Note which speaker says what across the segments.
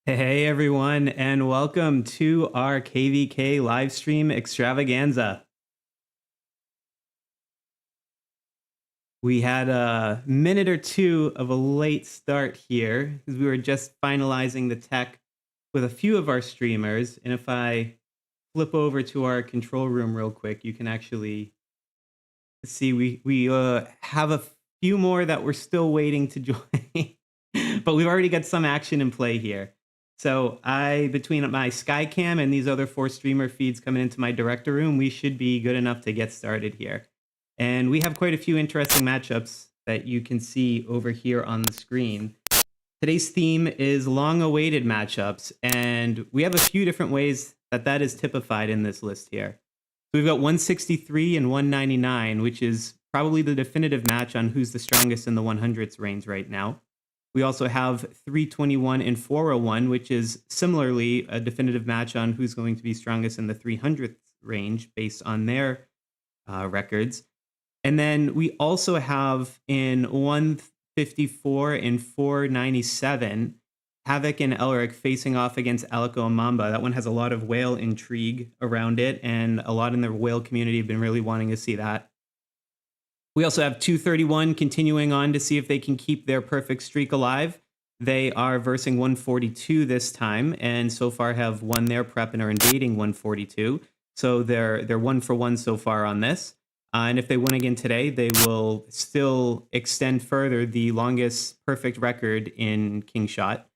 Speaker 1: Hey everyone, and welcome to our KvK live stream extravaganza. We had a minute or two of a late start here because we were just finalizing the tech with a few of our streamers. And if I flip over to our control room real quick, you can actually see we have a few more that we're still waiting to join, but we've already got some action in play here. So between my Skycam and these other 4 streamer feeds coming into my director room, we should be good enough to get started here. And we have quite a few interesting matchups that you can see over here on the screen. Today's theme is long-awaited matchups, and we have a few different ways that is typified in this list here. So we've got 163 and 199, which is probably the definitive match on who's the strongest in the 100s range right now. We also have 321 and 401, which is similarly a definitive match on who's going to be strongest in the 300th range based on their records. And then we also have in 154 and 497, KvK and Elric facing off against Alico and Mamba. That one has a lot of whale intrigue around it, and a lot in the whale community have been really wanting to see that. We also have 231 continuing on to see if they can keep their perfect streak alive. They are versing 142 this time, and so far have won their prep and are invading 142. So they're 1-for-1 so far on this. And if they win again today, they will still extend further the longest perfect record in Kingshot.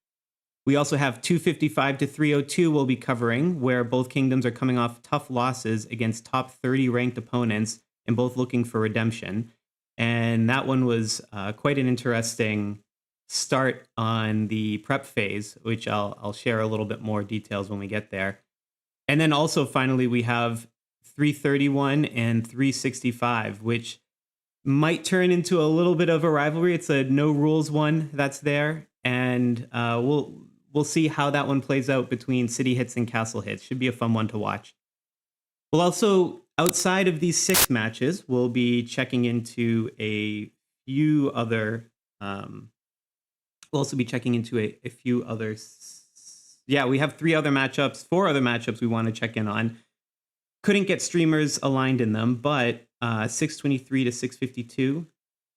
Speaker 1: We also have 255 to 302 we'll be covering, where both kingdoms are coming off tough losses against top 30 ranked opponents and both looking for redemption. And that one was quite an interesting start on the prep phase, which I'll share a little bit more details when we get there. And then also finally we have 331 and 365, which might turn into a little bit of a rivalry. It's a no rules one that's there, and we'll see how that one plays out between city hits and castle hits. Should be a fun one to watch. We'll also, outside of these 6 matches, we'll be checking into a few other. We'll also be checking into a few others. Yeah, we have 4 other matchups we want to check in on. Couldn't get streamers aligned in them, but 623 to 652,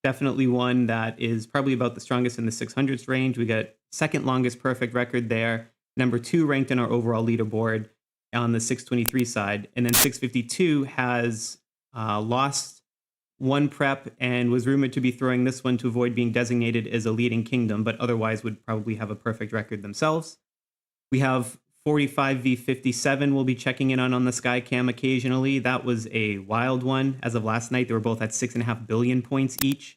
Speaker 1: definitely one that is probably about the strongest in the 600s range. We got second longest perfect record there, number 2 ranked in our overall leaderboard on the 623 side. And then 652 has lost 1 prep and was rumored to be throwing this one to avoid being designated as a leading kingdom, but otherwise would probably have a perfect record themselves. We have 45 v 57 we'll be checking in on the Skycam occasionally. That was a wild one. As of last night, they were both at 6.5 billion points each.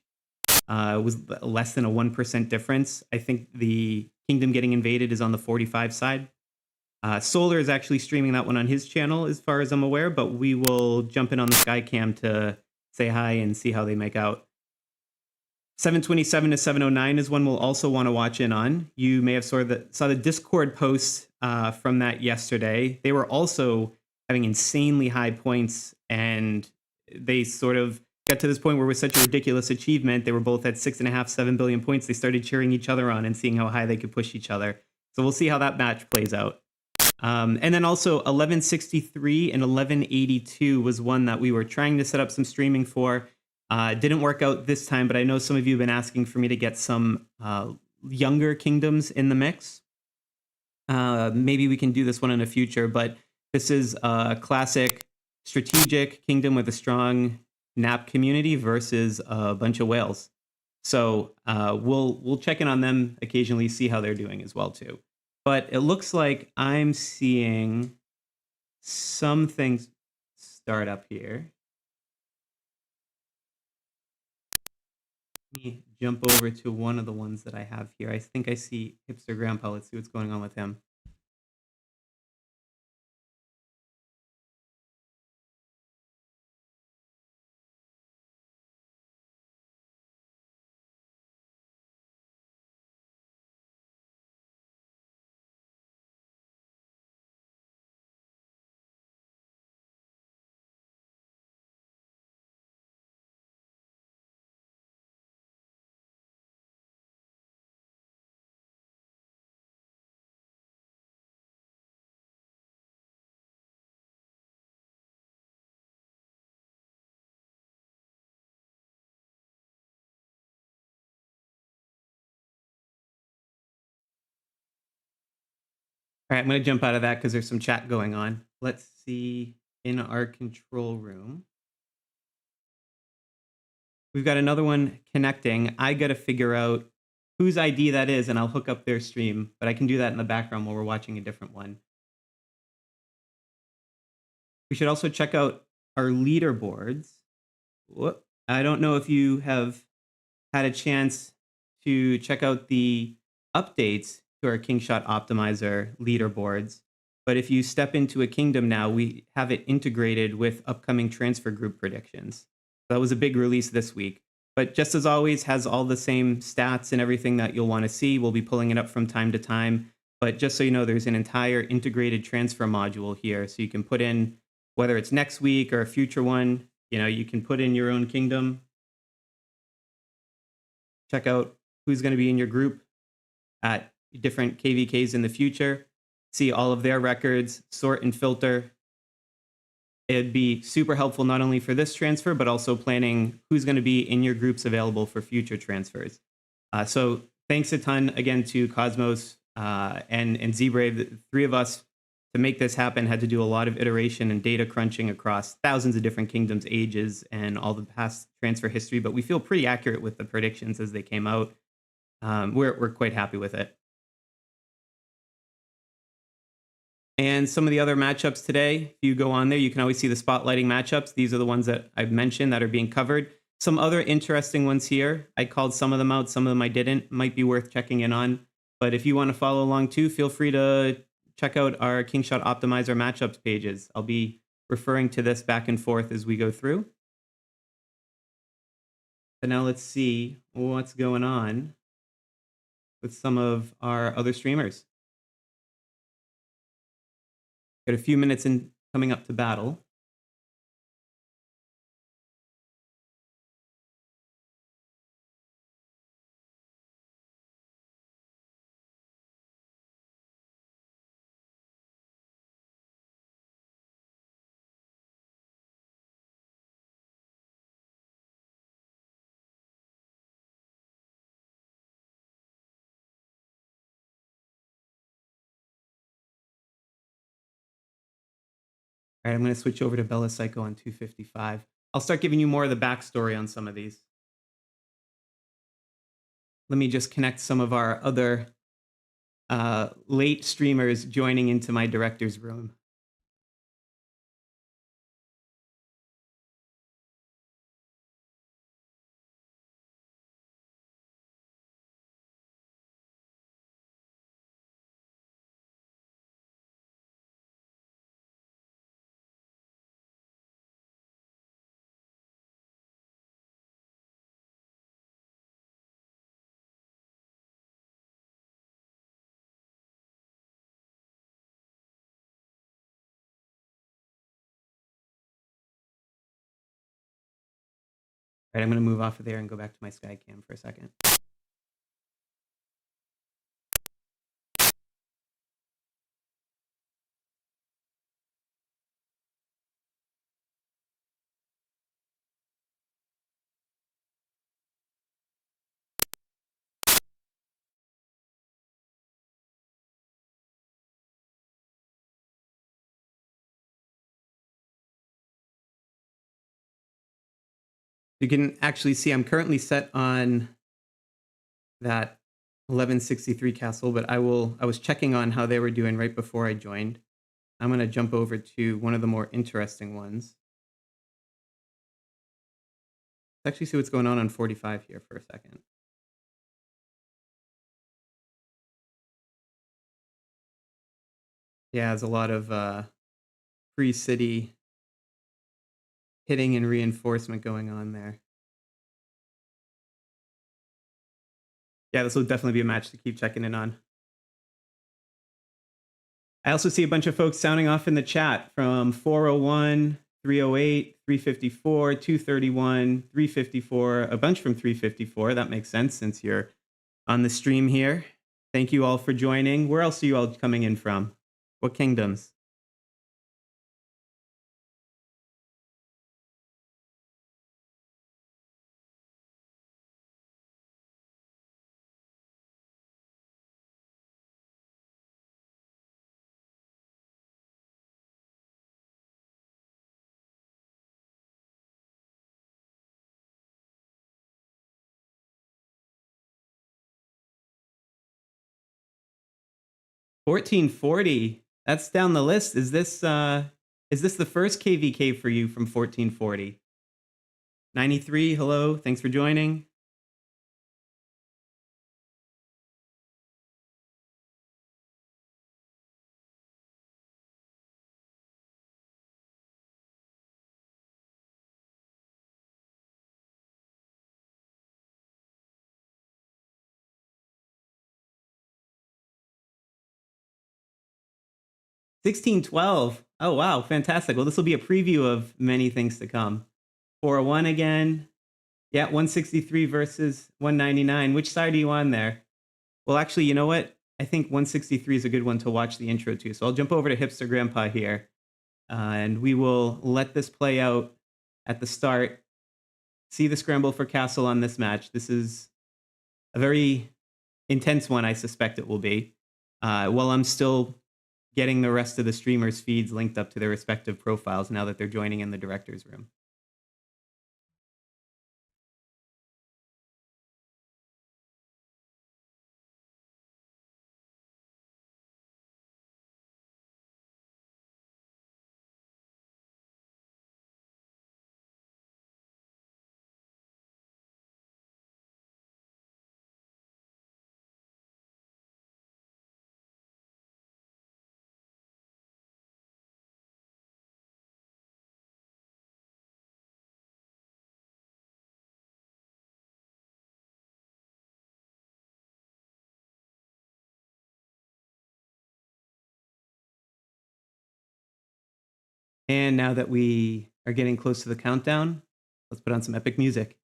Speaker 1: It was less than a 1% difference. I think the kingdom getting invaded is on the 45 side. Solar is actually streaming that one on his channel as far as I'm aware, but we will jump in on the Skycam to say hi and see how they make out. 727 to 709 is one we'll also want to watch in on. You may have saw the Discord post from that yesterday. They were also having insanely high points, and they sort of got to this point where it was such a ridiculous achievement. They were both at 6.5, 7 billion points. They started cheering each other on and seeing how high they could push each other. So we'll see how that match plays out. And then also 1163 and 1182 was one that we were trying to set up some streaming for. Didn't work out this time, but I know some of you have been asking for me to get some younger kingdoms in the mix. Maybe we can do this one in the future, but this is a classic strategic kingdom with a strong nap community versus a bunch of whales. So we'll check in on them occasionally, see how they're doing as well too. But it looks like I'm seeing some things start up here. Let me jump over to one of the ones that I have here. I think I see Hipster Grandpa. Let's see what's going on with him. All right, I'm going to jump out of that because there's some chat going on. Let's see in our control room. We've got another one connecting. I got to figure out whose ID that is, and I'll hook up their stream, but I can do that in the background while we're watching a different one. We should also check out our leaderboards. Whoop. I don't know if you have had a chance to check out the updates to our Kingshot Optimizer leaderboards. But if you step into a kingdom now, we have it integrated with upcoming transfer group predictions. That was a big release this week. But just as always, has all the same stats and everything that you'll want to see. We'll be pulling it up from time to time. But just so you know, there's an entire integrated transfer module here. So you can put in, whether it's next week or a future one, you can put in your own kingdom. Check out who's going to be in your group at different KvKs in the future, see all of their records, sort and filter. It'd be super helpful not only for this transfer, but also planning who's going to be in your groups available for future transfers. So thanks a ton again to Cosmos and ZBrave. The three of us, to make this happen, had to do a lot of iteration and data crunching across thousands of different kingdoms, ages, and all the past transfer history. But we feel pretty accurate with the predictions as they came out. We're quite happy with it. And some of the other matchups today, if you go on there, you can always see the spotlighting matchups. These are the ones that I've mentioned that are being covered. Some other interesting ones here. I called some of them out, some of them I didn't. Might be worth checking in on. But if you want to follow along too, feel free to check out our Kingshot Optimizer matchups pages. I'll be referring to this back and forth as we go through. But now let's see what's going on with some of our other streamers. Got a few minutes in coming up to battle. All right, I'm going to switch over to Bella Psycho on 255. I'll start giving you more of the backstory on some of these. Let me just connect some of our other late streamers joining into my director's room. All right, I'm going to move off of there and go back to my Skycam for a second. You can actually see I'm currently set on that 1163 castle, but I was checking on how they were doing right before I joined. I'm going to jump over to one of the more interesting ones. Let's actually see what's going on 45 here for a second. Yeah, there's a lot of pre-city hitting and reinforcement going on there. Yeah, this will definitely be a match to keep checking in on. I also see a bunch of folks sounding off in the chat from 401, 308, 354, 231, 354, a bunch from 354. That makes sense since you're on the stream here. Thank you all for joining. Where else are you all coming in from? What kingdoms? 1440. That's down the list. Is this the first KvK for you from 1440? 93, hello. Thanks for joining. $16.12. Oh, wow. Fantastic. Well, this will be a preview of many things to come. 401 again. Yeah, 163 versus 199. Which side are you on there? Well, actually, you know what? I think 163 is a good one to watch the intro to. So I'll jump over to Hipster Grandpa here, and we will let this play out at the start. See the scramble for castle on this match. This is a very intense one, I suspect it will be. While I'm still getting the rest of the streamers' feeds linked up to their respective profiles now that they're joining in the director's room. And now that we are getting close to the countdown, let's put on some epic music.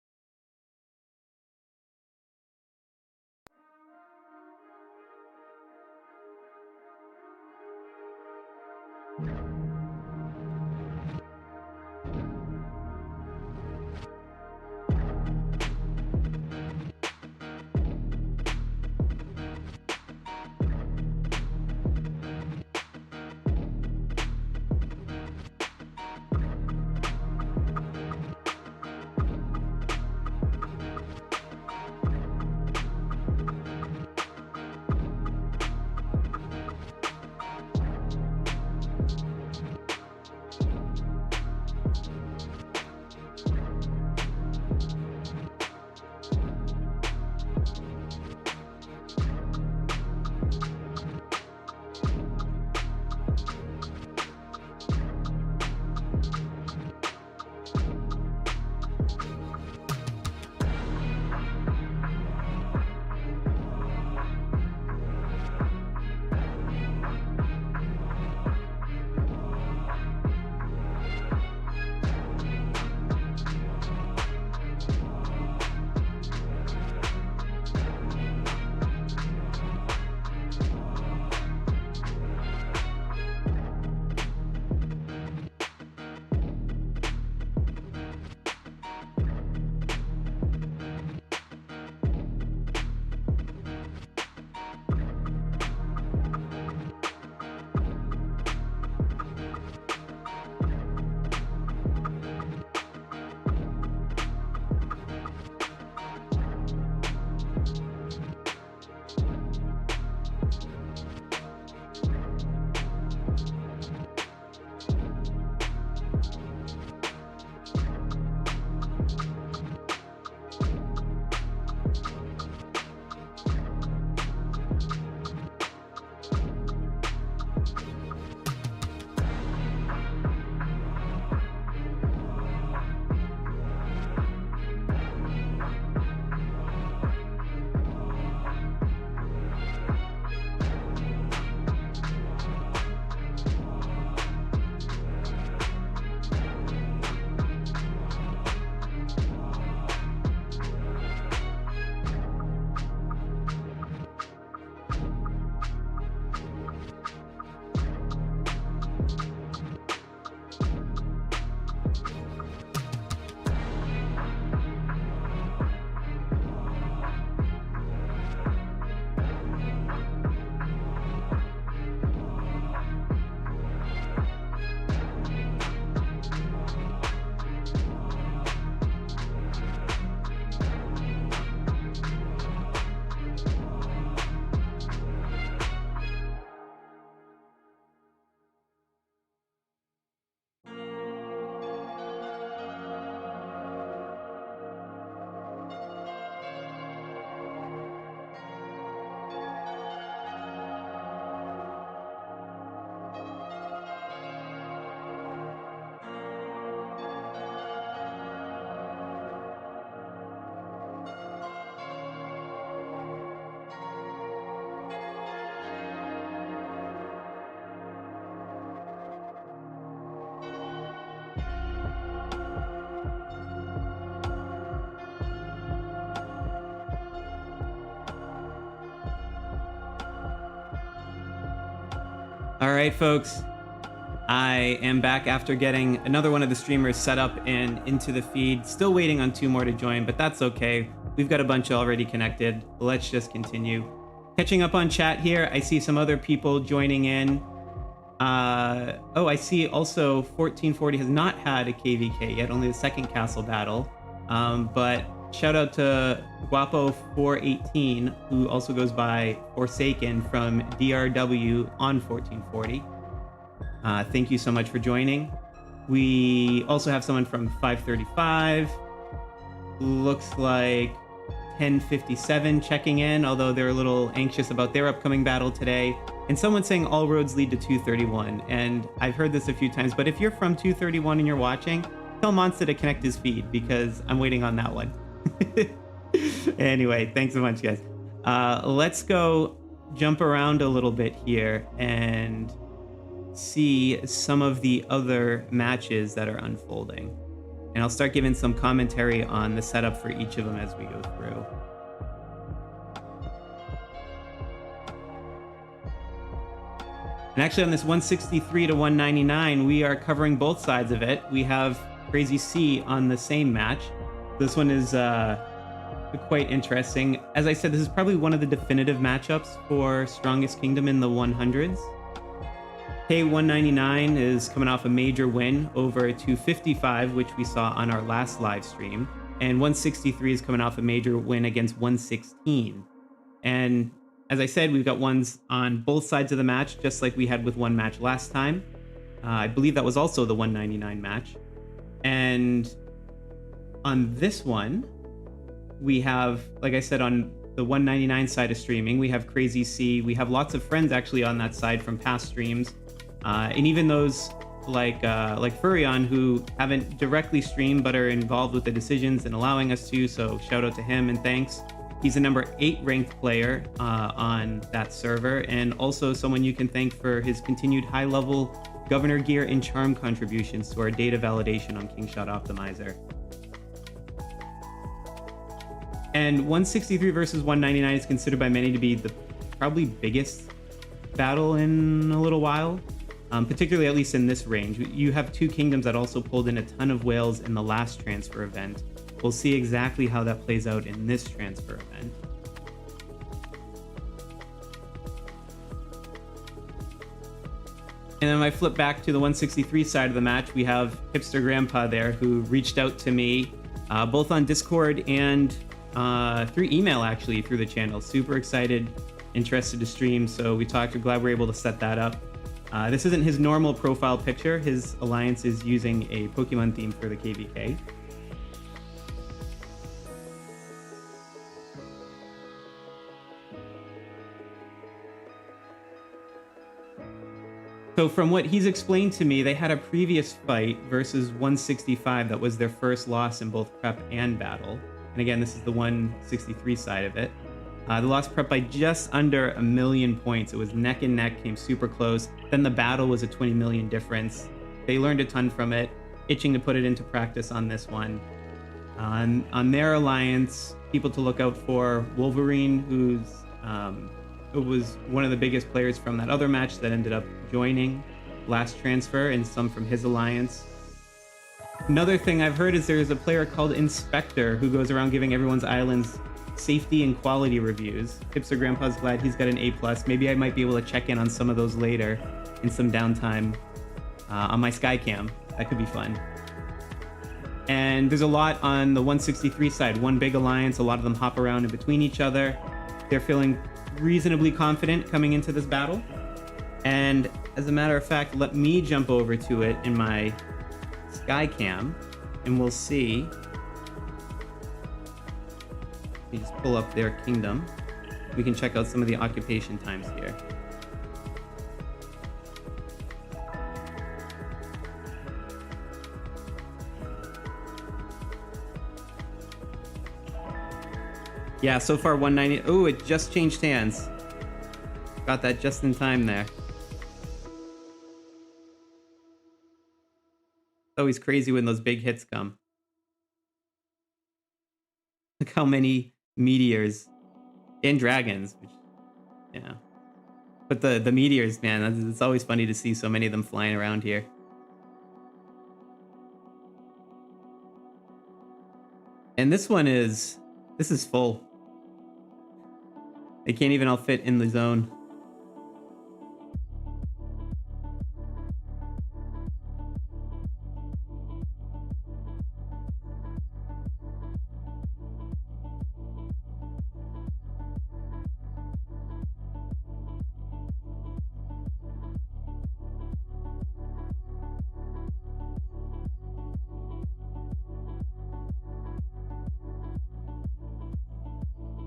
Speaker 1: All right, folks. I am back after getting another one of the streamers set up and into the feed. Still waiting on 2 more to join, but that's okay. We've got a bunch already connected. Let's just continue. Catching up on chat here. I see some other people joining in. Oh, I see also 1440 has not had a KvK yet, only the second castle battle. But shout out to Guapo418, who also goes by Forsaken from DRW on 1440. Thank you so much for joining. We also have someone from 535. Looks like 1057 checking in, although they're a little anxious about their upcoming battle today. And someone saying all roads lead to 231. And I've heard this a few times, but if you're from 231 and you're watching, tell Monster to connect his feed because I'm waiting on that one. Anyway, thanks so much, guys. Let's go jump around a little bit here and see some of the other matches that are unfolding. And I'll start giving some commentary on the setup for each of them as we go through. And actually on this 163 to 199, we are covering both sides of it. We have Crazy C on the same match. This one is quite interesting. As I said, this is probably one of the definitive matchups for Strongest Kingdom in the 100s. K199 is coming off a major win over 255, which we saw on our last live stream. And 163 is coming off a major win against 116. And as I said, we've got ones on both sides of the match, just like we had with one match last time. I believe that was also the 199 match. And on this one, we have, like I said, on the 199 side of streaming, we have Crazy C. We have lots of friends actually on that side from past streams. And even those like Furion who haven't directly streamed but are involved with the decisions and allowing us to. So shout out to him and thanks. He's a number 8 ranked player on that server, and also someone you can thank for his continued high level governor gear and charm contributions to our data validation on Kingshot Optimizer. And 163 versus 199 is considered by many to be the probably biggest battle in a little while. Particularly at least in this range. You have 2 kingdoms that also pulled in a ton of whales in the last transfer event. We'll see exactly how that plays out in this transfer event. And then if I flip back to the 163 side of the match, we have Hipster Grandpa there who reached out to me, both on Discord and through email actually, through the channel. Super excited, interested to stream, so we talked, we're glad we're able to set that up. This isn't his normal profile picture. His alliance is using a Pokemon theme for the KvK. So from what he's explained to me, they had a previous fight versus 165 that was their first loss in both prep and battle. And again, this is the 163 side of it. They lost prep by just under 1 million points. It was neck and neck, came super close. Then the battle was a 20 million difference. They learned a ton from it, itching to put it into practice on this one. On their alliance, people to look out for, Wolverine, who was one of the biggest players from that other match that ended up joining last transfer, and some from his alliance. Another thing I've heard is there's a player called Inspector who goes around giving everyone's islands safety and quality reviews. Hipster Grandpa's glad he's got an A+. Maybe I might be able to check in on some of those later in some downtime on my Skycam. That could be fun. And there's a lot on the 163 side. One big alliance, a lot of them hop around in between each other. They're feeling reasonably confident coming into this battle. And as a matter of fact, let me jump over to it in my Skycam and we'll see. Let me just pull up their kingdom. We can check out some of the occupation times here. Yeah, so far 190. Oh, it just changed hands. Got that just in time there. It's always crazy when those big hits come. Look how many meteors and dragons. Which, yeah. But the meteors, man, it's always funny to see so many of them flying around here. And this is full. They can't even all fit in the zone.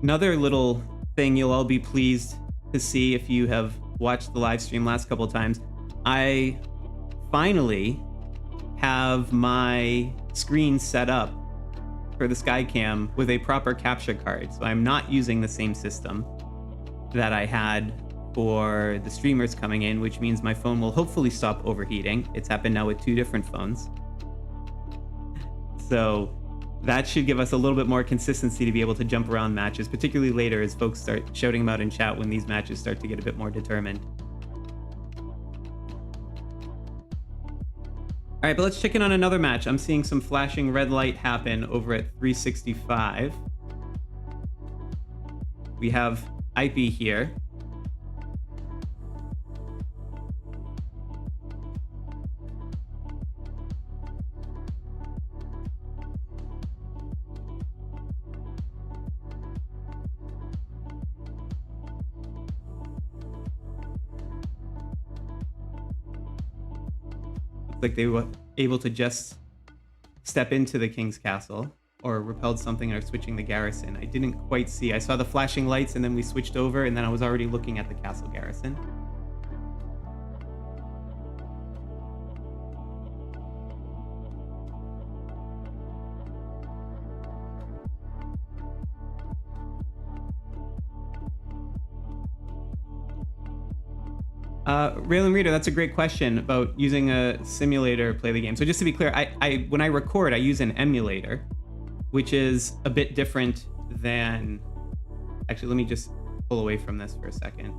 Speaker 1: Another little thing you'll all be pleased to see if you have watched the live stream last couple of times. I finally have my screen set up for the Skycam with a proper capture card. So I'm not using the same system that I had for the streamers coming in, which means my phone will hopefully stop overheating. It's happened now with 2 different phones. So that should give us a little bit more consistency to be able to jump around matches, particularly later as folks start shouting them out in chat when these matches start to get a bit more determined. All right, but let's check in on another match. I'm seeing some flashing red light happen over at 365. We have IP here. Like they were able to just step into the king's castle or repelled something or switching the garrison. I didn't quite see. I saw the flashing lights and then we switched over and then I was already looking at the castle garrison. Raylan Reader, that's a great question about using a simulator to play the game. So just to be clear, I when I record, I use an emulator, which is a bit different than... Actually, let me just pull away from this for a second.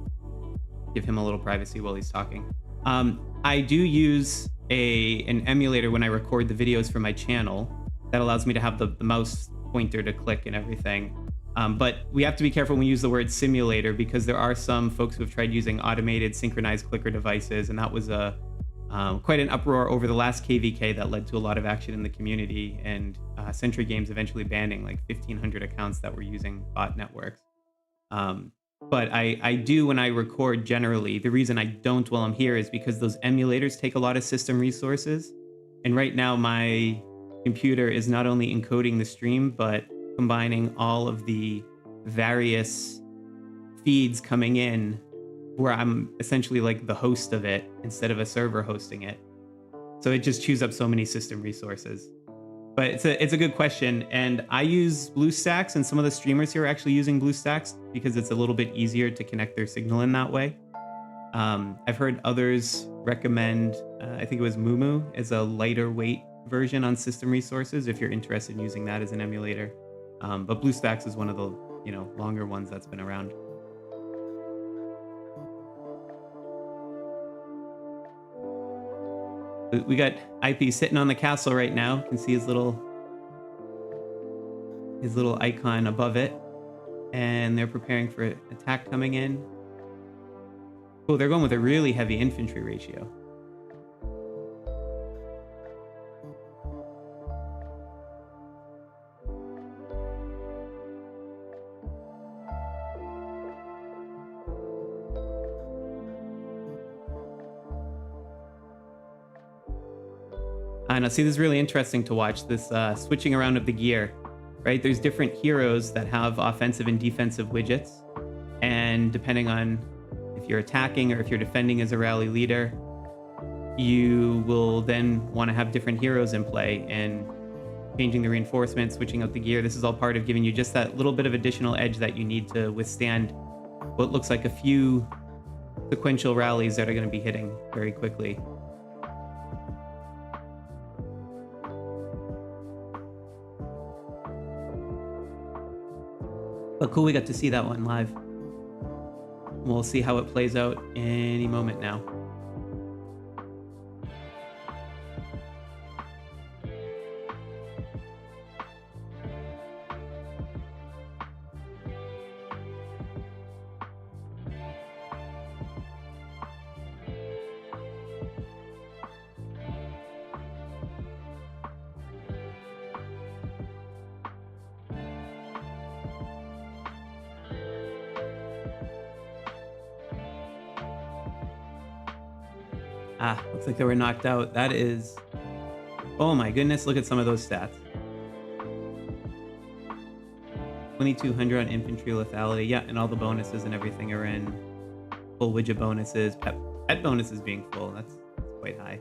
Speaker 1: Give him a little privacy while he's talking. I do use an emulator when I record the videos for my channel that allows me to have the mouse pointer to click and everything. But we have to be careful when we use the word simulator because there are some folks who have tried using automated synchronized clicker devices, and that was quite an uproar over the last KvK that led to a lot of action in the community, and Century Games eventually banning like 1,500 accounts that were using bot networks. But I do when I record generally. The reason I don't while I'm here is because those emulators take a lot of system resources, and right now my computer is not only encoding the stream, but combining all of the various feeds coming in where I'm essentially like the host of it instead of a server hosting it. So it just chews up so many system resources. But it's a good question. And I use BlueStacks, and some of the streamers here are actually using BlueStacks because it's a little bit easier to connect their signal in that way. I've heard others recommend, I think it was Mumu, as a lighter weight version on system resources if you're interested in using that as an emulator. But BlueStacks is one of the longer ones that's been around. We got IP sitting on the castle right now. You can see his little icon above it, and they're preparing for an attack coming in. Oh, they're going with a really heavy infantry ratio. And I see this is really interesting to watch, this switching around of the gear, right? There's different heroes that have offensive and defensive widgets. And depending on if you're attacking or if you're defending as a rally leader, you will then want to have different heroes in play and changing the reinforcements, switching out the gear. This is all part of giving you just that little bit of additional edge that you need to withstand what looks like a few sequential rallies that are going to be hitting very quickly. But cool, we got to see that one live. We'll see how it plays out any moment now. Ah, looks like they were knocked out. That is... Oh my goodness, look at some of those stats. 2200 on infantry lethality. Yeah, and all the bonuses and everything are in. Full widget bonuses, pet bonuses being full. That's quite high.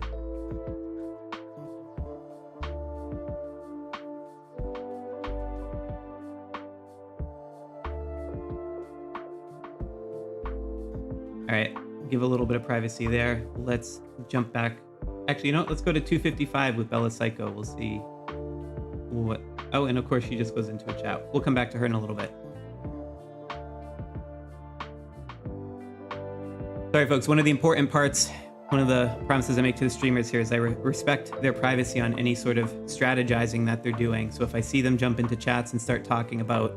Speaker 1: All right, give a little bit of privacy there. Let's jump back. Actually, you know what? Let's go to 255 with Bella Psycho. We'll see what... Oh, and of course, she just goes into a chat. We'll come back to her in a little bit. Sorry, folks. One of the important parts, one of the promises I make to the streamers here is I respect their privacy on any sort of strategizing that they're doing. So if I see them jump into chats and start talking about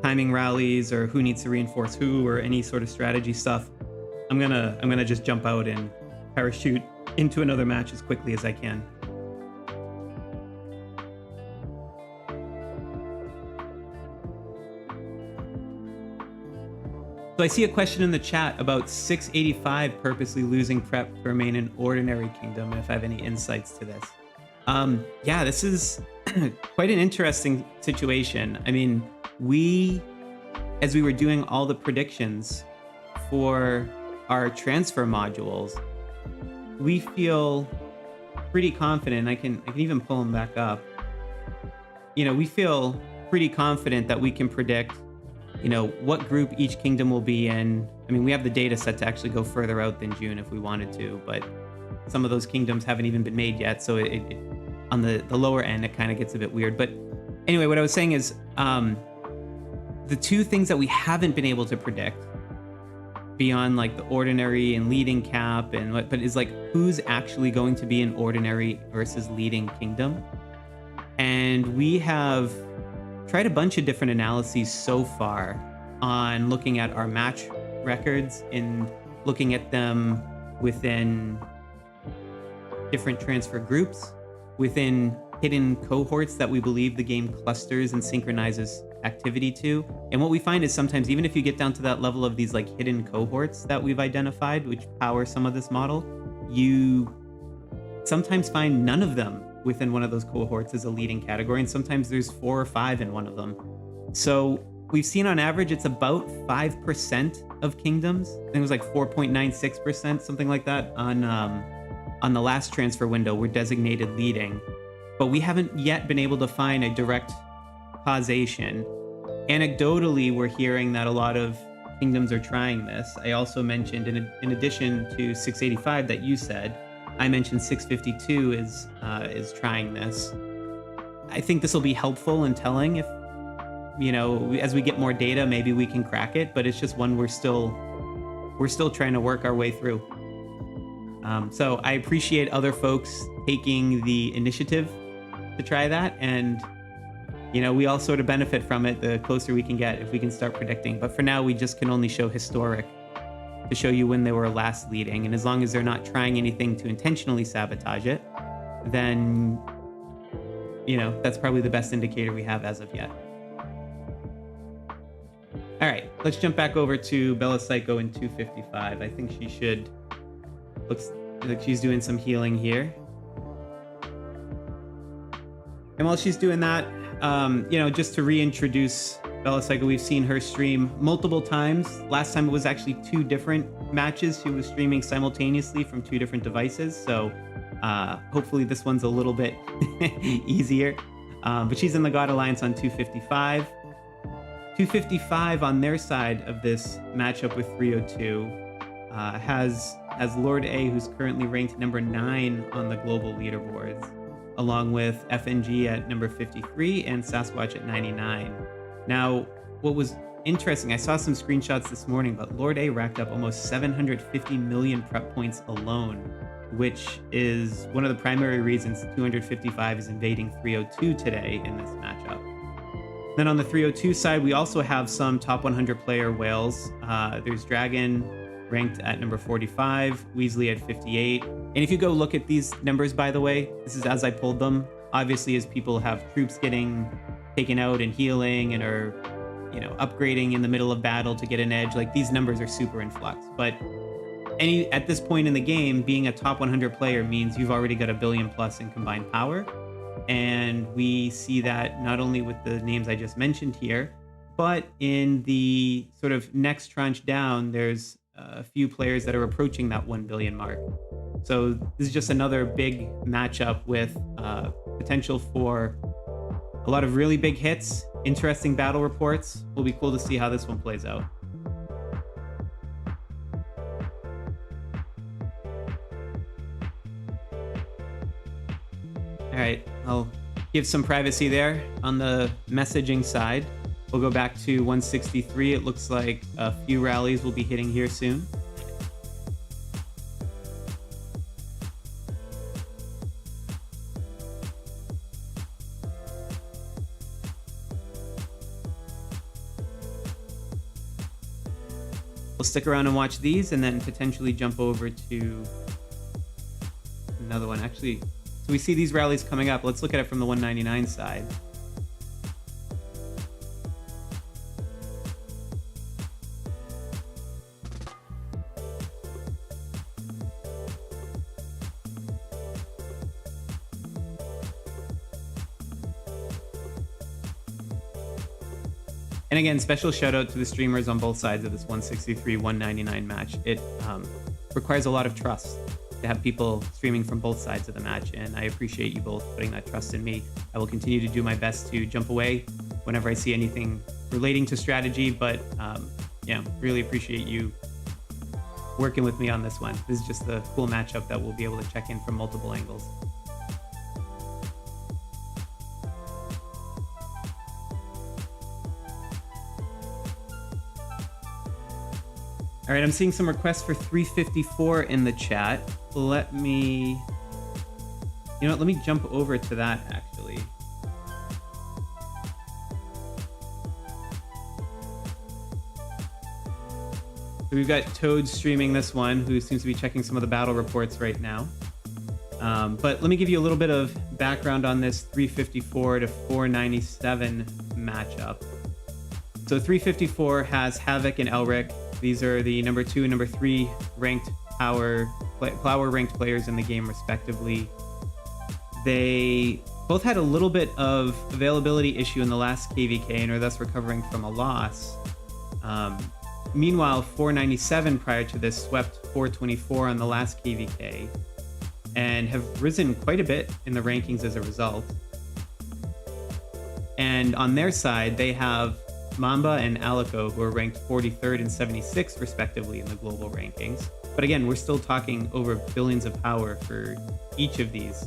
Speaker 1: timing rallies or who needs to reinforce who or any sort of strategy stuff, I'm gonna just jump out and parachute into another match as quickly as I can. So I see a question in the chat about 685 purposely losing prep to remain an ordinary kingdom, and if I have any insights to this. Yeah, this is quite an interesting situation. I mean, as we were doing all the predictions for our transfer modules, we feel pretty confident. I can even pull them back up. You know, we feel pretty confident that we can predict, you know, what group each kingdom will be in. I mean, we have the data set to actually go further out than June if we wanted to, but some of those kingdoms haven't even been made yet. So it on the lower end, it kind of gets a bit weird. But anyway, what I was saying is the two things that we haven't been able to predict beyond like the ordinary and leading cap and what, but is like who's actually going to be an ordinary versus leading kingdom. And we have tried a bunch of different analyses so far on looking at our match records and looking at them within different transfer groups, within hidden cohorts that we believe the game clusters and synchronizes activity to. And what we find is sometimes, even if you get down to that level of these like hidden cohorts that we've identified, which power some of this model, you sometimes find none of them within one of those cohorts as a leading category. And sometimes there's 4 or 5 in one of them. So we've seen on average, it's about 5% of kingdoms. I think it was like 4.96%, something like that on the last transfer window were designated leading. But we haven't yet been able to find a direct causation. Anecdotally, we're hearing that a lot of kingdoms are trying this. I also mentioned, in addition to 685 that you said, I mentioned 652 is trying this. I think this will be helpful in telling if, you know, as we get more data, maybe we can crack it, but it's just one we're still trying to work our way through. So I appreciate other folks taking the initiative to try that, and you know, we all sort of benefit from it the closer we can get if we can start predicting. But for now, we just can only show historic to show you when they were last leading. And as long as they're not trying anything to intentionally sabotage it, then, you know, that's probably the best indicator we have as of yet. All right, let's jump back over to Bella Psycho in 255. I think she should, looks like she's doing some healing here. And while she's doing that, you know, just to reintroduce Bella Psycho, we've seen her stream multiple times. Last time it was actually 2 different matches. She was streaming simultaneously from 2 different devices. So hopefully this one's a little bit easier. But she's in the God Alliance on 255. 255 on their side of this matchup with 302 has Lord A, who's currently ranked number 9 on the global leaderboards, along with FNG at number 53 and Sasquatch at 99. Now, what was interesting. I saw some screenshots this morning, but Lord A racked up almost 750 million prep points alone, which is one of the primary reasons 255 is invading 302 today in this matchup. Then on the 302 side, we also have some top 100 player whales. There's Dragon ranked at number 45, Weasley at 58. And if you go look at these numbers, by the way, this is as I pulled them. Obviously, as people have troops getting taken out and healing and are, upgrading in the middle of battle to get an edge, like these numbers are super in flux. But at this point in the game, being a top 100 player means you've already got 1 billion plus in combined power. And we see that not only with the names I just mentioned here, but in the sort of next tranche down, there's a few players that are approaching that 1 billion mark. So this is just another big matchup with potential for a lot of really big hits, interesting battle reports. Will be cool to see how this one plays out. All right, I'll give some privacy there on the messaging side. We'll go back to 163. It looks like a few rallies will be hitting here soon. We'll stick around and watch these and then potentially jump over to another one. Actually, so we see these rallies coming up. Let's look at it from the 199 side. And again, special shout out to the streamers on both sides of this 163-199 match. It requires a lot of trust to have people streaming from both sides of the match, and I appreciate you both putting that trust in me. I will continue to do my best to jump away whenever I see anything relating to strategy, but really appreciate you working with me on this one. This is just a cool matchup that we'll be able to check in from multiple angles. All right, I'm seeing some requests for 354 in the chat. Let me jump over to that actually. So we've got Toad streaming this one, who seems to be checking some of the battle reports right now. But let me give you a little bit of background on this 354 to 497 matchup. So 354 has Havoc and Elric. These are the number 2 and number 3 ranked power ranked players in the game, respectively. They both had a little bit of availability issue in the last KvK and are thus recovering from a loss. Meanwhile, 497 prior to this swept 424 on the last KvK and have risen quite a bit in the rankings as a result. And on their side, they have Mamba and Alico, who are ranked 43rd and 76th, respectively, in the global rankings. But again, we're still talking over billions of power for each of these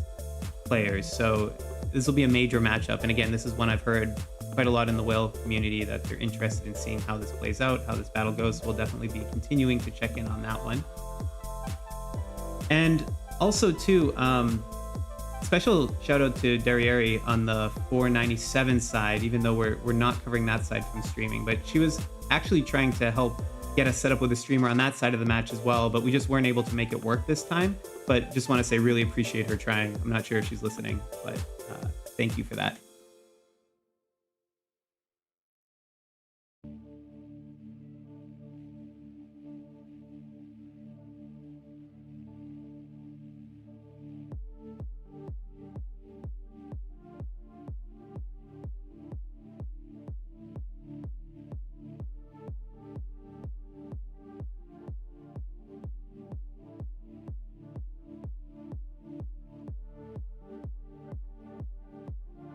Speaker 1: players. So this will be a major matchup. And again, this is one I've heard quite a lot in the whale community that they're interested in seeing how this plays out, how this battle goes. So we'll definitely be continuing to check in on that one. And also, too, special shout out to Derriere on the 497 side, even though we're not covering that side from streaming, but she was actually trying to help get us set up with a streamer on that side of the match as well, but we just weren't able to make it work this time. But just want to say really appreciate her trying. I'm not sure if she's listening, but thank you for that.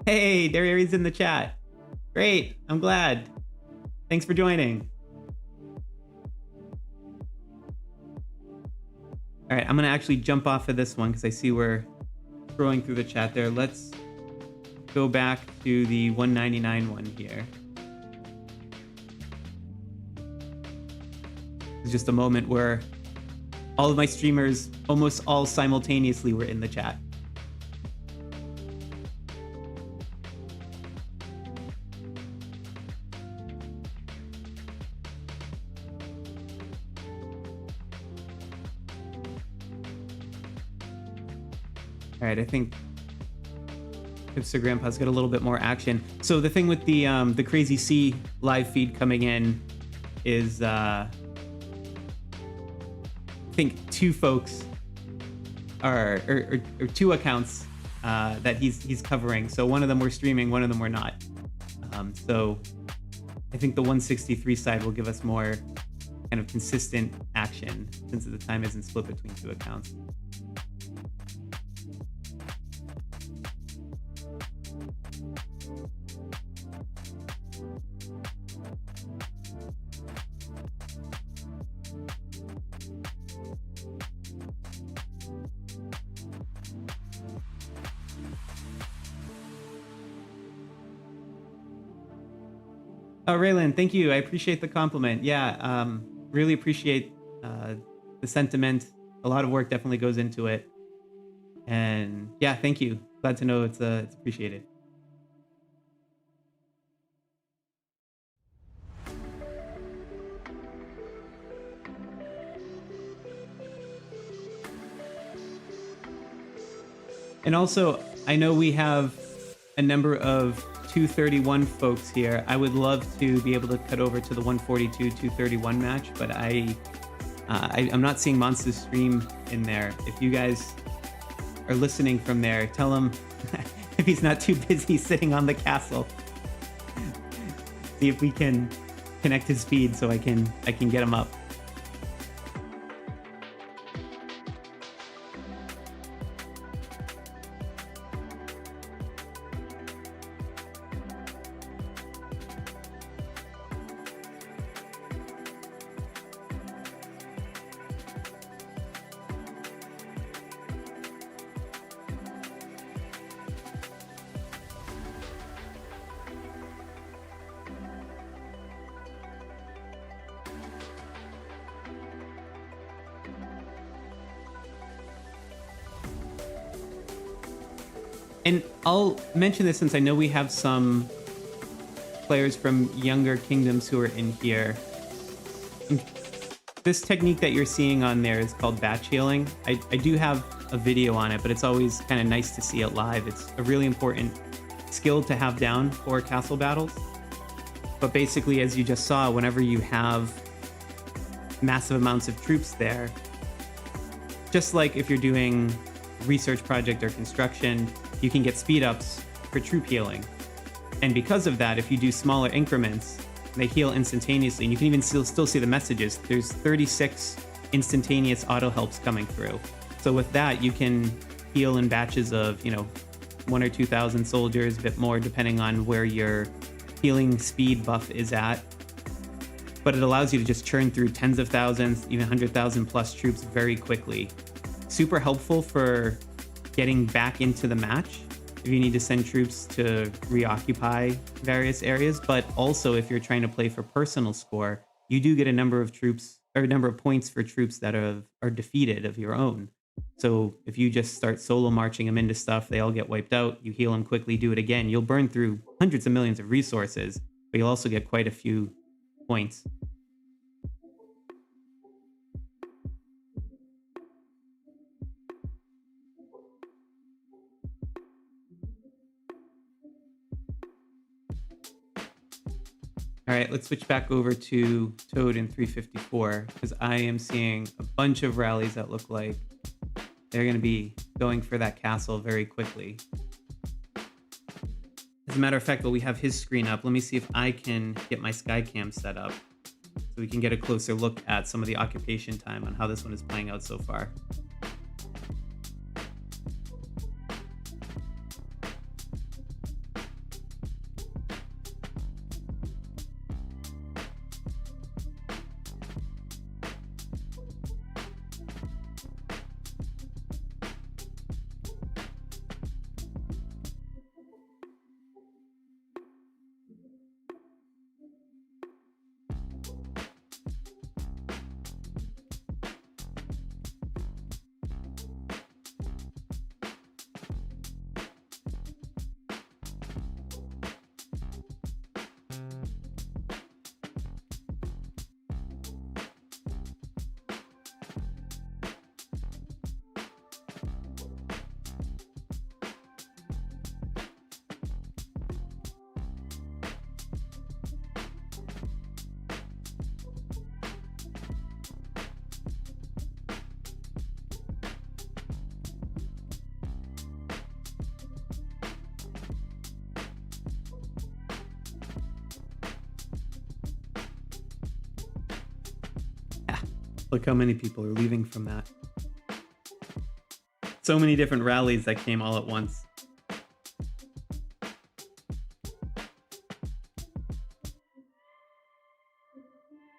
Speaker 1: Hey, Derriere's in the chat. Great, I'm glad. Thanks for joining. All right, I'm gonna actually jump off of this one because I see we're scrolling through the chat there. Let's go back to the 199 one here. was just a moment where all of my streamers, almost all simultaneously, were in the chat. All right, I think Hipster Grandpa's got a little bit more action. So the thing with the Crazy C live feed coming in is I think two folks are or two accounts that he's covering. So one of them we're streaming, one of them we're not. So I think the 163 side will give us more kind of consistent action since the time isn't split between two accounts. Oh, Raylan, thank you. I appreciate the compliment. Yeah, really appreciate the sentiment. A lot of work definitely goes into it. And yeah, thank you. Glad to know it's appreciated. And also, I know we have a number of 231 folks here. I would love to be able to cut over to the 142 231 match, but I'm not seeing Monster's stream in there. If you guys are listening from there, tell him if he's not too busy sitting on the castle. See if we can connect his feed so I can get him up. And I'll mention this since I know we have some players from younger kingdoms who are in here. This technique that you're seeing on there is called batch healing. I do have a video on it, but it's always kind of nice to see it live. It's a really important skill to have down for castle battles. But basically, as you just saw, whenever you have massive amounts of troops there, just like if you're doing research project or construction, you can get speed ups for troop healing. And because of that, if you do smaller increments, they heal instantaneously. And you can even still see the messages. There's 36 instantaneous auto helps coming through. So with that, you can heal in batches of, 1,000 or 2,000 soldiers, a bit more depending on where your healing speed buff is at. But it allows you to just churn through tens of thousands, even 100,000 plus troops very quickly. Super helpful for getting back into the match if you need to send troops to reoccupy various areas, but also if you're trying to play for personal score, you do get a number of troops or a number of points for troops that are defeated of your own. So if you just start solo marching them into stuff, they all get wiped out, you heal them quickly, do it again, you'll burn through hundreds of millions of resources, but you'll also get quite a few points. All right, let's switch back over to Toad in 354 because I am seeing a bunch of rallies that look like they're going to be going for that castle very quickly. As a matter of fact, while we have his screen up, let me see if I can get my Skycam set up so we can get a closer look at some of the occupation time on how this one is playing out so far. Look how many people are leaving from that. So many different rallies that came all at once.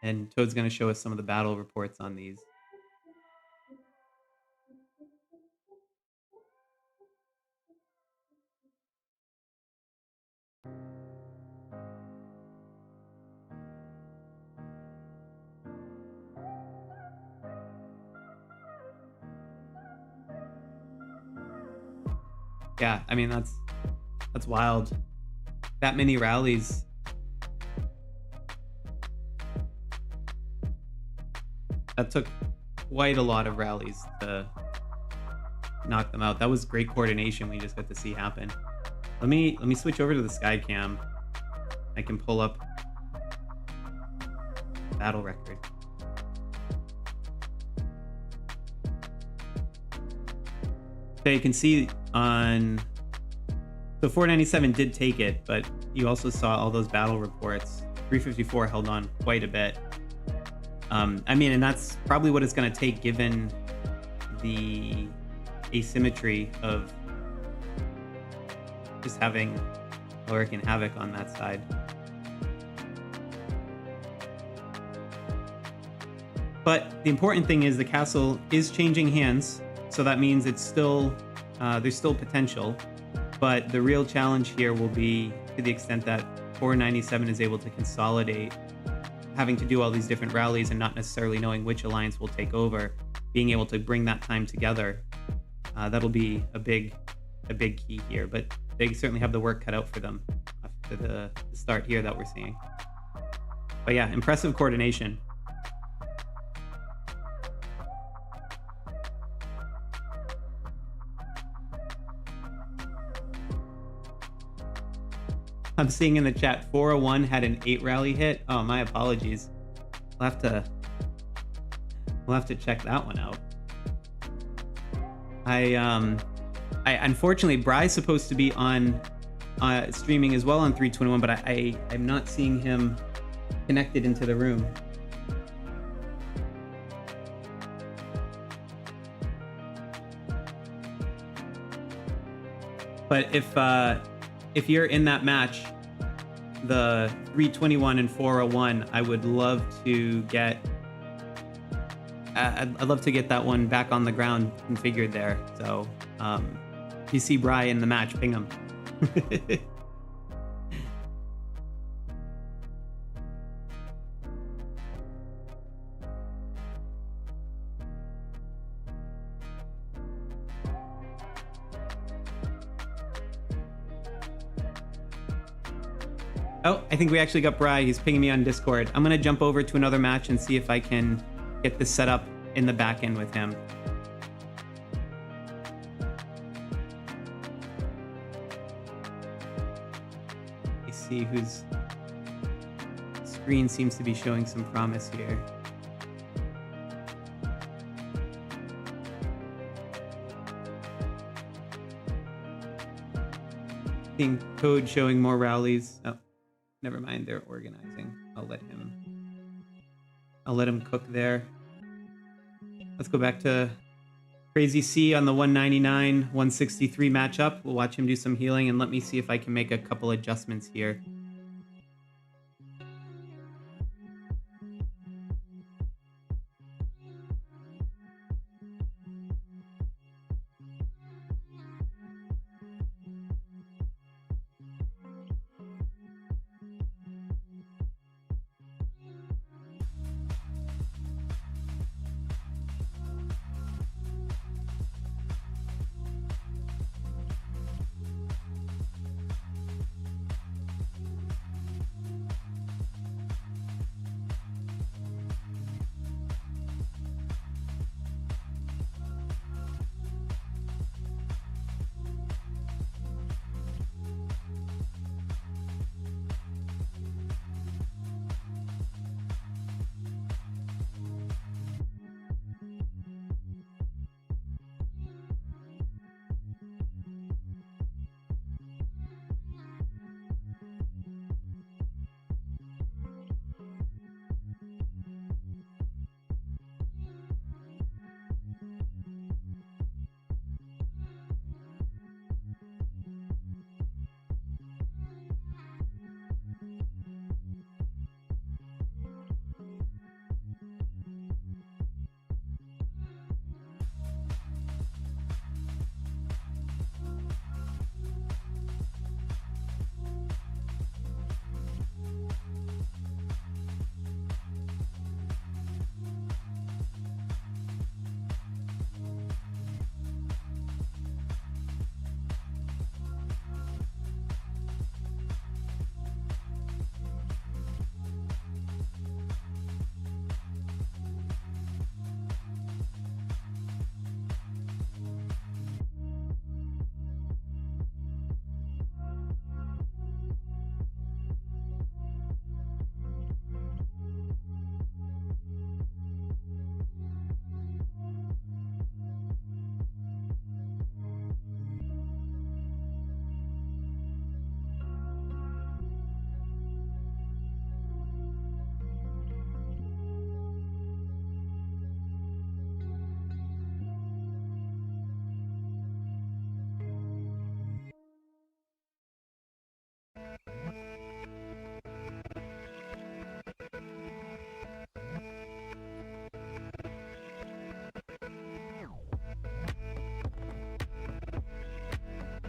Speaker 1: And Toad's going to show us some of the battle reports on these. Yeah, I mean, that's wild. That many rallies. That took quite a lot of rallies to knock them out. That was great coordination we just got to see happen. Let me switch over to the sky cam. I can pull up battle record. So you can see on the 497 did take it, but you also saw all those battle reports. 354 held on quite a bit. I mean, and that's probably what it's going to take given the asymmetry of just having Alaric and Havoc on that side. But the important thing is the castle is changing hands, so that means it's still there's still potential. But the real challenge here will be to the extent that 497 is able to consolidate, having to do all these different rallies and not necessarily knowing which alliance will take over, being able to bring that time together. That'll be a big key here. But they certainly have the work cut out for them after the start here that we're seeing. But yeah, impressive coordination. I'm seeing in the chat 401 had an 8 rally hit. Oh, my apologies. We'll have to check that one out. I unfortunately, Bry's supposed to be on streaming as well on 321, but I'm not seeing him connected into the room. But if you're in that match, the 321 and 401, I would love to get I'd love to get that one back on the ground configured there. So if you see Bry in the match, ping him. Oh, I think we actually got Bry. He's pinging me on Discord. I'm going to jump over to another match and see if I can get this set up in the back end with him. I see whose screen seems to be showing some promise here. Seeing Code showing more rallies. Oh. Never mind, they're organizing. I'll let him cook there. Let's go back to Crazy C on the 199, 163 matchup. We'll watch him do some healing and let me see if I can make a couple adjustments here.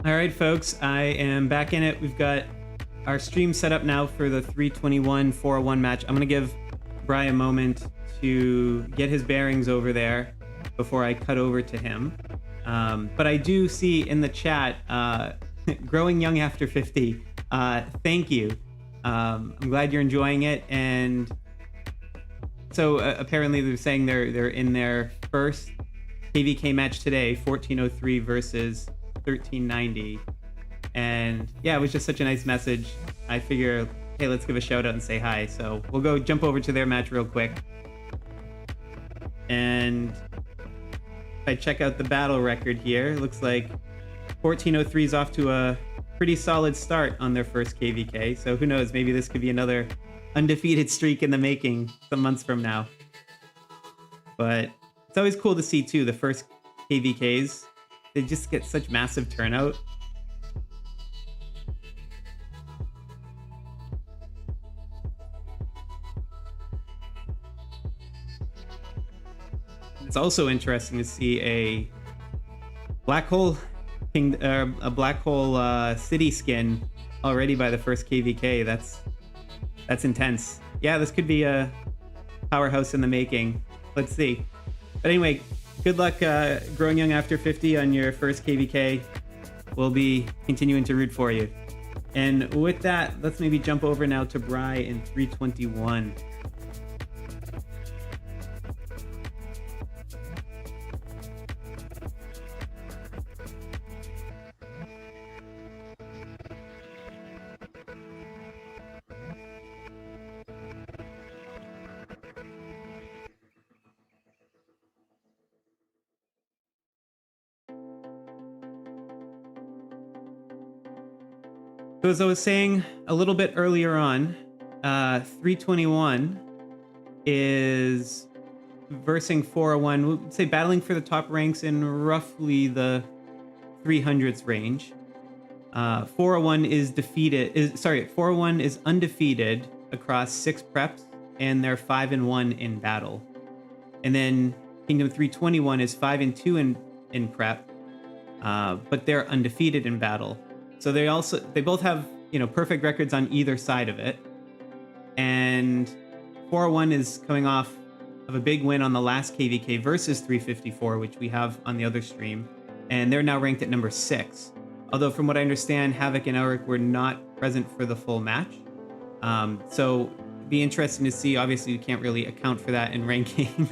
Speaker 1: All right, folks, I am back in it. We've got our stream set up now for the 321 401 match. I'm going to give Bri a moment to get his bearings over there before I cut over to him. But I do see in the chat, Growing Young After 50. Thank you. I'm glad you're enjoying it. And so apparently they're saying they're in their first KvK match today, 1403 versus 1390. And yeah, it was just such a nice message. I figure, hey, let's give a shout out and say hi. So we'll go jump over to their match real quick. And if I check out the battle record here, it looks like 1403 is off to a pretty solid start on their first KvK. So who knows, maybe this could be another undefeated streak in the making some months from now. But it's always cool to see too, the first KvKs, they just get such massive turnout. It's also interesting to see a black hole city skin already by the first KvK. That's intense. Yeah, this could be a powerhouse in the making. Let's see. But anyway, good luck Growing Young After 50 on your first KvK. We'll be continuing to root for you. And with that, let's maybe jump over now to Bri in 321. So as I was saying a little bit earlier on, 321 is versing 401, we'll say battling for the top ranks in roughly the 300s range. 401 is 401 is undefeated across 6 preps, and they're 5-1 in battle. And then Kingdom 321 is 5-2 in prep, but they're undefeated in battle. So they both have, perfect records on either side of it. And 401 is coming off of a big win on the last KvK versus 354, which we have on the other stream. And they're now ranked at number 6. Although from what I understand, Havoc and Elric were not present for the full match. So it'd be interesting to see. Obviously, you can't really account for that in rankings.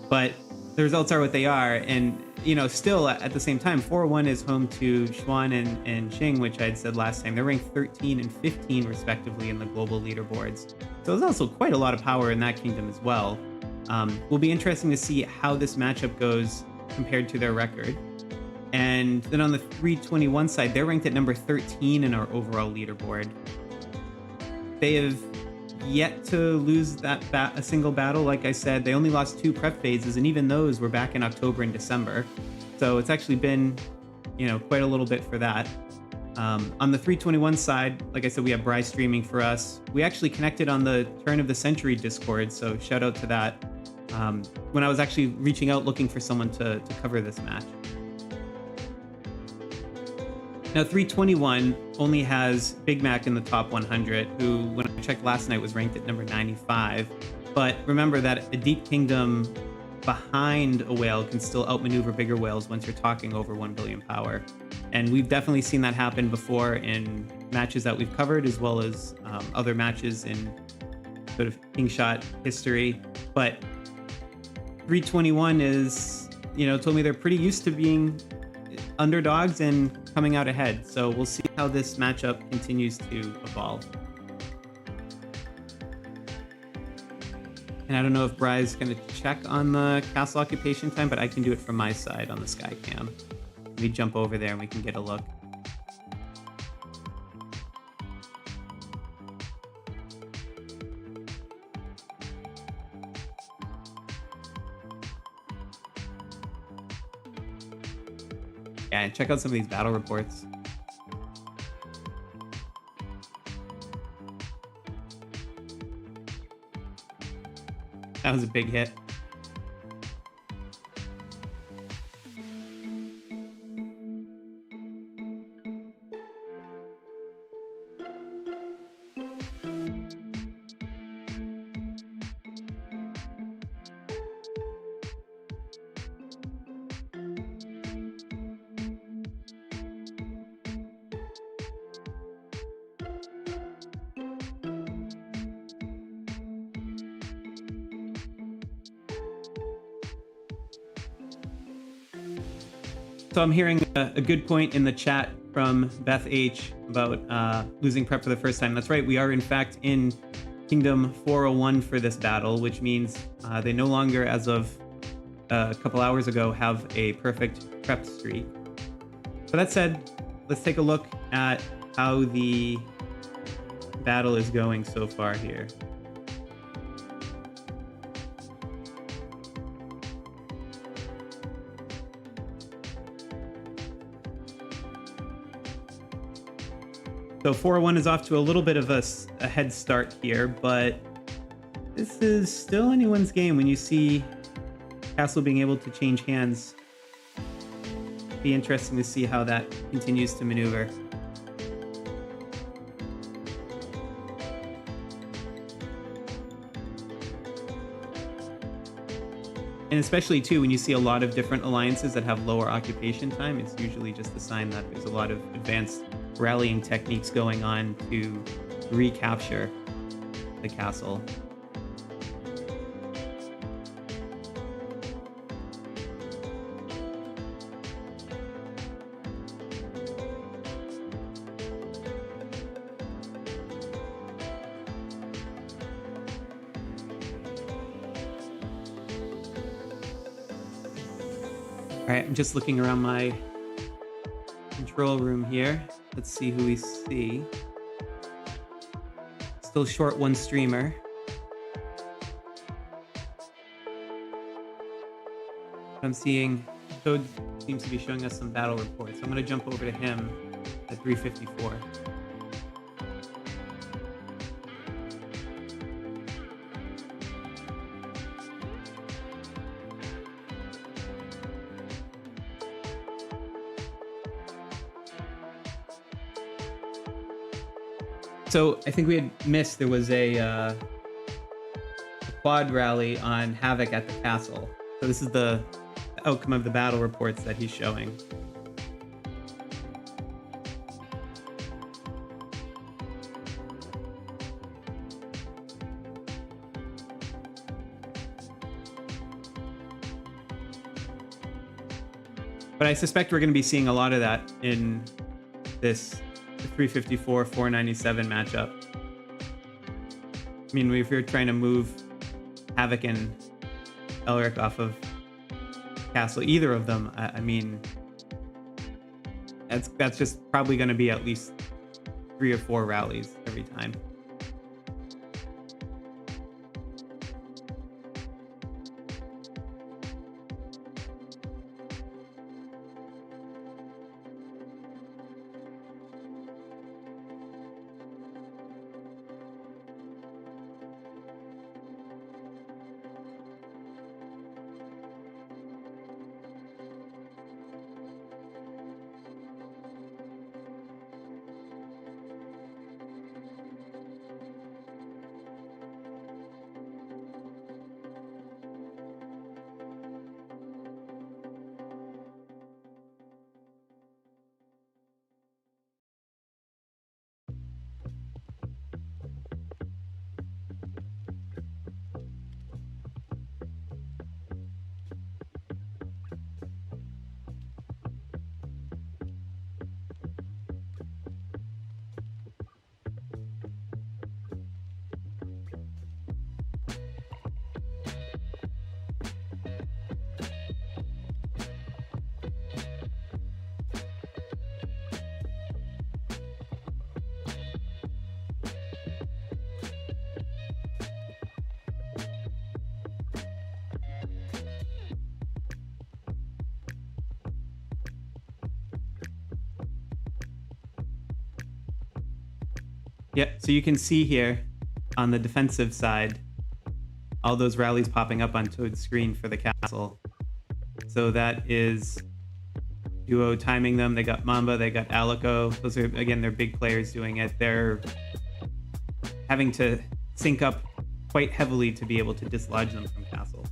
Speaker 1: But the results are what they are. And, still at the same time, 401 is home to Xuan and Xing, which I had said last time. They're ranked 13 and 15, respectively, in the global leaderboards. So there's also quite a lot of power in that kingdom as well. Will be interesting to see how this matchup goes compared to their record. And then on the 321 side, they're ranked at number 13 in our overall leaderboard. They have yet to lose a single battle. Like I said, they only lost 2 prep phases, and even those were back in October and December. So it's actually been, quite a little bit for that. On the 321 side, like I said, we have Bri streaming for us. We actually connected on the Turn of the Century Discord, so shout out to that. When I was actually reaching out looking for someone to cover this match. Now, 321 only has Big Mac in the top 100, who, when I checked last night, was ranked at number 95. But remember that a deep kingdom behind a whale can still outmaneuver bigger whales once you're talking over 1 billion power. And we've definitely seen that happen before in matches that we've covered, as well as other matches in sort of Kingshot history. But 321 is, told me they're pretty used to being underdogs and coming out ahead. So we'll see how this matchup continues to evolve. And I don't know if Bri's going to check on the castle occupation time, but I can do it from my side on the sky cam. Let me jump over there and we can get a look. Yeah, and check out some of these battle reports. That was a big hit. So I'm hearing a good point in the chat from Beth H about losing prep for the first time. That's right. We are in fact in Kingdom 401 for this battle, which means they no longer, as of a couple hours ago, have a perfect prep streak. So that said, let's take a look at how the battle is going so far here. So 401 is off to a little bit of a head start here, but this is still anyone's game when you see Castle being able to change hands. Be interesting to see how that continues to maneuver. And especially too, when you see a lot of different alliances that have lower occupation time, it's usually just a sign that there's a lot of advanced rallying techniques going on to recapture the castle. All right, I'm just looking around my control room here. Let's see who we see. Still short one streamer. I'm seeing Toad seems to be showing us some battle reports. I'm going to jump over to him at 354. So I think we had missed, there was a quad rally on Havoc at the castle. So this is the outcome of the battle reports that he's showing. But I suspect we're going to be seeing a lot of that in this 354, 497 matchup. I mean, if you're trying to move Havoc and Elric off of Castle, either of them, I mean, that's just probably going to be at least 3 or 4 rallies every time. Yeah, so you can see here on the defensive side, all those rallies popping up on Toad's screen for the castle. So that is Duo timing them. They got Mamba, they got Alico. Those are, again, they're big players doing it. They're having to sync up quite heavily to be able to dislodge them from castle.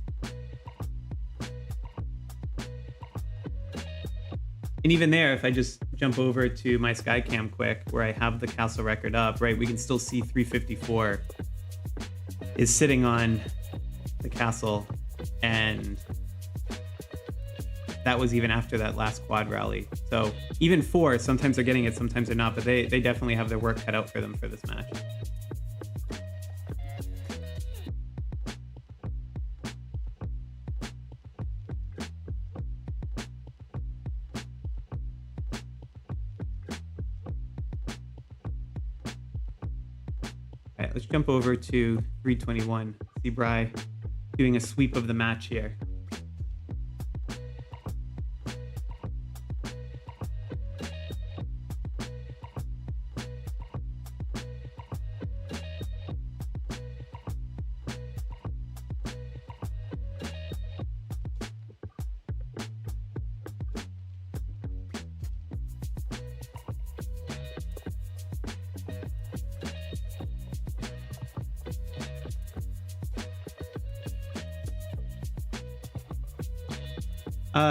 Speaker 1: And even there, if I just jump over to my Skycam quick, where I have the castle record up, right, we can still see 354 is sitting on the castle, and that was even after that last quad rally. So even 4, sometimes they're getting it, sometimes they're not, but they definitely have their work cut out for them for this match. All right, let's jump over to 321. See Bry doing a sweep of the match here.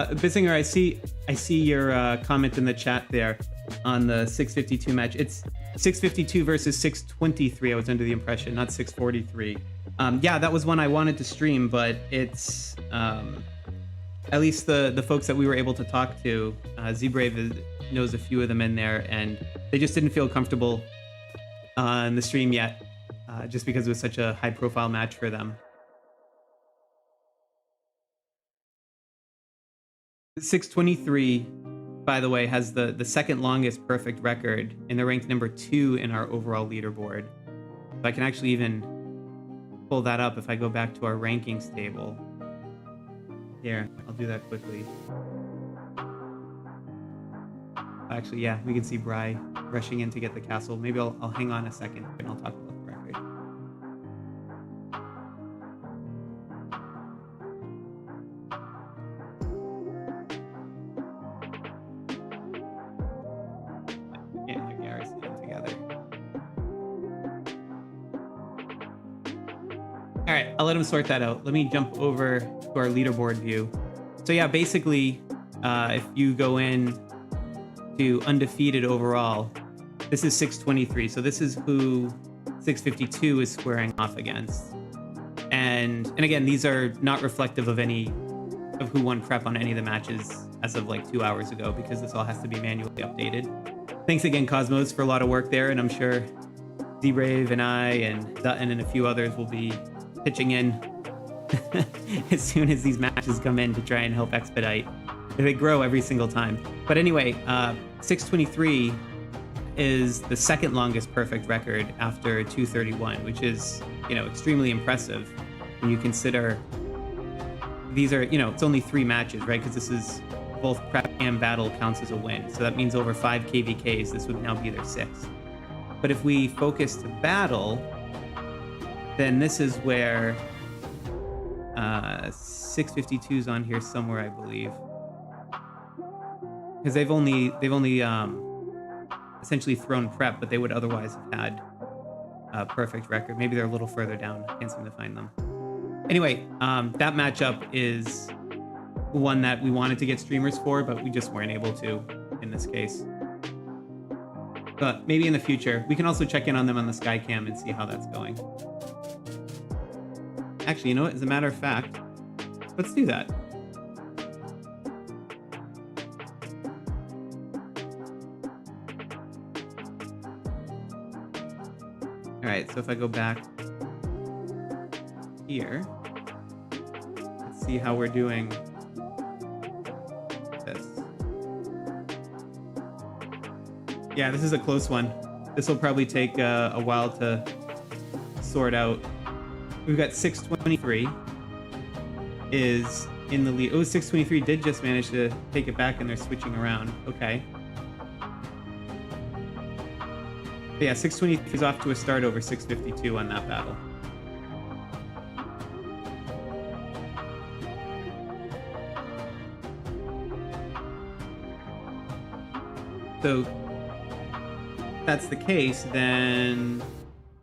Speaker 1: Bissinger, I see your comment in the chat there on the 652 match. It's 652 versus 623. I was under the impression, not 643. Yeah, that was one I wanted to stream, but it's at least the folks that we were able to talk to. Z-Brave knows a few of them in there, and they just didn't feel comfortable in the stream yet, just because it was such a high-profile match for them. 623, by the way, has the second longest perfect record, and they're ranked number 2 in our overall leaderboard. So I can actually even pull that up if I go back to our rankings table. Here, I'll do that quickly. Actually, yeah, we can see Bry rushing in to get the castle. Maybe I'll hang on a second and I'll talk about the record. All right, I'll let him sort that out. Let me jump over to our leaderboard view. So yeah, basically, if you go in to undefeated overall, this is 623. So this is who 652 is squaring off against. And again, these are not reflective of any of who won prep on any of the matches as of like 2 hours ago, because this all has to be manually updated. Thanks again, Cosmos, for a lot of work there, and I'm sure Z-Brave and I and Dutton and a few others will be pitching in as soon as these matches come in to try and help expedite. They grow every single time. But anyway, 623 is the second longest perfect record after 231, which is, extremely impressive when you consider these are, it's only 3 matches, right? Because this is both prep and battle counts as a win. So that means over 5 KvKs, this would now be their 6th. But if we focus to battle, then this is where 652 is on here somewhere, I believe, because they've only essentially thrown prep, but they would otherwise have had a perfect record. Maybe they're a little further down. I can't seem to find them. Anyway, that matchup is one that we wanted to get streamers for, but we just weren't able to in this case. But maybe in the future. We can also check in on them on the Skycam and see how that's going. Actually, you know what? As a matter of fact, let's do that. All right, so if I go back here, let's see how we're doing this. Yeah, this is a close one. This will probably take a while to sort out. We've got 623 is in the lead. Oh, 623 did just manage to take it back, and they're switching around. Okay. But yeah, 623 is off to a start over 652 on that battle. So if that's the case, then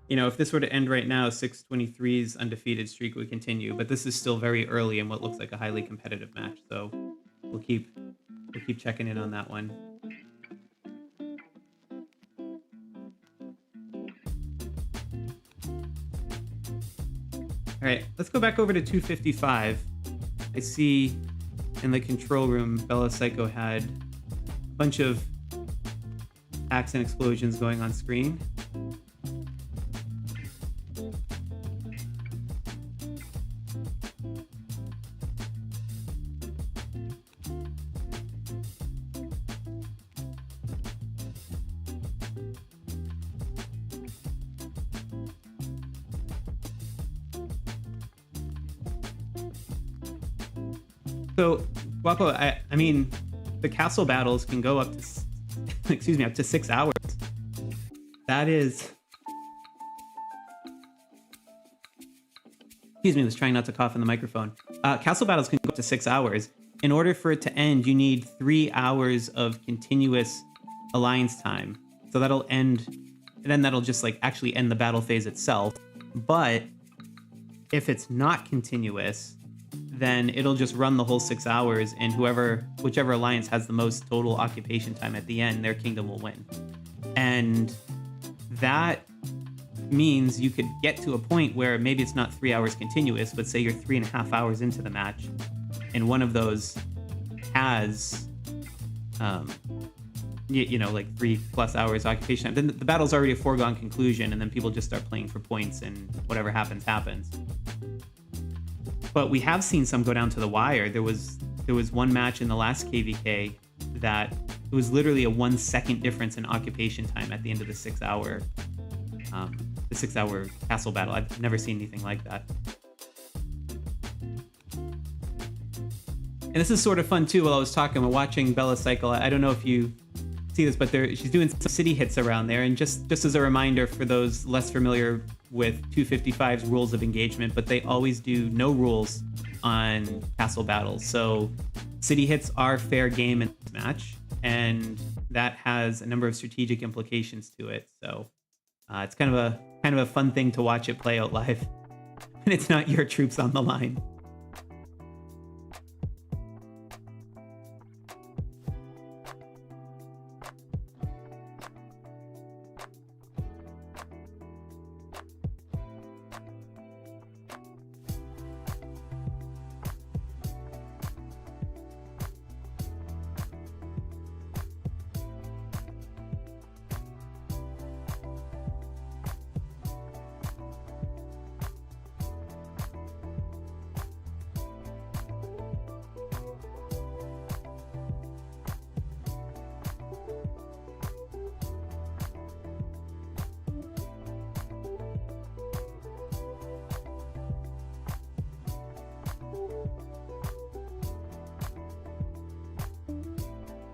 Speaker 1: if this were to end right now, 623's undefeated streak would continue, but this is still very early in what looks like a highly competitive match. So we'll keep checking in on that one. All right, let's go back over to 255. I see in the control room, Bella Psycho had a bunch of attacks and explosions going on screen. So, Guapo, I mean, the castle battles can go up to, excuse me, up to 6 hours. That is... Excuse me, I was trying not to cough in the microphone. Castle battles can go up to 6 hours. In order for it to end, you need 3 hours of continuous alliance time. So that'll end, and then that'll just like actually end the battle phase itself. But if it's not continuous, then it'll just run the whole 6 hours, and whichever alliance has the most total occupation time at the end, their kingdom will win. And that means you could get to a point where maybe it's not 3 hours continuous, but say you're 3.5 hours into the match, and one of those has, you know, like 3+ hours occupation time. Then the battle's already a foregone conclusion, and then people just start playing for points, and whatever happens, happens. But we have seen some go down to the wire. There was one match in the last KvK that it was literally a 1 second difference in occupation time at the end of the 6 hour castle battle. I've never seen anything like that. And this is sort of fun too. While I was talking, we're watching Bella Cycle. I don't know if you see this, but she's doing some city hits around there. And just as a reminder for those less familiar with 255's rules of engagement, but they always do no rules on castle battles. So city hits are fair game in this match, and that has a number of strategic implications to it. So it's kind of a fun thing to watch it play out live, and it's not your troops on the line.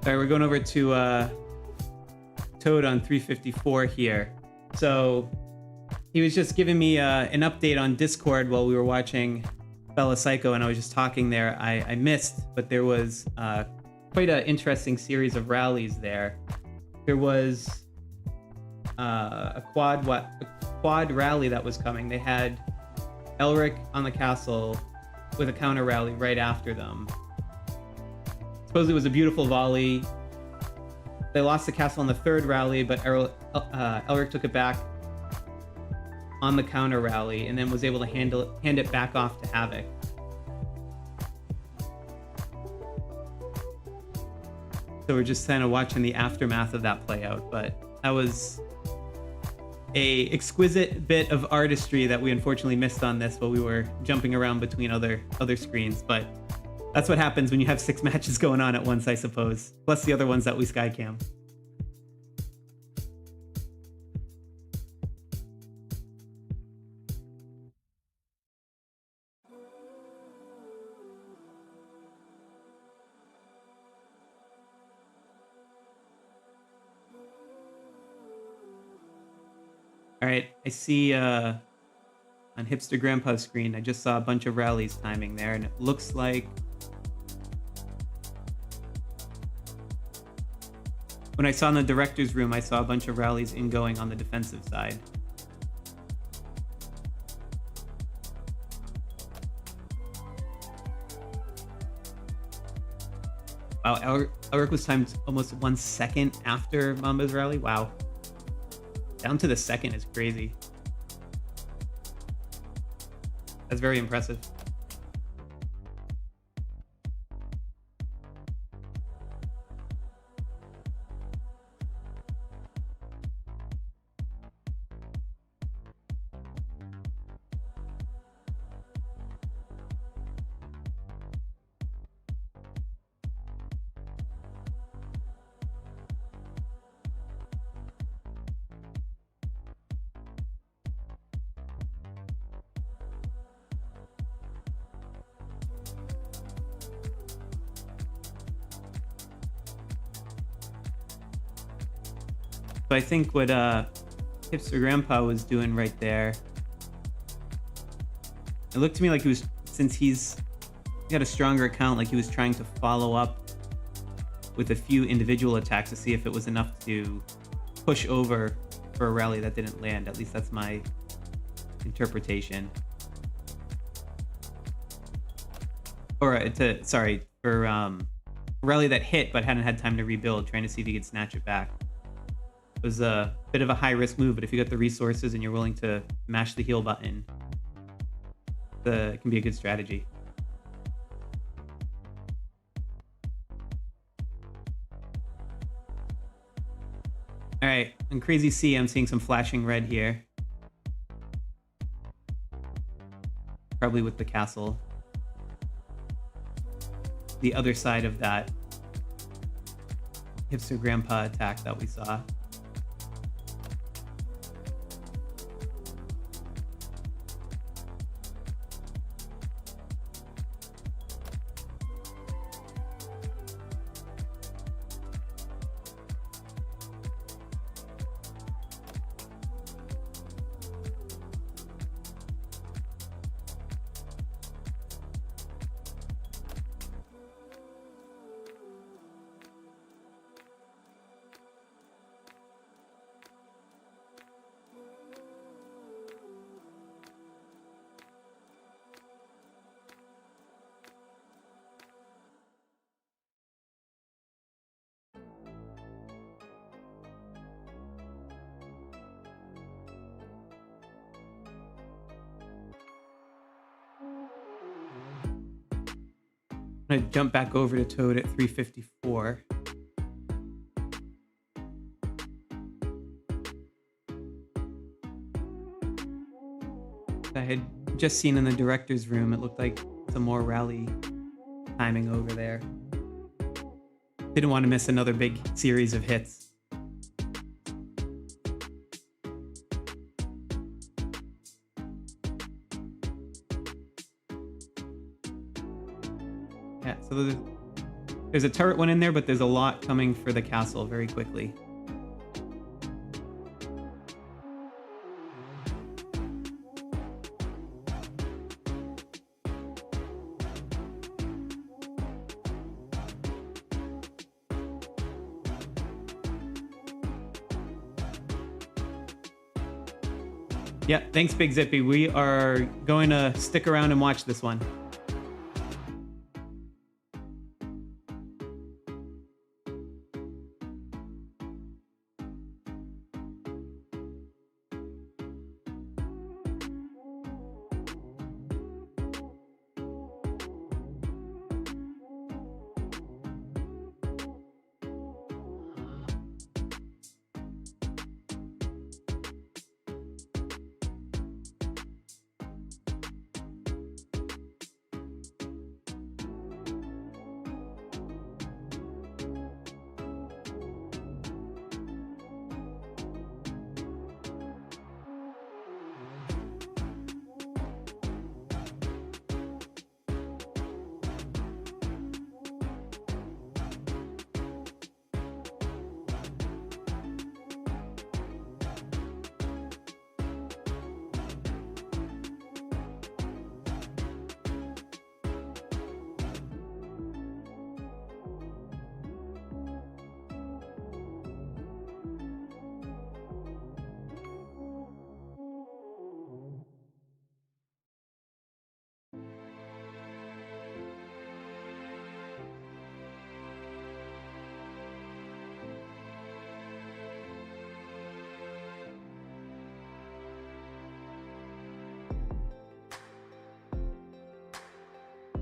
Speaker 1: All right, we're going over to Toad on 354 here. So he was just giving me an update on Discord while we were watching Bella Psycho, and I was just talking there. I missed, but there was quite an interesting series of rallies there. There was a quad rally that was coming. They had Elric on the castle with a counter rally right after them. Supposedly it was a beautiful volley. They lost the castle on the third rally, but Elric took it back on the counter rally and then was able to hand it back off to Havoc. So we're just kind of watching the aftermath of that play out, but that was a exquisite bit of artistry that we unfortunately missed on this while we were jumping around between other screens. But that's what happens when you have 6 matches going on at once, I suppose. Plus the other ones that we skycam. All right, I see on Hipster Grandpa's screen, I just saw a bunch of rallies timing there, and it looks like when I saw in the director's room, I saw a bunch of rallies ingoing on the defensive side. Wow, Elric was timed almost 1 second after Mamba's rally. Wow. Down to the second is crazy. That's very impressive. So I think what Hipster Grandpa was doing right there, it looked to me like he was, since he's got a stronger account, like he was trying to follow up with a few individual attacks to see if it was enough to push over for a rally that didn't land. At least that's my interpretation. Or for a rally that hit but hadn't had time to rebuild, trying to see if he could snatch it back. It was a bit of a high risk move, but if you got the resources and you're willing to mash the heal button, it can be a good strategy. All right, on Crazy C, I'm seeing some flashing red here. Probably with the castle. The other side of that Hipster Grandpa attack that we saw. I'm gonna jump back over to Toad at 354. I had just seen in the director's room, it looked like some more rally timing over there. Didn't want to miss another big series of hits. Yeah, so there's a turret one in there, but there's a lot coming for the castle very quickly. Yeah, thanks, Big Zippy. We are going to stick around and watch this one.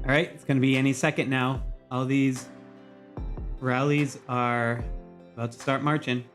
Speaker 1: All right, it's going to be any second now. All these rallies are about to start marching.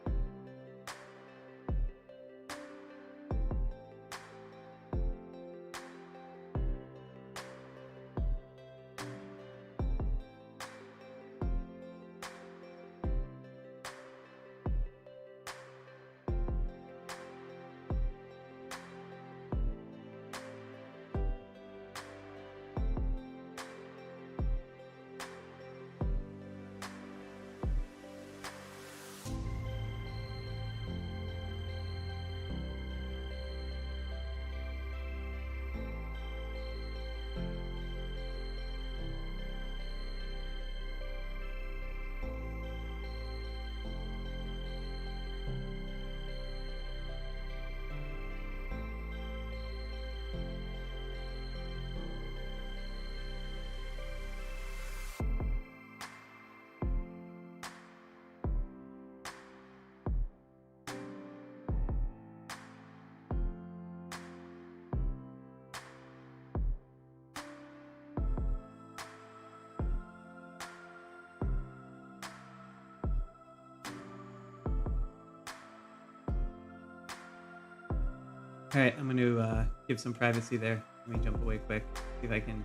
Speaker 1: All right, I'm going to give some privacy there. Let me jump away quick, see if I can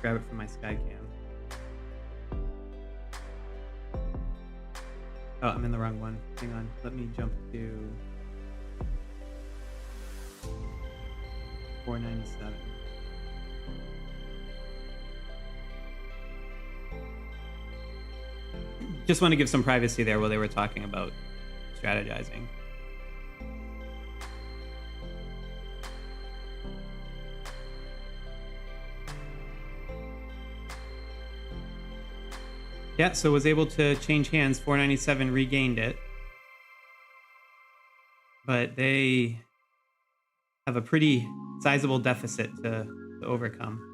Speaker 1: grab it from my sky cam. Oh, I'm in the wrong one. Hang on. Let me jump to 497. Just want to give some privacy there while they were talking about strategizing. Yeah, so was able to change hands. 497 regained it. But they have a pretty sizable deficit to overcome.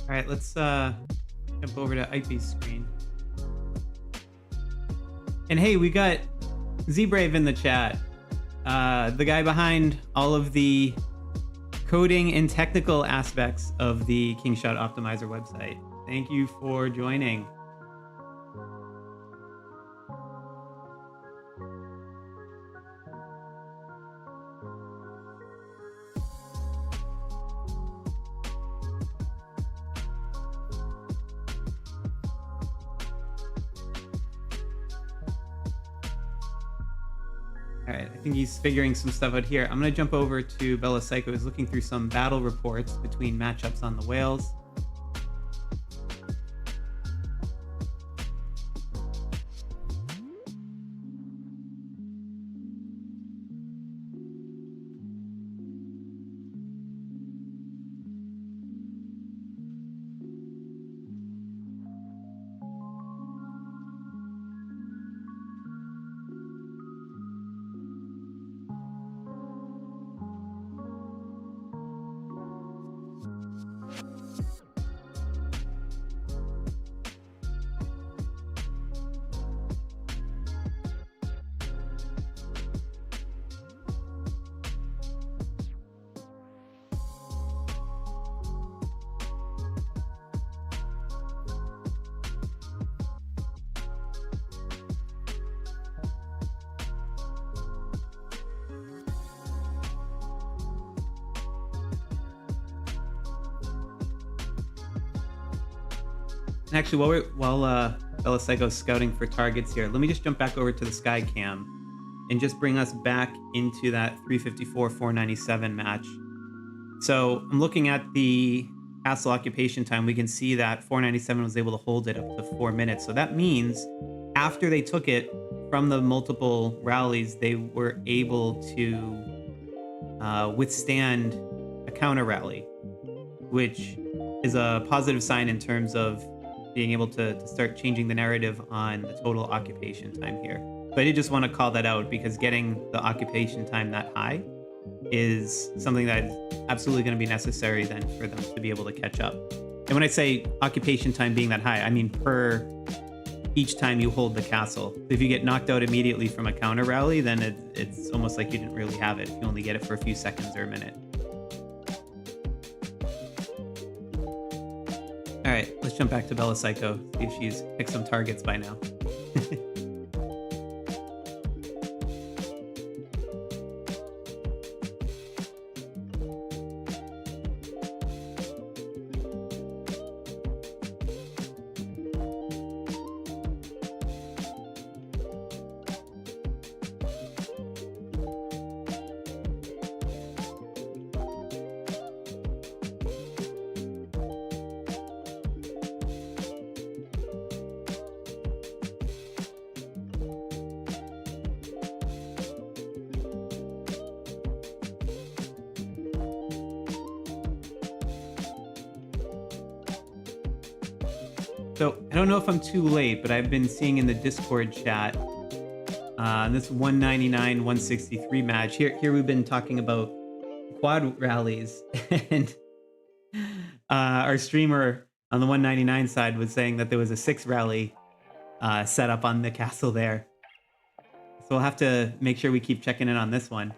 Speaker 1: All right, let's jump over to Ipy's screen. And hey, we got Z-Brave in the chat. The guy behind all of the coding and technical aspects of the Kingshot Optimizer website. Thank you for joining. All right, I think he's figuring some stuff out here. I'm going to jump over to Bella Psycho, who's looking through some battle reports between matchups on the whales. And actually, while Bella Psycho's scouting for targets here, let me just jump back over to the sky cam and just bring us back into that 354-497 match. So I'm looking at the castle occupation time. We can see that 497 was able to hold it up to 4 minutes. So that means after they took it from the multiple rallies, they were able to withstand a counter rally, which is a positive sign in terms of being able to start changing the narrative on the total occupation time here. But I did just want to call that out because getting the occupation time that high is something that is absolutely going to be necessary then for them to be able to catch up. And when I say occupation time being that high, I mean per each time you hold the castle. If you get knocked out immediately from a counter rally, then it's almost like you didn't really have it. You only get it for a few seconds or a minute. All right, let's jump back to Bella Psycho, see if she's picked some targets by now. So I don't know if I'm too late, but I've been seeing in the Discord chat This 199, 163 match. Here we've been talking about quad rallies, and our streamer on the 199 side was saying that there was a 6 rally set up on the castle there. So we'll have to make sure we keep checking in on this one.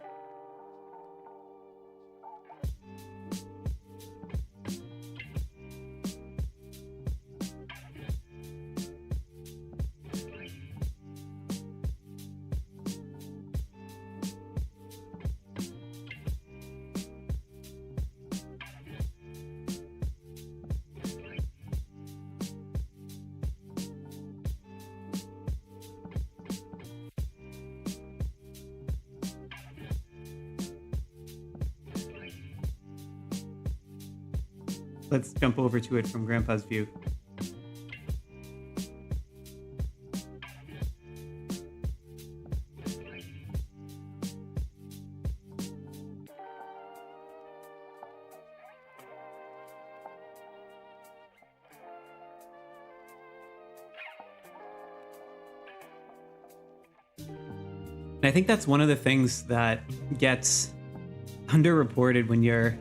Speaker 1: Let's jump over to it from Grandpa's view. And I think that's one of the things that gets underreported when you're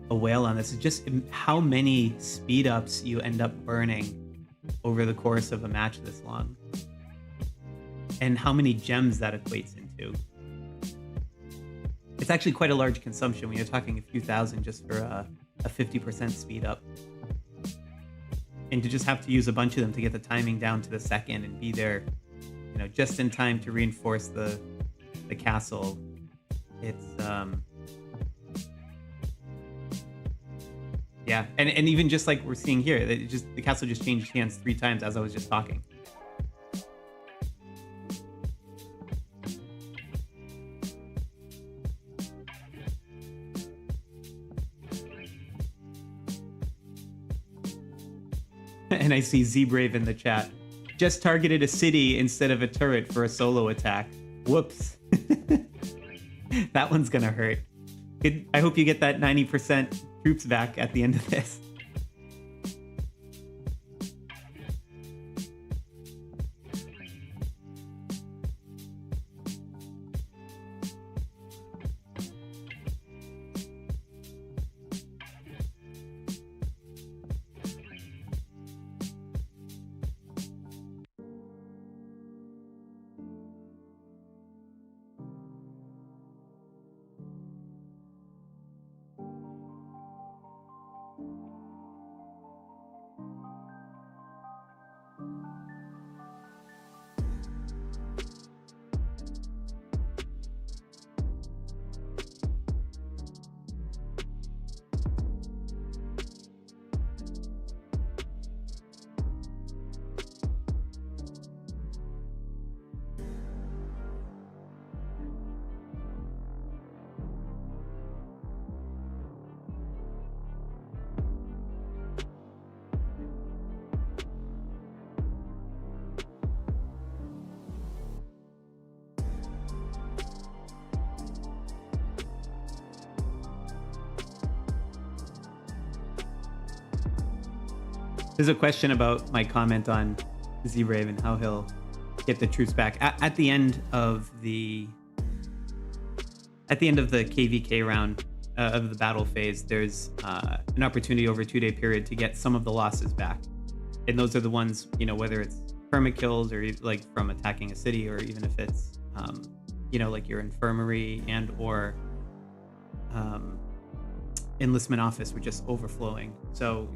Speaker 1: a whale on this, is just how many speed ups you end up burning over the course of a match this long, and how many gems that equates into. It's actually quite a large consumption when you're talking a few thousand just for a 50% speed up. And to just have to use a bunch of them to get the timing down to the second and be there, you know, just in time to reinforce the castle. It's yeah, and even just like we're seeing here, the castle just changed hands 3 times as I was just talking. And I see Z-Brave in the chat. Just targeted a city instead of a turret for a solo attack. Whoops. That one's gonna hurt. I hope you get that 90% troops back at the end of this. There's a question about my comment on Z-Brave and how he'll get the troops back at the end of the KvK round of the battle phase. There's an opportunity over a 2-day period to get some of the losses back, and those are the ones, you know, whether it's perma kills or like from attacking a city, or even if it's you know, like your infirmary and or enlistment office were just overflowing. So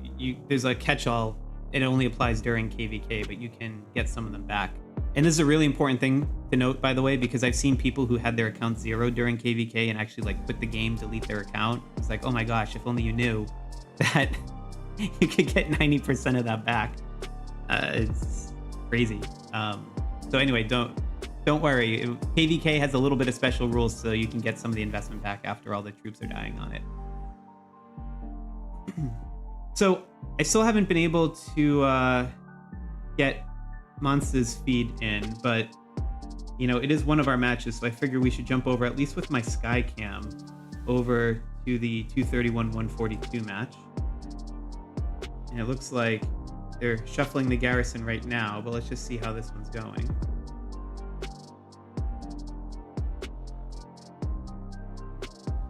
Speaker 1: there's a catch-all. It only applies during KvK, but you can get some of them back. And this is a really important thing to note, by the way, because I've seen people who had their account zeroed during KvK and actually like quit the game, delete their account. It's like, oh my gosh, if only you knew that you could get 90% of that back. It's crazy. So anyway, don't worry. KvK has a little bit of special rules so you can get some of the investment back after all the troops are dying on it. So I still haven't been able to get Monster's feed in, but you know, it is one of our matches, so I figure we should jump over, at least with my sky cam, over to the 231-142 match. And it looks like they're shuffling the garrison right now, but let's just see how this one's going.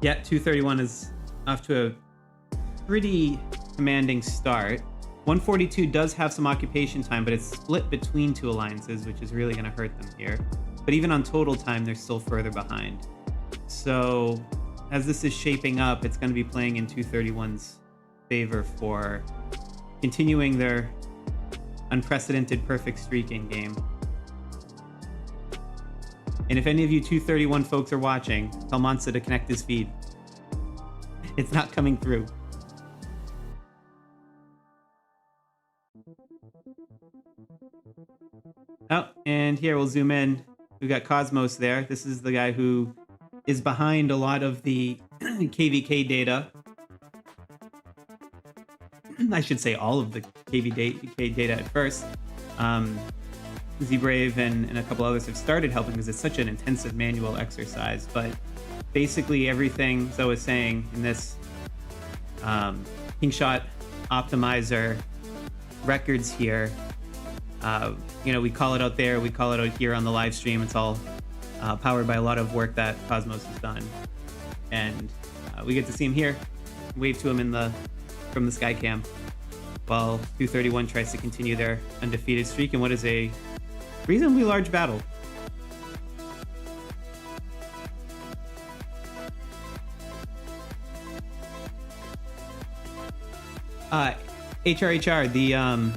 Speaker 1: Yeah, 231 is off to a pretty commanding start. 142 does have some occupation time, but it's split between two alliances, which is really going to hurt them here. But even on total time, they're still further behind. So as this is shaping up, it's going to be playing in 231's favor for continuing their unprecedented perfect streak in game. And if any of you 231 folks are watching, tell Monza to connect his feed. It's not coming through. Oh, and here we'll zoom in. We've got Cosmos there. This is the guy who is behind a lot of the KvK data. I should say all of the KvK data at first. Z-Brave and a couple others have started helping because it's such an intensive manual exercise. But basically everything Zoe is saying in this Kingshot optimizer records here, we call it out there, we call it out here on the live stream. It's all powered by a lot of work that Cosmos has done. And we get to see him here, wave to him from the Skycam, while 231 tries to continue their undefeated streak in what is a reasonably large battle. HRHR,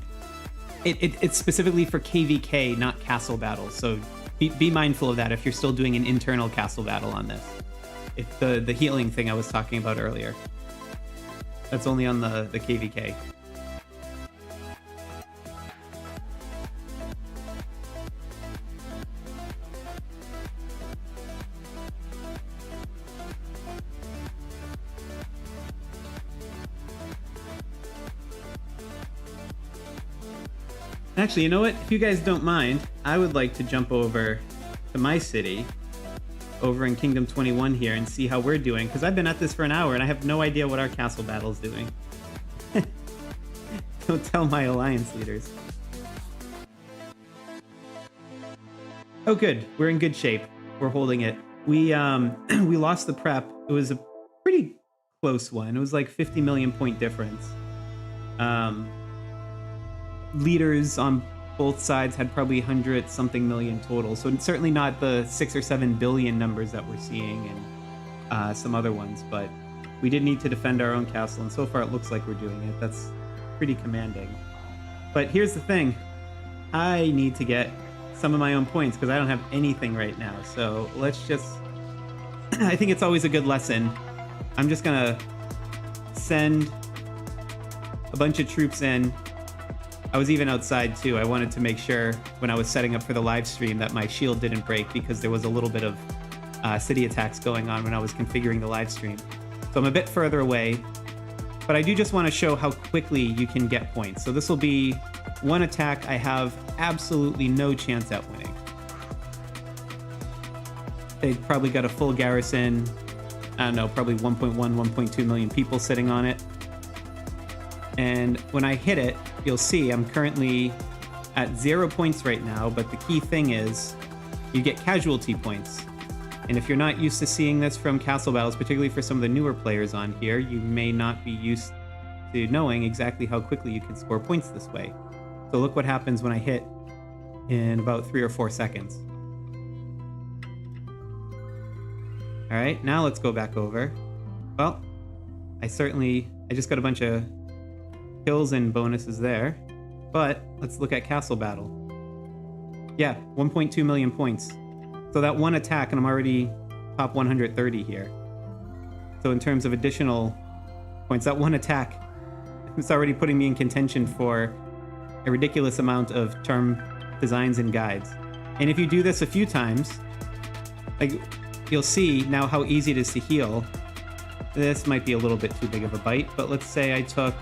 Speaker 1: it's specifically for KvK, not castle battles. So be mindful of that if you're still doing an internal castle battle on this. It's the healing thing I was talking about earlier. That's only on the KvK. Actually, you know what? If you guys don't mind, I would like to jump over to my city, over in Kingdom 21 here, and see how we're doing, because I've been at this for an hour and I have no idea what our castle battle is doing. Don't tell my alliance leaders. Oh, good. We're in good shape. We're holding it. We lost the prep. It was a pretty close one. It was like 50 million point difference. Leaders on both sides had probably 100-something million total, so it's certainly not the 6 or 7 billion numbers that we're seeing and some other ones, but we did need to defend our own castle, and so far it looks like we're doing it. That's pretty commanding. But here's the thing. I need to get some of my own points because I don't have anything right now, so let's just... I think it's always a good lesson. I'm just gonna send a bunch of troops in. I was even outside too. I wanted to make sure when I was setting up for the live stream that my shield didn't break because there was a little bit of city attacks going on when I was configuring the live stream. So I'm a bit further away, but I do just want to show how quickly you can get points. So this will be one attack I have absolutely no chance at winning. They probably got a full garrison. I don't know, probably 1.1, 1.2 million people sitting on it. And when I hit it, you'll see I'm currently at 0 points right now, but the key thing is you get casualty points. And if you're not used to seeing this from castle battles, particularly for some of the newer players on here, you may not be used to knowing exactly how quickly you can score points this way. So look what happens when I hit in about 3 or 4 seconds. All right, now let's go back over. Well, I just got a bunch of kills and bonuses there, but let's look at castle battle. Yeah, 1.2 million points. So that one attack, and I'm already top 130 here. So in terms of additional points, that one attack, it's already putting me in contention for a ridiculous amount of charm designs and guides. And if you do this a few times, like you'll see now how easy it is to heal. This might be a little bit too big of a bite, but let's say I took,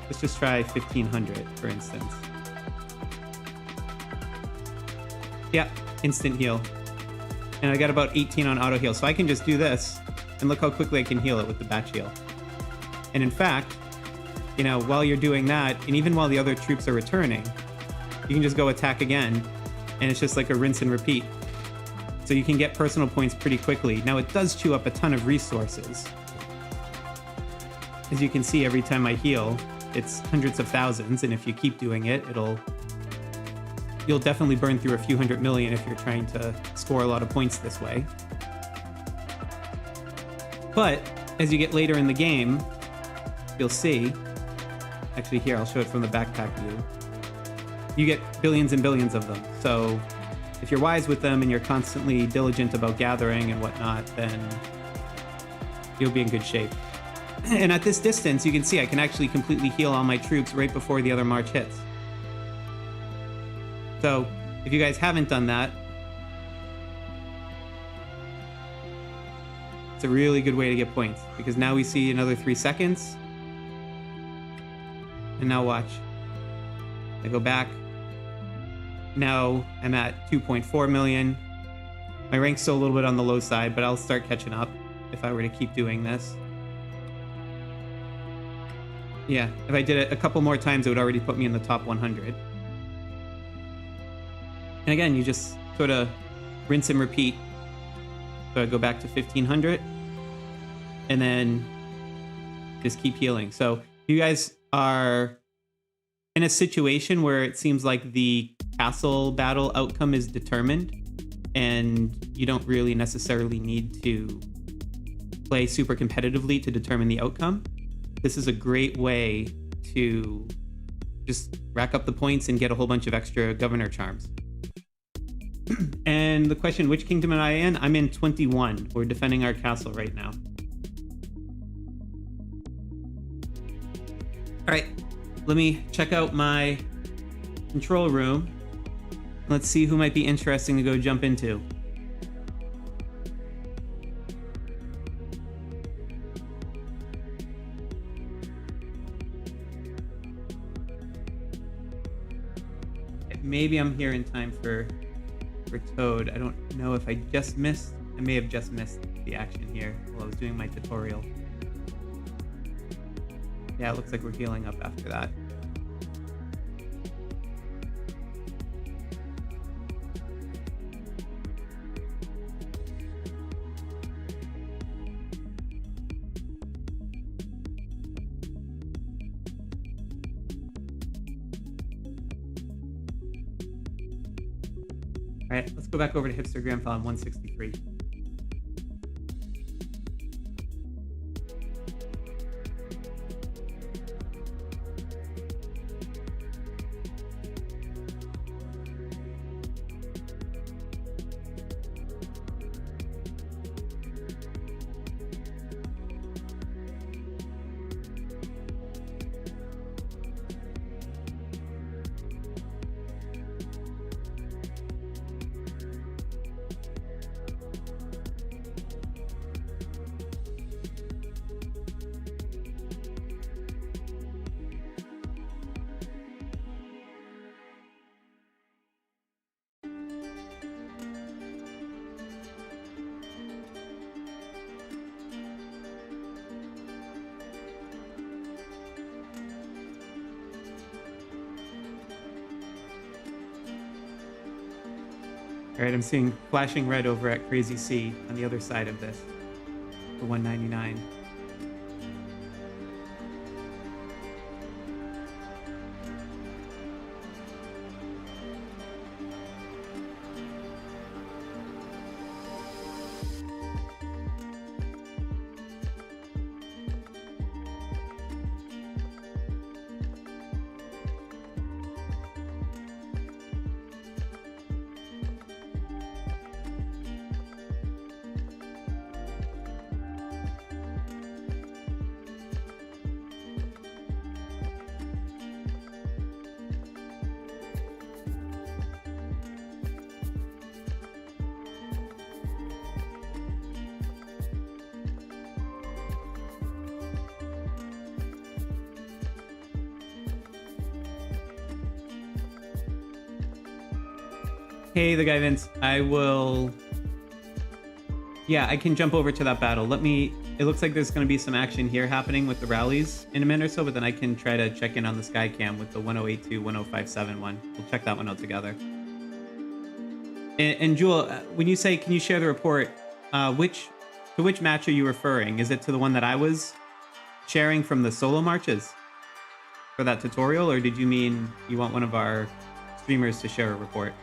Speaker 1: let's just try 1500, for instance. Yeah, instant heal. And I got about 18 on auto heal, so I can just do this, and look how quickly I can heal it with the batch heal. And in fact, while you're doing that, and even while the other troops are returning, you can just go attack again, and it's just like a rinse and repeat. So you can get personal points pretty quickly. Now it does chew up a ton of resources. As you can see, every time I heal, it's hundreds of thousands, and if you keep doing it, you'll definitely burn through a few 100 million if you're trying to score a lot of points this way. But as you get later in the game, you'll see, actually here, I'll show it from the backpack view, you get billions and billions of them. So if you're wise with them and you're constantly diligent about gathering and whatnot, then you'll be in good shape. And at this distance, you can see I can actually completely heal all my troops right before the other march hits. So if you guys haven't done that, it's a really good way to get points, because now we see another 3 seconds. And now watch. I go back. Now I'm at 2.4 million. My rank's still a little bit on the low side, but I'll start catching up if I were to keep doing this. Yeah, if I did it a couple more times, it would already put me in the top 100. And again, you just sort of rinse and repeat. So I go back to 1500 and then just keep healing. So you guys are in a situation where it seems like the castle battle outcome is determined and you don't really necessarily need to play super competitively to determine the outcome. This is a great way to just rack up the points and get a whole bunch of extra governor charms. And the question, which kingdom am I in? I'm in 21. We're defending our castle right now. All right, let me check out my control room. Let's see who might be interesting to go jump into. Maybe I'm here in time for Toad. I don't know if I just missed. I may have just missed the action here while I was doing my tutorial. Yeah, it looks like we're healing up after that. All right, let's go back over to Hipster Grandpa on 163. All right, I'm seeing flashing red over at Crazy C on the other side of this for 199. Hey, the guy Vince, I will... Yeah, I can jump over to that battle. It looks like there's going to be some action here happening with the rallies in a minute or so, but then I can try to check in on the Skycam with the 1082, 1057 one. We'll check that one out together. And Jewel, when you say, can you share the report, to which match are you referring? Is it to the one that I was sharing from the solo marches for that tutorial, or did you mean you want one of our streamers to share a report?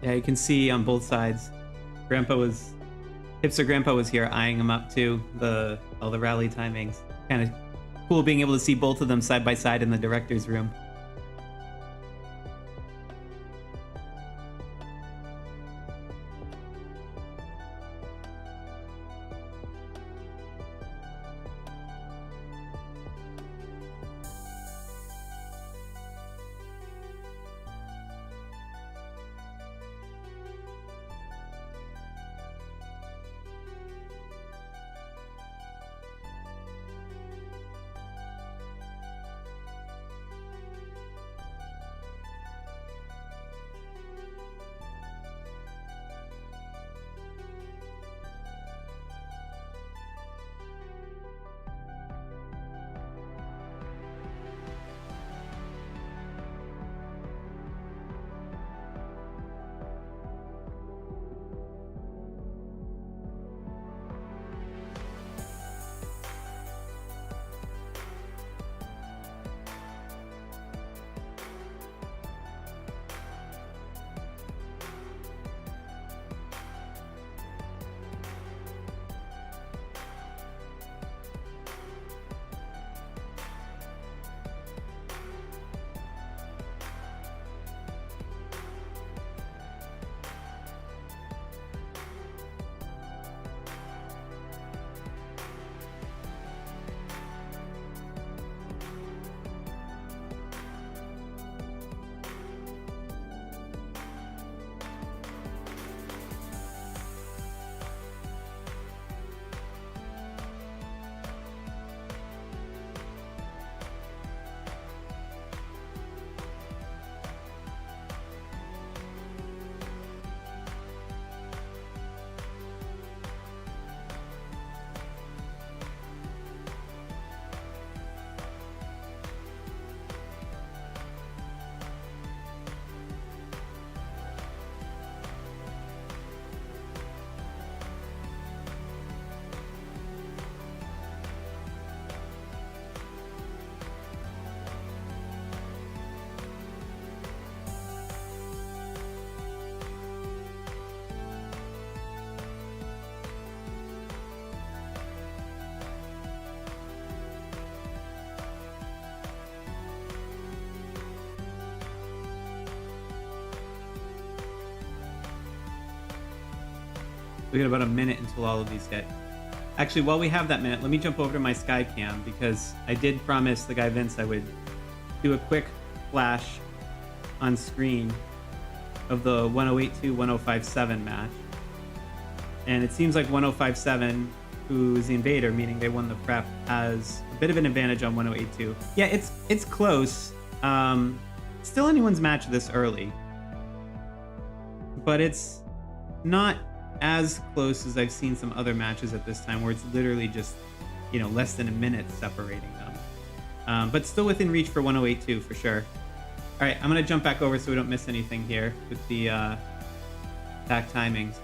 Speaker 1: Yeah, you can see on both sides. Hipster Grandpa was here eyeing him up too. All the rally timings. Kind of cool being able to see both of them side by side in the director's room. We got about a minute until all of these hit. Actually, while we have that minute, let me jump over to my sky cam because I did promise the guy Vince I would do a quick flash on screen of the 1082-1057 match. And it seems like 1057 who is the invader, meaning they won the prep, has a bit of an advantage on 1082. Yeah, it's close. Still anyone's match this early, but it's not as close as I've seen some other matches at this time, where it's literally just, you know, less than a minute separating them. But still within reach for 1082 for sure. All right, I'm gonna jump back over so we don't miss anything here with the attack timings.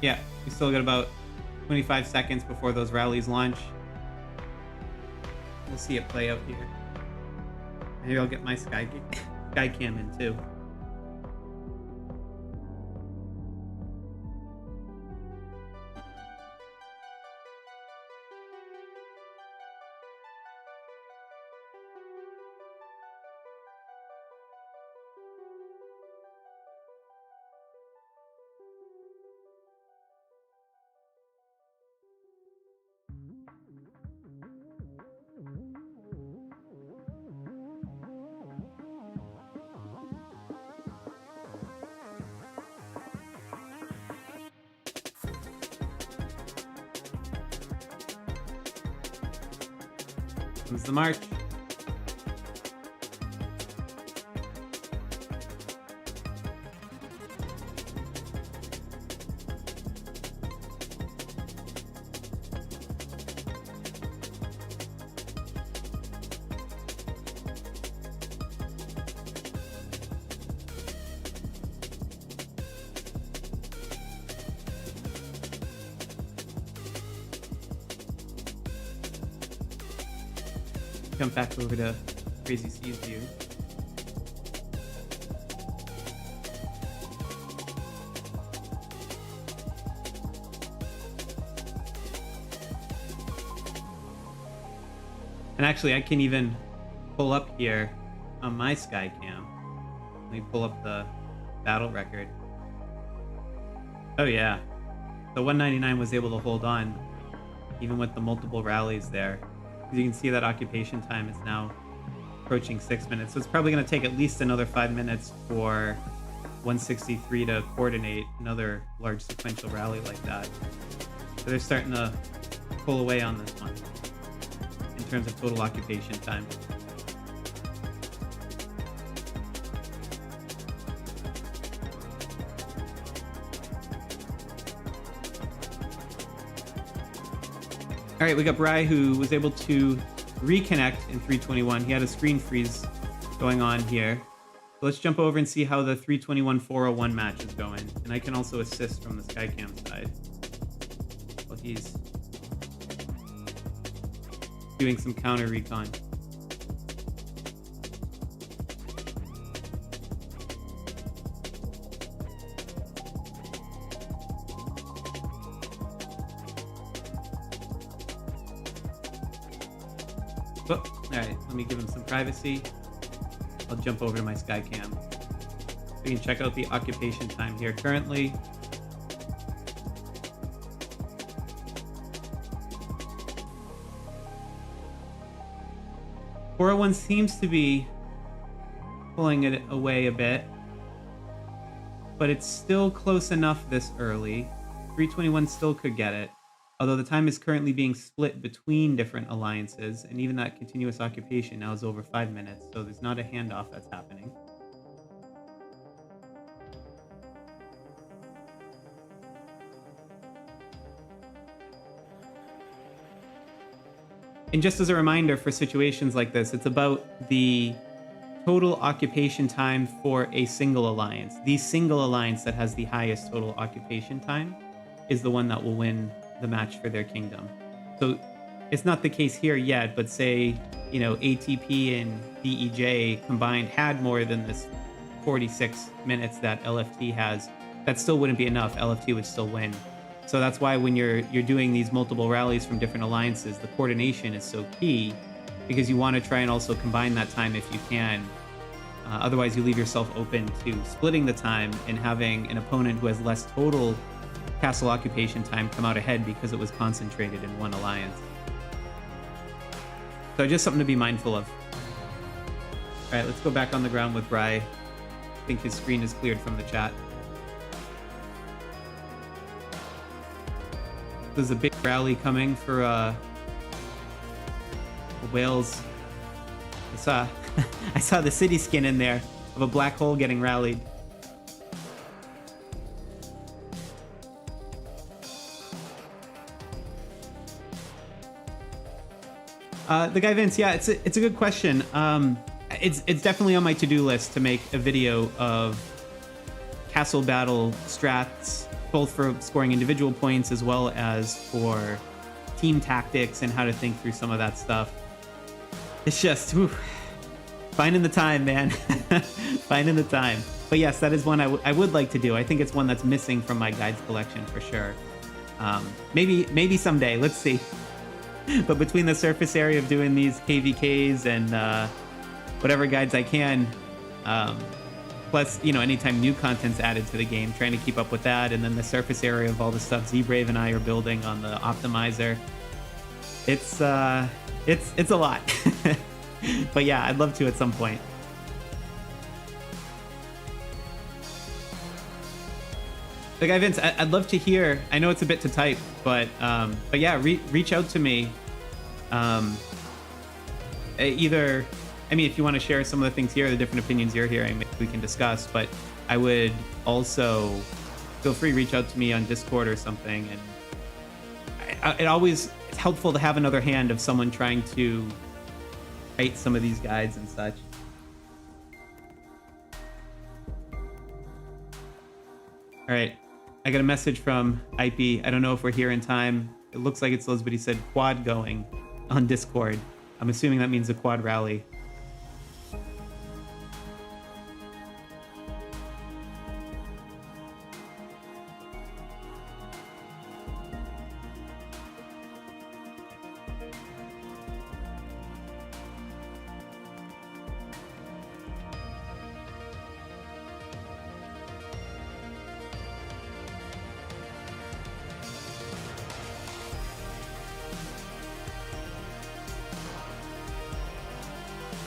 Speaker 1: Yeah, we still got about 25 seconds before those rallies launch. We'll see it play out here. Maybe I'll get my sky cam in too. Comes the march. Jump back over to Crazy C's view. And actually, I can even pull up here on my sky cam. Let me pull up the battle record. Oh yeah, the 199 was able to hold on even with the multiple rallies there. As you can see, that occupation time is now approaching 6 minutes. So it's probably going to take at least another 5 minutes for 163 to coordinate another large sequential rally like that. So they're starting to pull away on this one in terms of total occupation time. All right, we got Bry, who was able to reconnect in 321. He had a screen freeze going on here. So let's jump over and see how the 321-401 match is going. And I can also assist from the Skycam side while he's doing some counter recon. Oh, all right, let me give him some privacy. I'll jump over to my Skycam. We can check out the occupation time here currently. .401 seems to be pulling it away a bit, but it's still close enough this early. 321 still could get it, although the time is currently being split between different alliances, and even that continuous occupation now is over 5 minutes, so there's not a handoff that's happening. And just as a reminder for situations like this, it's about the total occupation time for a single alliance. The single alliance that has the highest total occupation time is the one that will win the match for their kingdom. So it's not the case here yet, but say, you know, ATP and DEJ combined had more than this 46 minutes that LFT has, that still wouldn't be enough. LFT would still win. So that's why when you're doing these multiple rallies from different alliances, the coordination is so key, because you want to try and also combine that time if you can. Otherwise, you leave yourself open to splitting the time and having an opponent who has less total castle occupation time come out ahead because it was concentrated in one alliance. So just something to be mindful of. All right, let's go back on the ground with Bry. I think his screen is cleared from the chat. There's a big rally coming for Wales. I saw the city skin in there of a black hole getting rallied. The guy Vince, yeah, it's a good question. It's definitely on my to-do list to make a video of castle battle strats, both for scoring individual points as well as for team tactics and how to think through some of that stuff. It's just finding the time, man. Finding the time. But yes, that is one I would like to do. I think it's one that's missing from my guides collection for sure. Maybe someday. Let's see. But between the surface area of doing these KvKs and whatever guides I can, plus, you know, anytime new content's added to the game, trying to keep up with that, and then the surface area of all the stuff Z-Brave and I are building on the optimizer, it's a lot. But yeah, I'd love to at some point. The guy Vince, I'd love to hear. I know it's a bit to type, but yeah, reach out to me. Either, I mean, if you want to share some of the things here, the different opinions you're hearing, maybe we can discuss. But I would also feel free to reach out to me on Discord or something. And it's helpful to have another hand of someone trying to write some of these guides and such. All right. I got a message from IP. I don't know if we're here in time. It looks like it's Liz, but he said quad going on Discord. I'm assuming that means a quad rally.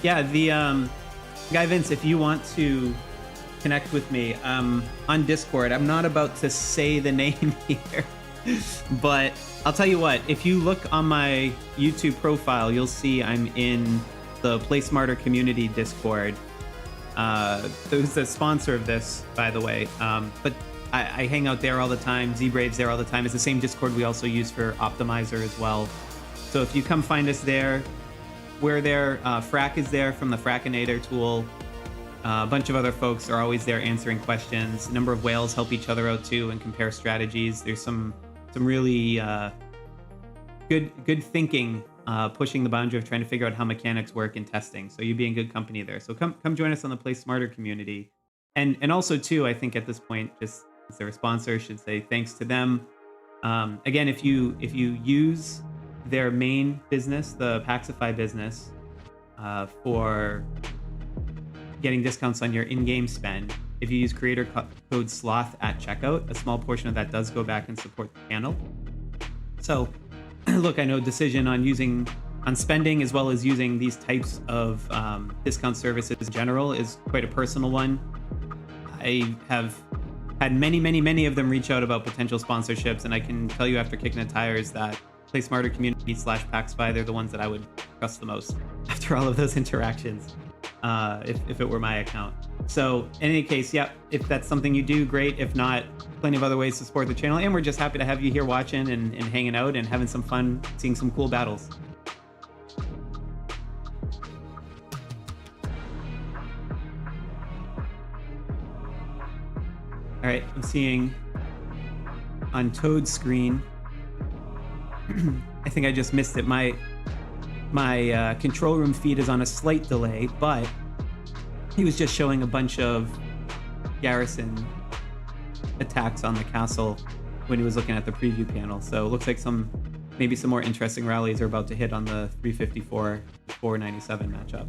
Speaker 1: Yeah, the guy Vince, if you want to connect with me on Discord, I'm not about to say the name here, but I'll tell you what, if you look on my YouTube profile, you'll see I'm in the Play Smarter community Discord. Who's the sponsor of this, by the way, but I hang out there all the time. Z-Brave's there all the time. It's the same Discord we also use for Optimizer as well. So if you come find us there, we're there. Frack is there from the Frackinator tool. A bunch of other folks are always there answering questions. A number of whales help each other out too and compare strategies. There's some really good thinking, pushing the boundary of trying to figure out how mechanics work in testing. So you'd be in good company there. So come join us on the Play Smarter community. And also too, I think at this point, just as their sponsor, should say thanks to them. Again, if you use their main business, the Paxify business, for getting discounts on your in-game spend, if you use creator code Sloth at checkout, a small portion of that does go back and support the channel. So look, I know decision on spending as well as using these types of discount services in general is quite a personal one. I have had many of them reach out about potential sponsorships, and I can tell you after kicking the tires that Play Smarter community /Paxify, they're the ones that I would trust the most after all of those interactions, if it were my account. So in any case, yeah, if that's something you do, great. If not, plenty of other ways to support the channel. And we're just happy to have you here watching and hanging out and having some fun, seeing some cool battles. All right, I'm seeing on Toad's screen, I think I just missed it. My control room feed is on a slight delay, but he was just showing a bunch of garrison attacks on the castle when he was looking at the preview panel. So it looks like maybe some more interesting rallies are about to hit on the 354-497 matchup.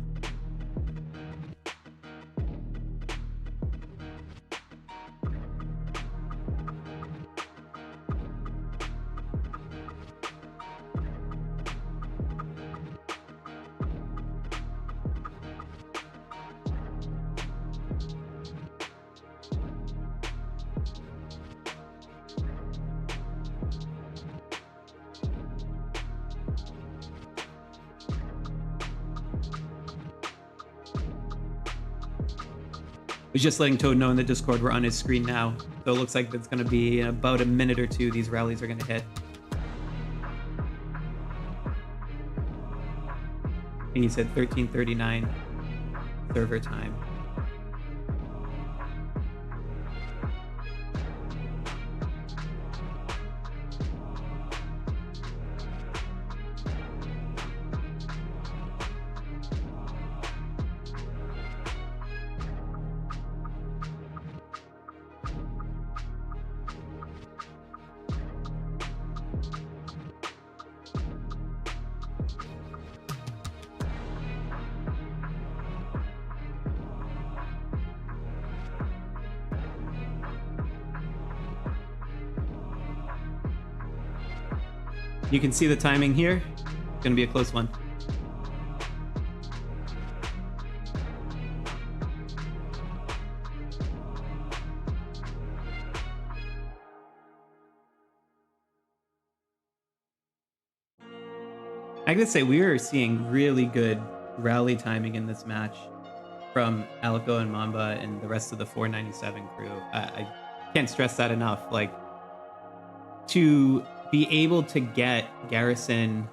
Speaker 1: was just letting Toad know in the Discord we're on his screen now. So it looks like it's going to be in about a minute or two these rallies are going to hit. And he said 13:39 server time. You can see the timing here. It's going to be a close one. I gotta say, we are seeing really good rally timing in this match from Alico and Mamba and the rest of the 497 crew. I can't stress that enough. Like, to be able to get garrison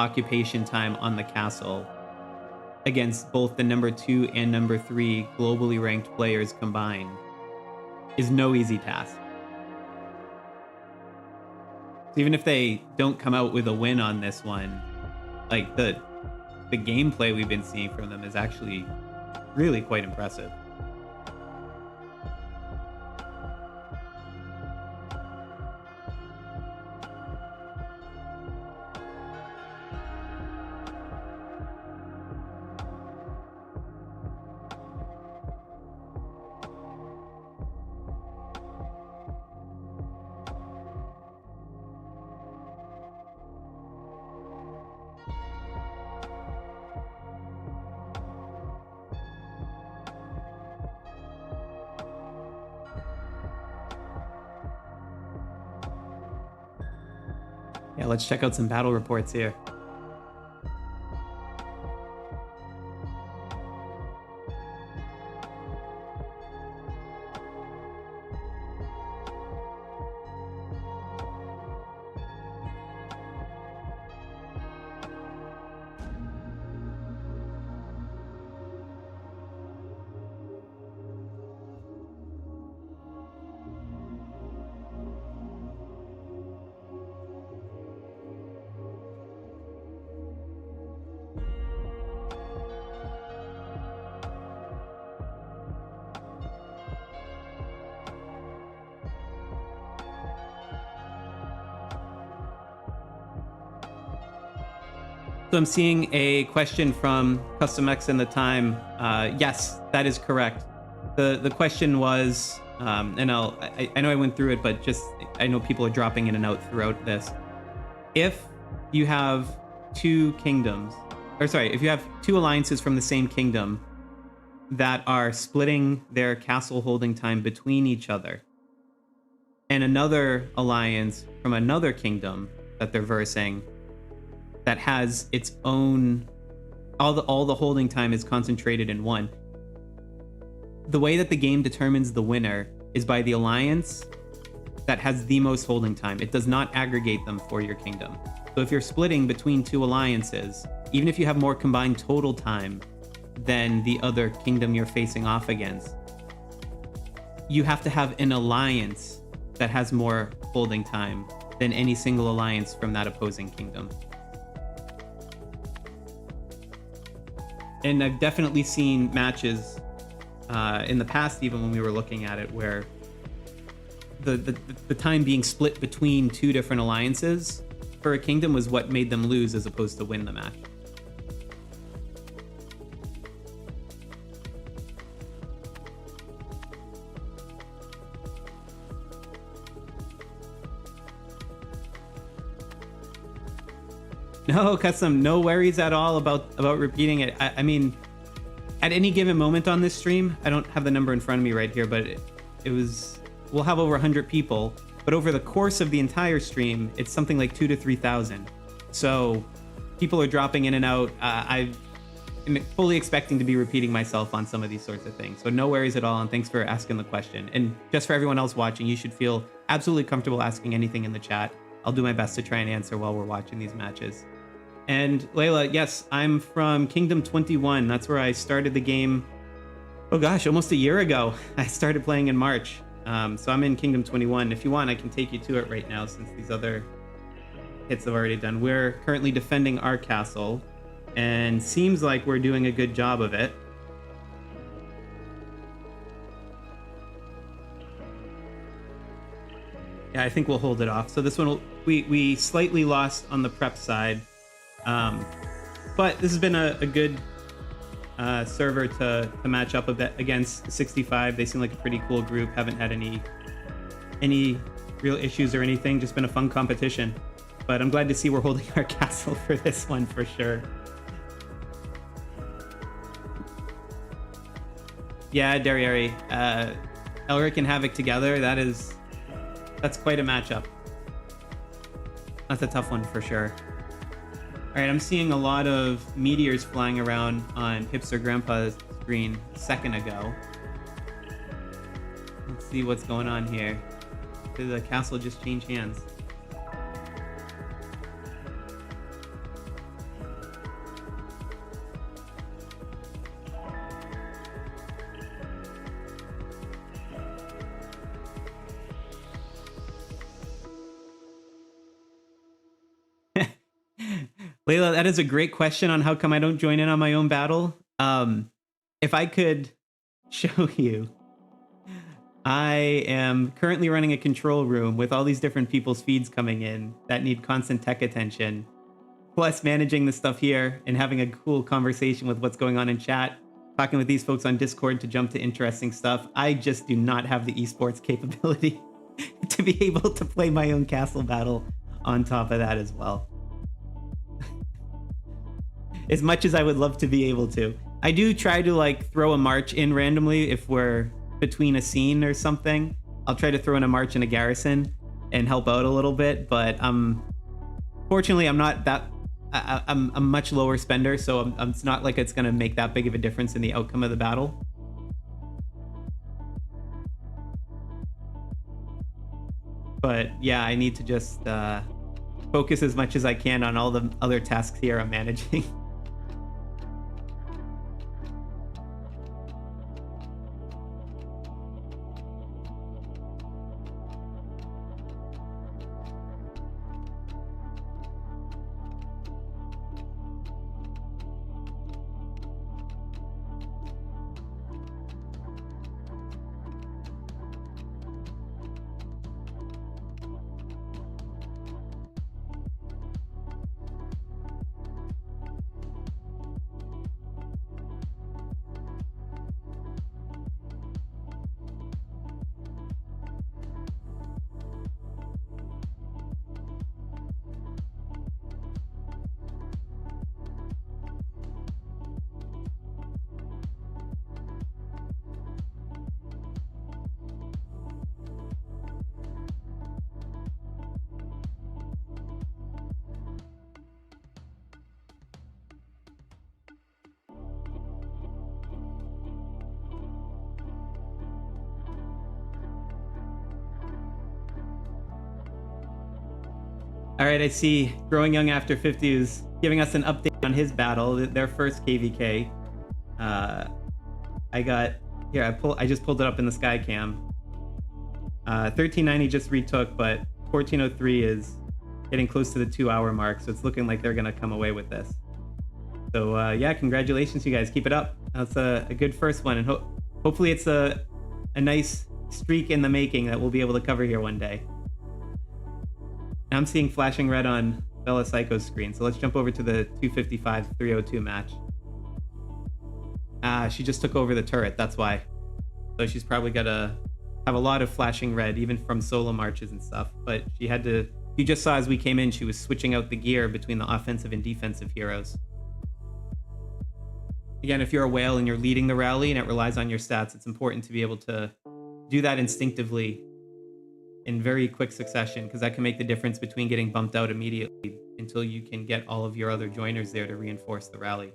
Speaker 1: occupation time on the castle against both the number 2 and number 3 globally ranked players combined is no easy task. Even if they don't come out with a win on this one, like the gameplay we've been seeing from them is actually really quite impressive. Yeah, let's check out some battle reports here. So I'm seeing a question from Custom X in the time. Yes, that is correct. The question was, and I know I went through it, but just I know people are dropping in and out throughout this. If you have two kingdoms, or sorry, if you have two alliances from the same kingdom that are splitting their castle holding time between each other, and another alliance from another kingdom that they're versing that has its own, all the holding time is concentrated in one. The way that the game determines the winner is by the alliance that has the most holding time. It does not aggregate them for your kingdom. So if you're splitting between two alliances, even if you have more combined total time than the other kingdom you're facing off against, you have to have an alliance that has more holding time than any single alliance from that opposing kingdom. And I've definitely seen matches in the past, even when we were looking at it, where the time being split between two different alliances for a kingdom was what made them lose as opposed to win the match. No, Custom, no worries at all about repeating it. I mean, at any given moment on this stream, I don't have the number in front of me right here, but it was, we'll have over 100 people, but over the course of the entire stream, it's something like 2,000 to 3,000. So people are dropping in and out. fully expecting to be repeating myself on some of these sorts of things. So no worries at all, and thanks for asking the question. And just for everyone else watching, you should feel absolutely comfortable asking anything in the chat. I'll do my best to try and answer while we're watching these matches. And Layla, yes, I'm from Kingdom 21. That's where I started the game. Oh gosh, almost a year ago. I started playing in March. So I'm in Kingdom 21. If you want, I can take you to it right now since these other hits have already done. We're currently defending our castle, and seems like we're doing a good job of it. Yeah, I think we'll hold it off. So this one, we slightly lost on the prep side. But this has been a good server to match up a bit against 65. They seem like a pretty cool group. Haven't had any real issues or anything. Just been a fun competition. But I'm glad to see we're holding our castle for this one for sure. Yeah, Derriere. Elric and Havoc together, that's quite a matchup. That's a tough one for sure. All right, I'm seeing a lot of meteors flying around on Hipster Grandpa's screen a second ago. Let's see what's going on here. Did the castle just change hands? Layla, that is a great question on how come I don't join in on my own battle. If I could show you, I am currently running a control room with all these different people's feeds coming in that need constant tech attention, plus managing the stuff here and having a cool conversation with what's going on in chat, talking with these folks on Discord to jump to interesting stuff. I just do not have the esports capability to be able to play my own castle battle on top of that as well. As much as I would love to be able to. I do try to like throw a march in randomly if we're between a scene or something. I'll try to throw in a march and a garrison and help out a little bit, but fortunately I'm not that, I'm a much lower spender, so it's not like it's gonna make that big of a difference in the outcome of the battle. But yeah, I need to just focus as much as I can on all the other tasks here I'm managing. All right, I see Growing Young After 50 is giving us an update on his battle, their first KvK. I just pulled it up in the sky cam. 1390 just retook, but 1403 is getting close to the 2-hour mark, so it's looking like they're gonna come away with this. So yeah, congratulations, you guys. Keep it up. That's a good first one, and hopefully it's a nice streak in the making that we'll be able to cover here one day. I'm seeing flashing red on Bella Psycho's screen, so let's jump over to the 255-302 match. She just took over the turret, that's why. So she's probably gotta have a lot of flashing red, even from solo marches and stuff. But she had to, you just saw as we came in, she was switching out the gear between the offensive and defensive heroes. Again, if you're a whale and you're leading the rally and it relies on your stats, it's important to be able to do that instinctively in very quick succession, because that can make the difference between getting bumped out immediately until you can get all of your other joiners there to reinforce the rally.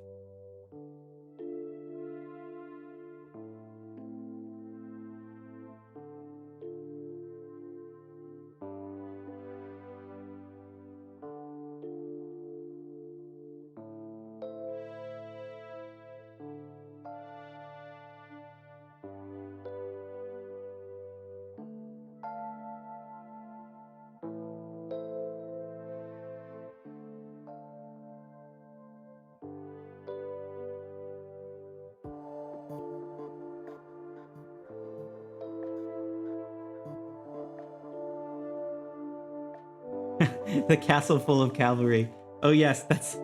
Speaker 1: The castle full of cavalry. Oh yes, that's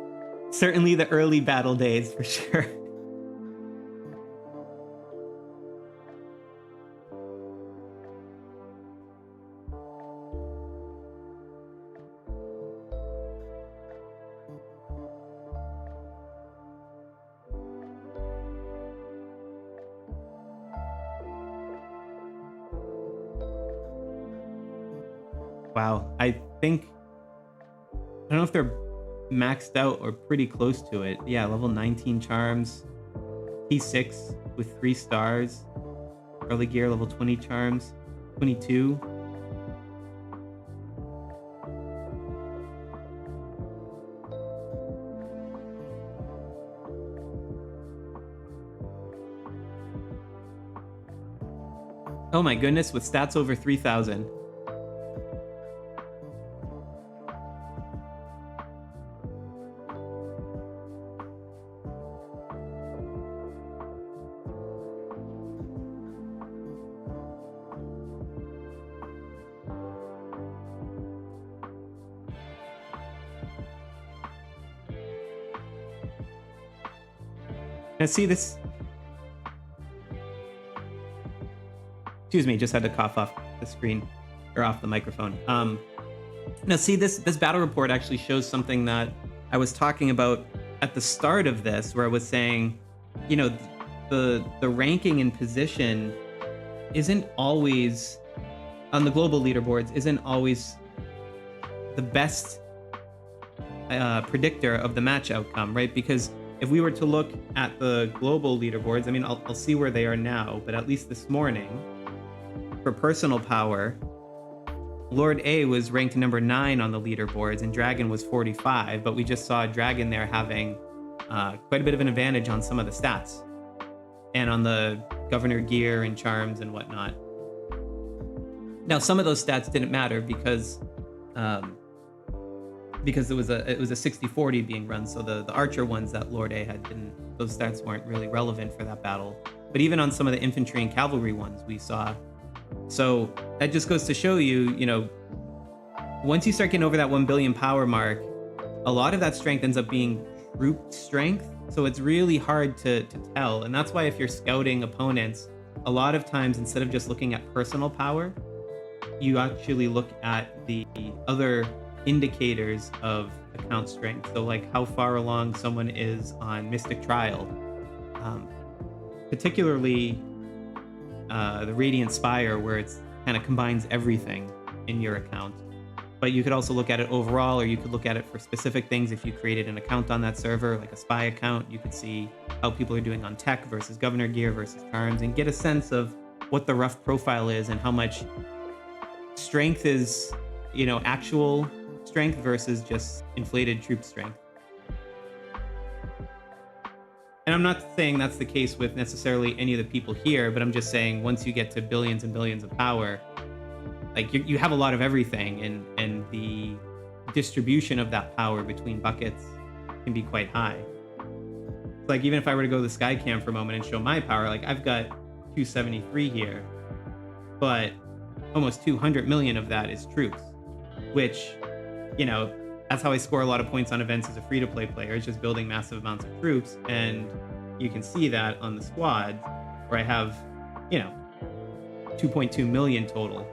Speaker 1: certainly the early battle days for sure. Wow, I don't know if they're maxed out or pretty close to it. Yeah, level 19 charms, T6 with 3 stars, early gear level 20 charms, 22. Oh my goodness, with stats over 3,000. Now see this. Excuse me, just had to cough off the screen or off the microphone. Now see this battle report actually shows something that I was talking about at the start of this, where I was saying, you know, the ranking and position isn't always on the global leaderboards, isn't always the best predictor of the match outcome, right? Because if we were to look at the global leaderboards, I mean, I'll see where they are now, but at least this morning, for personal power, Lord A was ranked number 9 on the leaderboards, and Dragon was 45, but we just saw Dragon there having quite a bit of an advantage on some of the stats, and on the governor gear and charms and whatnot. Now, some of those stats didn't matter because it was a 60-40 being run, so the archer ones that Lord A had didn't, those stats weren't really relevant for that battle. But even on some of the infantry and cavalry ones we saw. So that just goes to show you, you know, once you start getting over that 1 billion power mark, a lot of that strength ends up being troop strength. So it's really hard to tell. And that's why if you're scouting opponents, a lot of times instead of just looking at personal power, you actually look at the other indicators of account strength. So like how far along someone is on Mystic Trial, particularly the Radiant Spire, where it's kind of combines everything in your account. But you could also look at it overall, or you could look at it for specific things. If you created an account on that server, like a spy account, you could see how people are doing on tech versus governor gear versus charms, and get a sense of what the rough profile is and how much strength is, you know, actual strength versus just inflated troop strength. And I'm not saying that's the case with necessarily any of the people here, but I'm just saying once you get to billions and billions of power, like you have a lot of everything, and the distribution of that power between buckets can be quite high. Like even if I were to go to the Skycam for a moment and show my power, like I've got 273 here, but almost 200 million of that is troops, which, you know, that's how I score a lot of points on events as a free-to-play player, is just building massive amounts of troops. And you can see that on the squad, where I have, you know, 2.2 million total.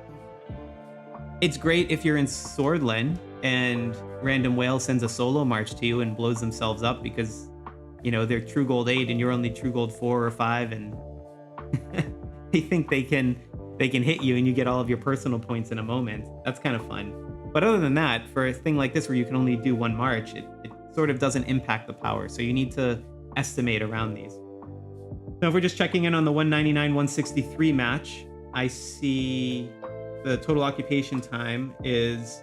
Speaker 1: It's great if you're in Swordland and Random Whale sends a solo march to you and blows themselves up because, you know, they're true gold 8 and you're only true gold 4 or 5, and they think they can hit you and you get all of your personal points in a moment. That's kind of fun. But other than that, for a thing like this where you can only do one march, it sort of doesn't impact the power. So you need to estimate around these. Now, if we're just checking in on the 199-163 match, I see the total occupation time is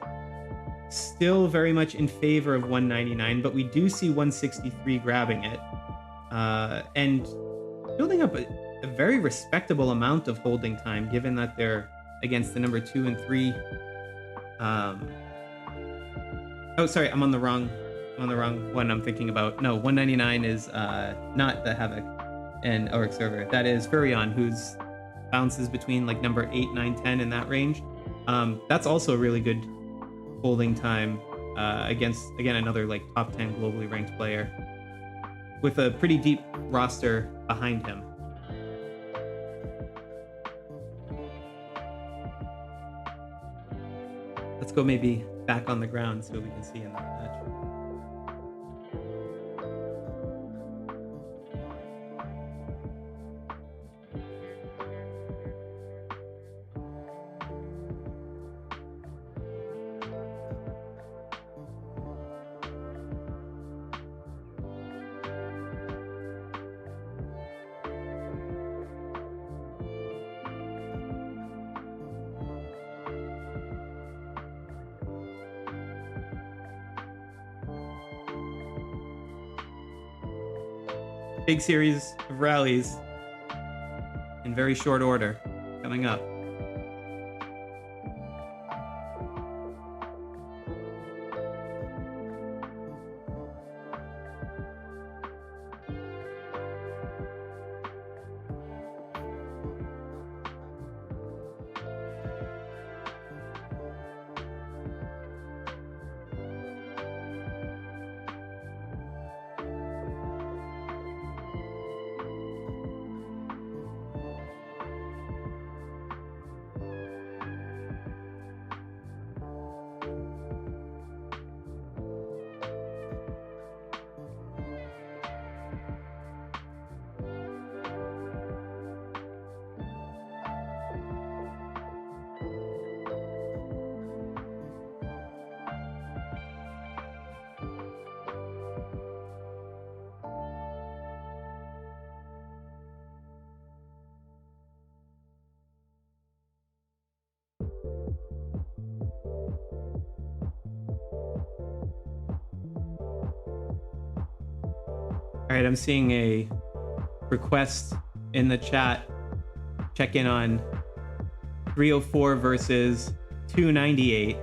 Speaker 1: still very much in favor of 199, but we do see 163 grabbing it and building up a very respectable amount of holding time, given that they're against the number 2 and 3. Oh, sorry, I'm on the wrong one I'm thinking about. No, 199 is not the Havoc and Auric server. That is Furion, who's bounces between like number 8, 9, 10 in that range. That's also a really good holding time against, again, another like top 10 globally ranked player with a pretty deep roster behind him. Let's go maybe back on the ground so we can see in that match. Big series of rallies in very short order coming up. All right, I'm seeing a request in the chat. Check in on 304 versus 298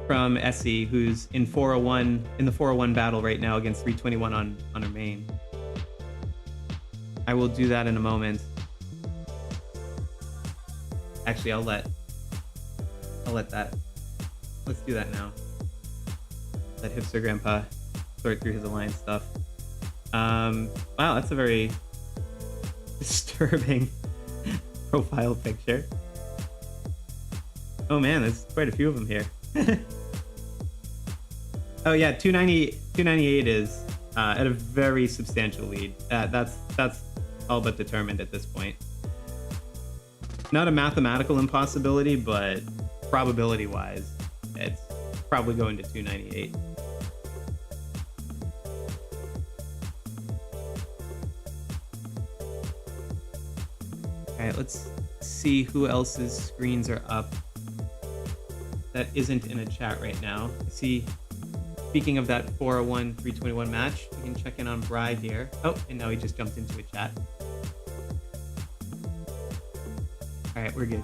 Speaker 1: from Essie, who's in 401 in the 401 battle right now against 321 on her main. I will do that in a moment. Actually, I'll let that. Let's do that now. Let Hipster Grandpa sort through his alliance stuff. Wow, that's a very disturbing profile picture. Oh man, there's quite a few of them here. Oh yeah, 298 is at a very substantial lead. That's all but determined at this point. Not a mathematical impossibility, but probability-wise, it's probably going to 298. All right, let's see who else's screens are up that isn't in a chat right now. See, speaking of that 401 321 match, we can check in on Bri here. Oh, and now he just jumped into a chat. All right, we're good.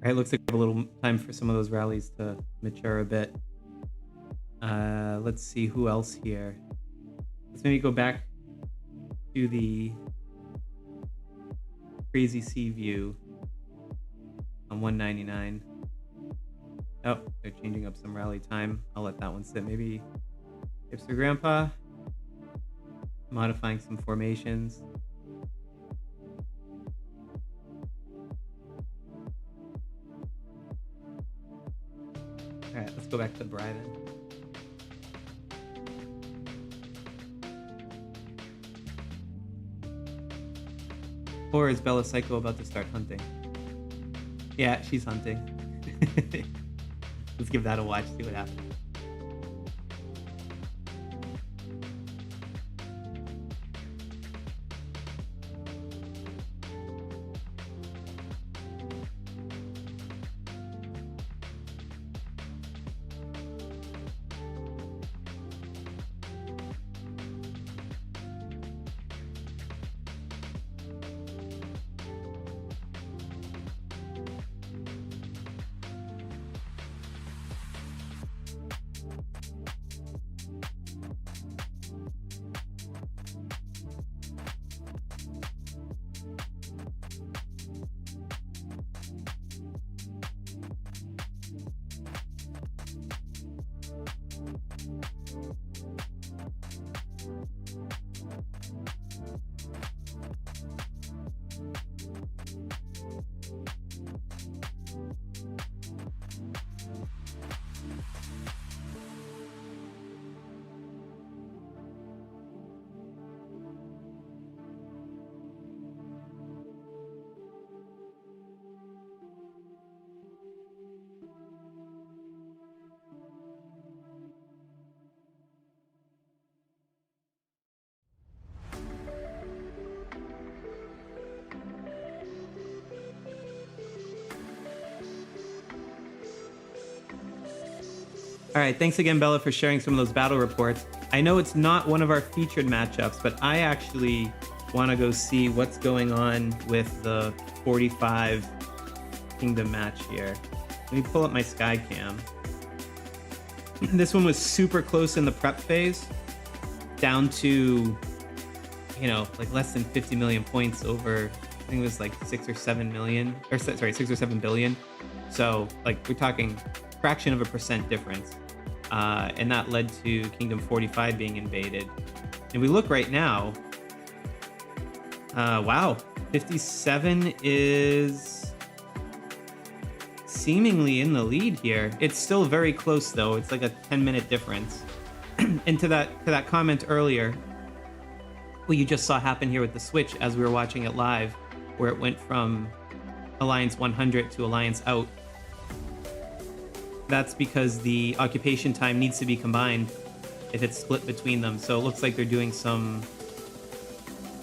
Speaker 1: All right, looks like we have a little time for some of those rallies to mature a bit. Let's see who else here. Let's maybe go back to the Crazy Sea view on 199. Oh, they're changing up some rally time. I'll let that one sit. Maybe Hipster Grandpa modifying some formations. All right, let's go back to Bryden. Or is Bella Psycho about to start hunting? Yeah, she's hunting. Let's give that a watch, see what happens. All right, thanks again, Bella, for sharing some of those battle reports. I know it's not one of our featured matchups, but I actually want to go see what's going on with the 45 Kingdom match here. Let me pull up my Sky Cam. This one was super close in the prep phase, down to, you know, like less than 50 million points over, I think it was like 6 or 7 million, or sorry, 6 or 7 billion. So like we're talking fraction of a percent difference. And that led to Kingdom 45 being invaded. And we look right now, wow, 57 is seemingly in the lead here. It's still very close though. It's like a 10-minute difference. And to that comment earlier, what you just saw happen here with the switch as we were watching it live, where it went from Alliance 100 to Alliance out. That's because the occupation time needs to be combined if it's split between them. So it looks like they're doing some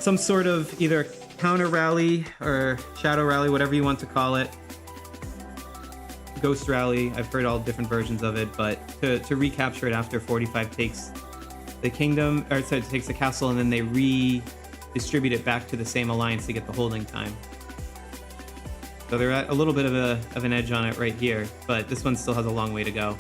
Speaker 1: sort of either counter rally or shadow rally, whatever you want to call it. Ghost rally. I've heard all different versions of it, but to recapture it after 45 takes the kingdom, or sorry, it takes the castle, and then they redistribute it back to the same alliance to get the holding time. So they're at a little bit of an edge on it right here, but this one still has a long way to go.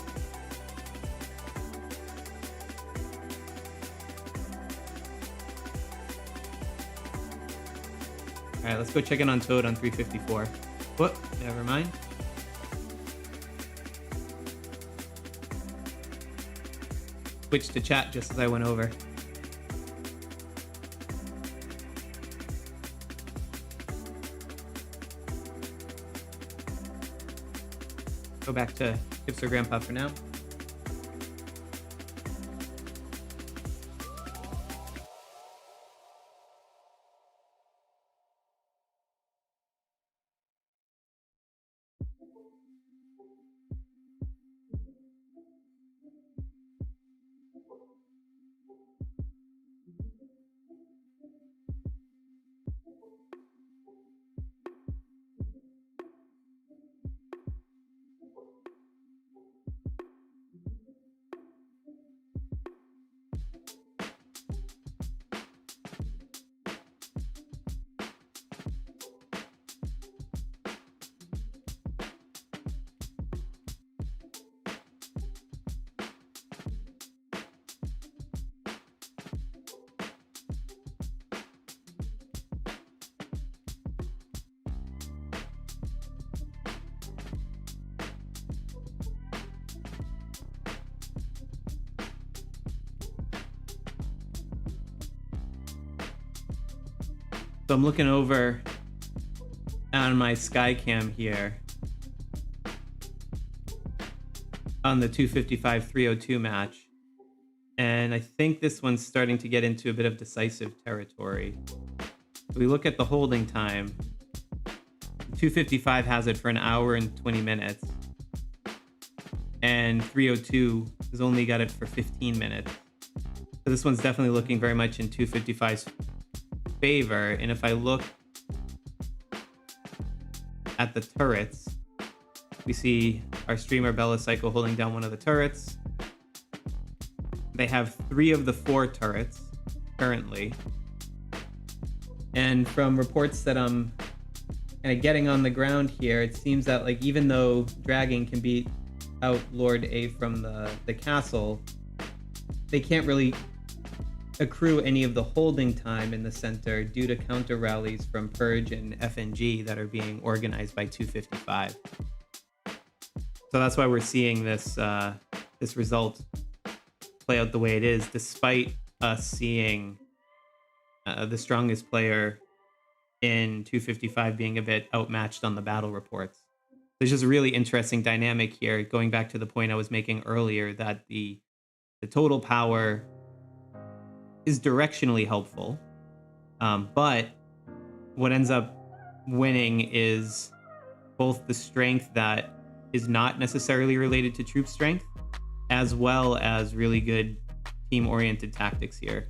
Speaker 1: All right, let's go check in on Toad on 354. Whoop, never mind. Switched to chat just as I went over. Go back to Hipster Grandpa for now. So I'm looking over on my sky cam here on the 255-302 match. And I think this one's starting to get into a bit of decisive territory. We look at the holding time. 255 has it for an hour and 20 minutes. And 302 has only got it for 15 minutes. So this one's definitely looking very much in 255's favor. And if I look at the turrets, we see our streamer Bella Psycho holding down one of the turrets. They have 3 of the 4 turrets currently. And from reports that I'm kind of getting on the ground here, it seems that like even though Dragon can beat out Lord A from the castle, they can't really accrue any of the holding time in the center due to counter rallies from Purge and FNG that are being organized by 255. So that's why we're seeing this this result play out the way it is, despite us seeing the strongest player in 255 being a bit outmatched on the battle reports. There's just a really interesting dynamic here, going back to the point I was making earlier, that the total power is directionally helpful, but what ends up winning is both the strength that is not necessarily related to troop strength, as well as really good team-oriented tactics here,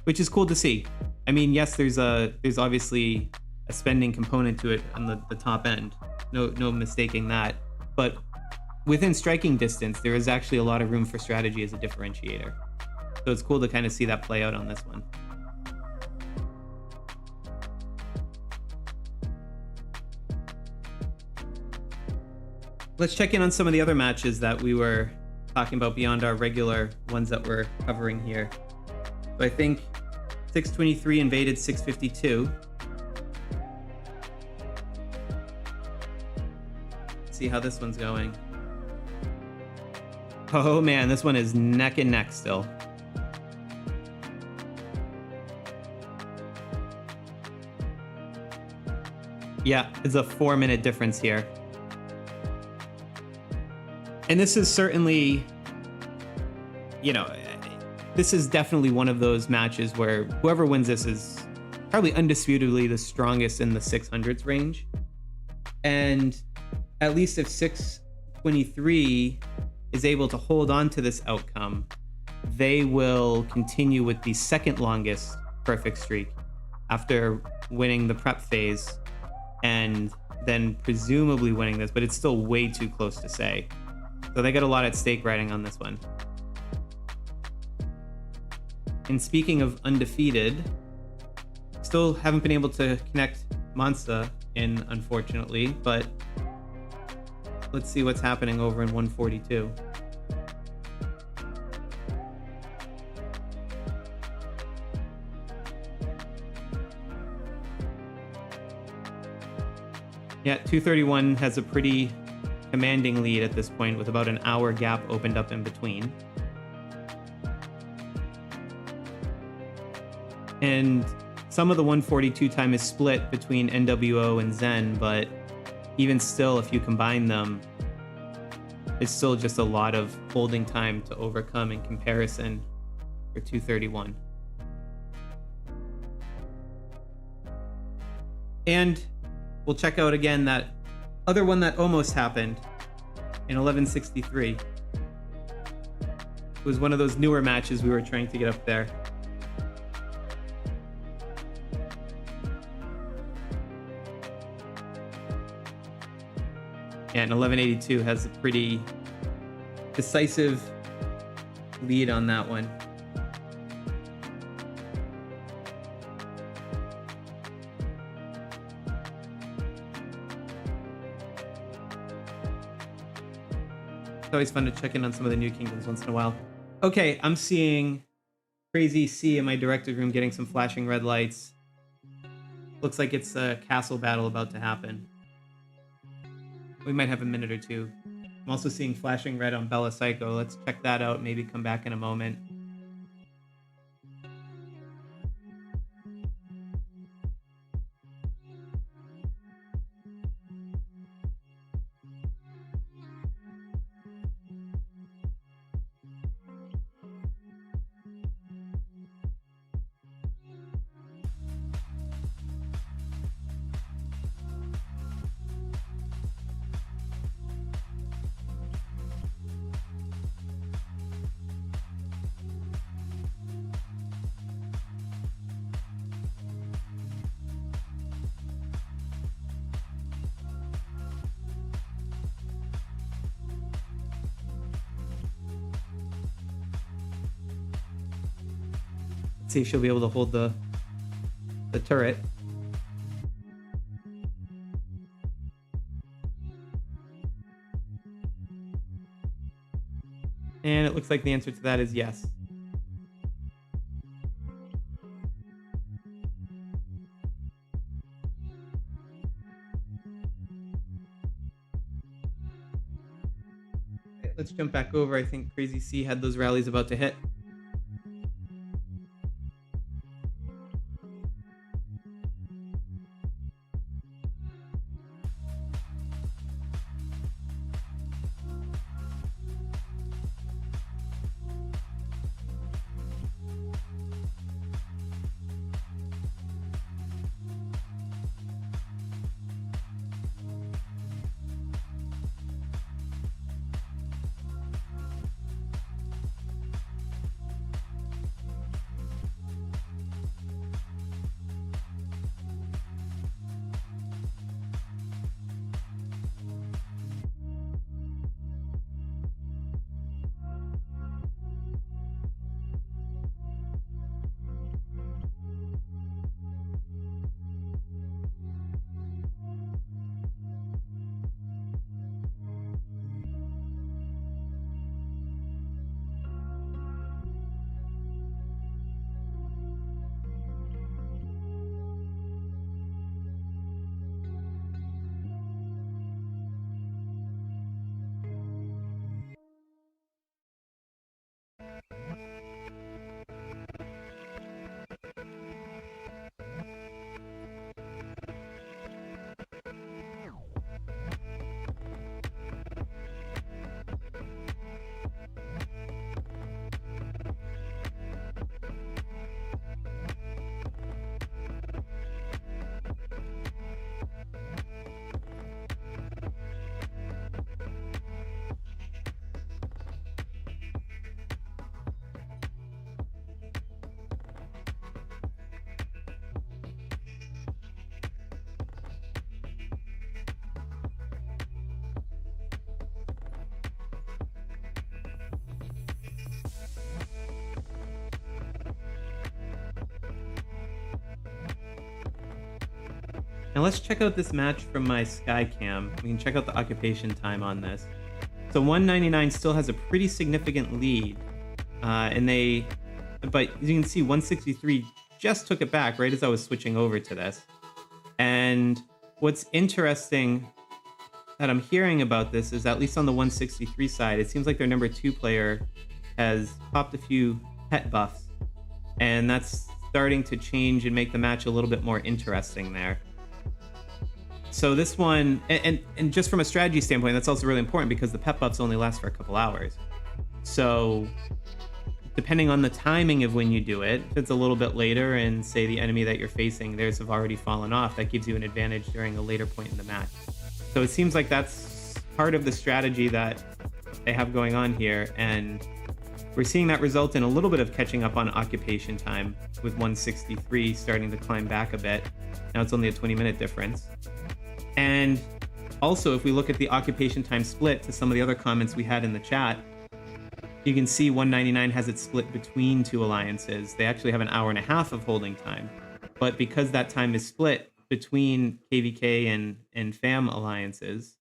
Speaker 1: which is cool to see. I mean, yes, there's obviously a spending component to it on the top end, no mistaking that, but within striking distance, there is actually a lot of room for strategy as a differentiator. So it's cool to kind of see that play out on this one. Let's check in on some of the other matches that we were talking about beyond our regular ones that we're covering here. So I think 623 invaded 652. Let's see how this one's going. Oh man, this one is neck and neck still. Yeah, it's a 4-minute difference here. And this is certainly, you know, this is definitely one of those matches where whoever wins this is probably undisputably the strongest in the 600s range. And at least if 623 is able to hold on to this outcome, they will continue with the second longest perfect streak after winning the prep phase and then presumably winning this, but it's still way too close to say. So they got a lot at stake riding on this one. And speaking of undefeated, still haven't been able to connect Monza in, unfortunately, but let's see what's happening over in 142. Yeah, 231 has a pretty commanding lead at this point with about an hour gap opened up in between. And some of the 142 time is split between NWO and Zen, but even still, if you combine them, it's still just a lot of holding time to overcome in comparison for 231. And we'll check out again that other one that almost happened in 1163. It was one of those newer matches we were trying to get up there. And 1182 has a pretty decisive lead on that one. It's always fun to check in on some of the new kingdoms once in a while. Okay, I'm seeing Crazy C in my directed room getting some flashing red lights. Looks like it's a castle battle about to happen. We might have a minute or two. I'm also seeing flashing red on Bella Psycho. Let's check that out, maybe come back in a moment. See if she'll be able to hold the turret. And it looks like the answer to that is yes. Okay, let's jump back over. I think Crazy C had those rallies about to hit. Now let's check out this match from my Sky Cam. We can check out the occupation time on this. So 199 still has a pretty significant lead, but as you can see, 163 just took it back right as I was switching over to this. And what's interesting that I'm hearing about this is, at least on the 163 side, it seems like their number 2 player has popped a few pet buffs, and that's starting to change and make the match a little bit more interesting there. So this one, and just from a strategy standpoint, that's also really important because the pet buffs only last for a couple hours. So depending on the timing of when you do it, if it's a little bit later and say the enemy that you're facing, theirs have already fallen off, that gives you an advantage during a later point in the match. So it seems like that's part of the strategy that they have going on here, and we're seeing that result in a little bit of catching up on occupation time, with 163 starting to climb back a bit. Now it's only a 20-minute difference. And also, if we look at the occupation time split to some of the other comments we had in the chat, you can see 199 has it split between 2 alliances. They actually have an hour and a half of holding time. But because that time is split between KvK and FAM alliances,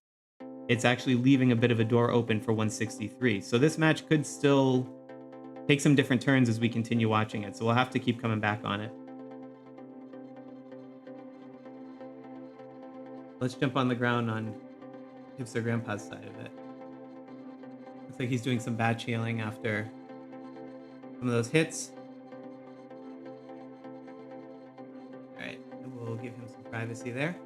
Speaker 1: it's actually leaving a bit of a door open for 163. So this match could still take some different turns as we continue watching it. So we'll have to keep coming back on it. Let's jump on the ground on Hipster Grandpa's side of it. Looks like he's doing some batch healing after some of those hits. All right, we'll give him some privacy there.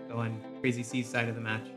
Speaker 1: Go on Crazy C's side of the match.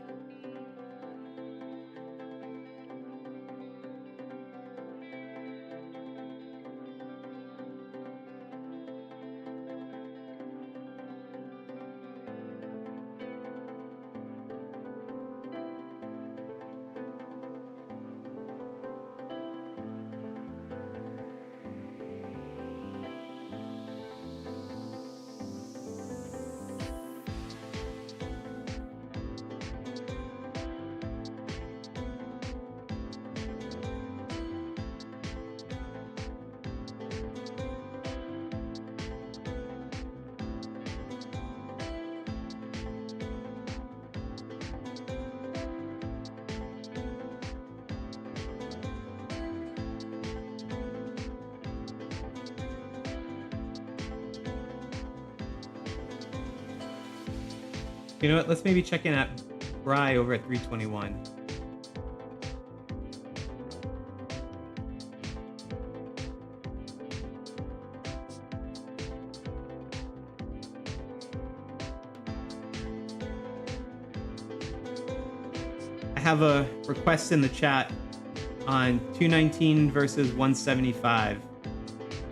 Speaker 1: You know what? Let's maybe check in at Bry over at 321. I have a request in the chat on 219 versus 175.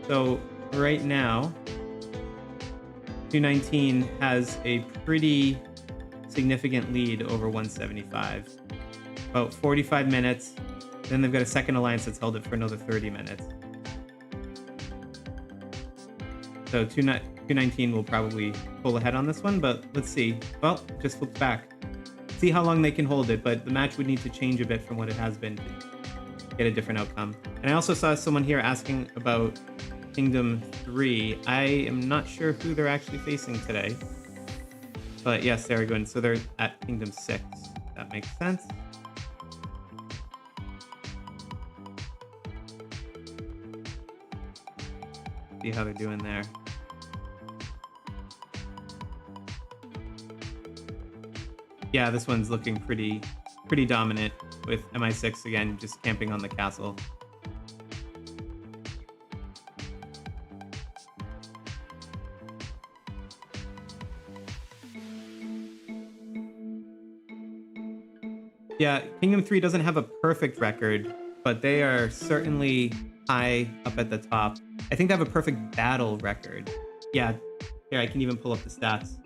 Speaker 1: So right now, 219 has a pretty significant lead over 175. About 45 minutes. Then they've got a second alliance that's held it for another 30 minutes. So 219 will probably pull ahead on this one, but let's see. Well, just flipped back. See how long they can hold it, but the match would need to change a bit from what it has been to get a different outcome. And I also saw someone here asking about Kingdom 3. I am not sure who they're actually facing today. But yes, there we go. So they're at Kingdom 6. That makes sense. See how they're doing there. Yeah, this one's looking pretty dominant with MI6 again, just camping on the castle. Yeah, Kingdom 3 doesn't have a perfect record, but they are certainly high up at the top. I think they have a perfect battle record. Yeah, here, I can even pull up the stats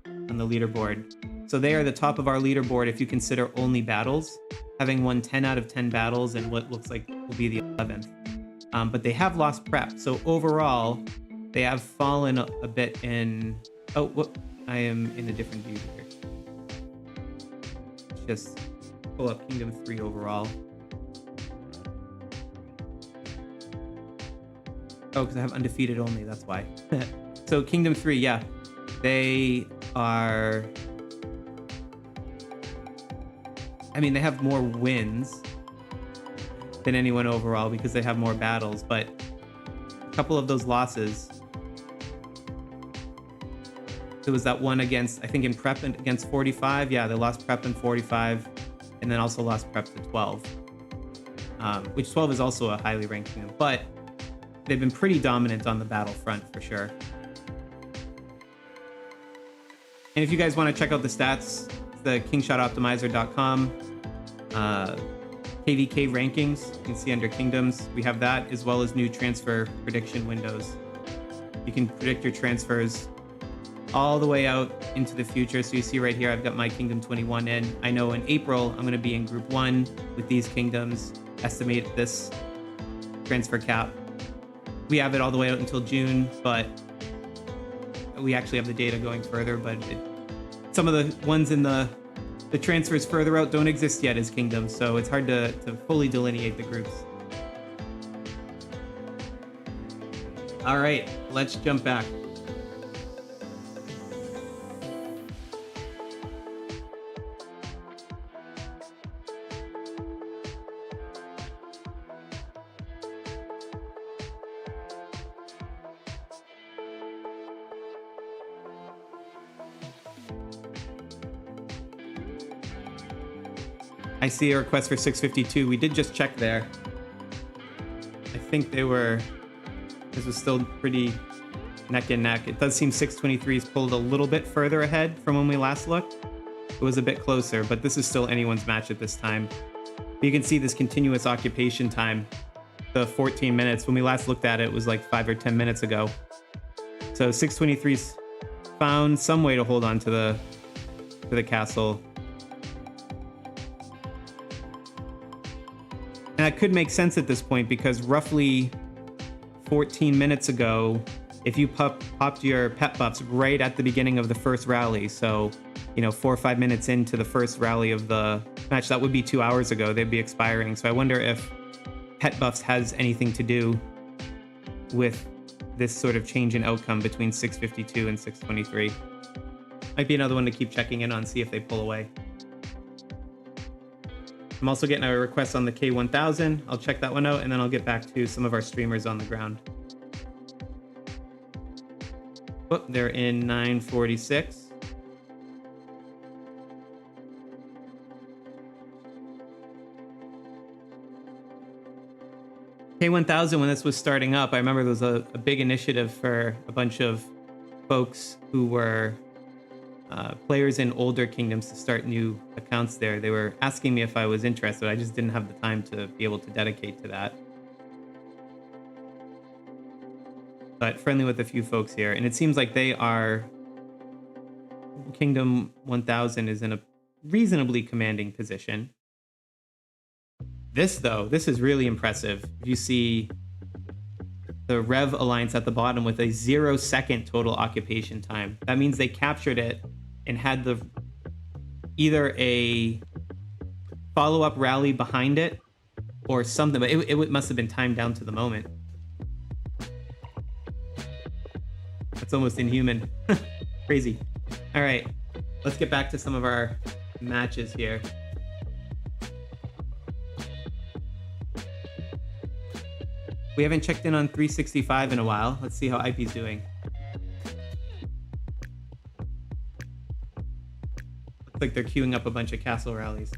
Speaker 1: on the leaderboard. So they are the top of our leaderboard if you consider only battles, having won 10 out of 10 battles in what looks like will be the 11th. But they have lost prep. So overall, they have fallen a bit in... Oh, whoop, I am in a different view here. Just pull up Kingdom 3 overall. Oh, because I have undefeated only, that's why. So Kingdom 3, yeah. They are... I mean, they have more wins than anyone overall because they have more battles, but a couple of those losses. There was that one against, I think in prep against 45. Yeah, they lost prep in 45 and then also lost prep to 12, which 12 is also a highly ranked kingdom, but they've been pretty dominant on the battlefront for sure. And if you guys want to check out the stats, it's the KingshotOptimizer.com. KvK rankings, you can see under Kingdoms. We have that as well as new transfer prediction windows. You can predict your transfers all the way out into the future. So you see right here, I've got my Kingdom 21 in. I know in April, I'm going to be in Group 1 with these kingdoms. Estimate this transfer cap. We have it all the way out until June, but we actually have the data going further, but some of the ones in the transfers further out don't exist yet as kingdoms, so it's hard to fully delineate the groups. All right, let's jump back. I see a request for 652. We did just check there. I think this was still pretty neck and neck. It does seem 623's pulled a little bit further ahead from when we last looked. It was a bit closer, but this is still anyone's match at this time. You can see this continuous occupation time, the 14 minutes. When we last looked at it, it was like 5 or 10 minutes ago. So 623's found some way to hold on to the castle. And that could make sense at this point because roughly 14 minutes ago, if you popped your pet buffs right at the beginning of the first rally, so, 4 or 5 minutes into the first rally of the match, that would be 2 hours ago, they'd be expiring. So I wonder if pet buffs has anything to do with this sort of change in outcome between 652 and 623. Might be another one to keep checking in on, see if they pull away. I'm also getting a request on the K1000. I'll check that one out, and then I'll get back to some of our streamers on the ground. Oh, they're in 946. K1000, when this was starting up, I remember there was a big initiative for a bunch of folks who were players in older kingdoms to start new accounts there. They were asking me if I was interested. I just didn't have the time to be able to dedicate to that. But friendly with a few folks here. And it seems like they are... Kingdom 1000 is in a reasonably commanding position. This, though, this is really impressive. You see the Rev Alliance at the bottom with a 0-second total occupation time. That means they captured it and had the either a follow-up rally behind it or something, but it must have been timed down to the moment. That's almost inhuman. Crazy. All right, let's get back to some of our matches here. We haven't checked in on 365 in a while. Let's see how IP's doing. Looks like they're queuing up a bunch of castle rallies.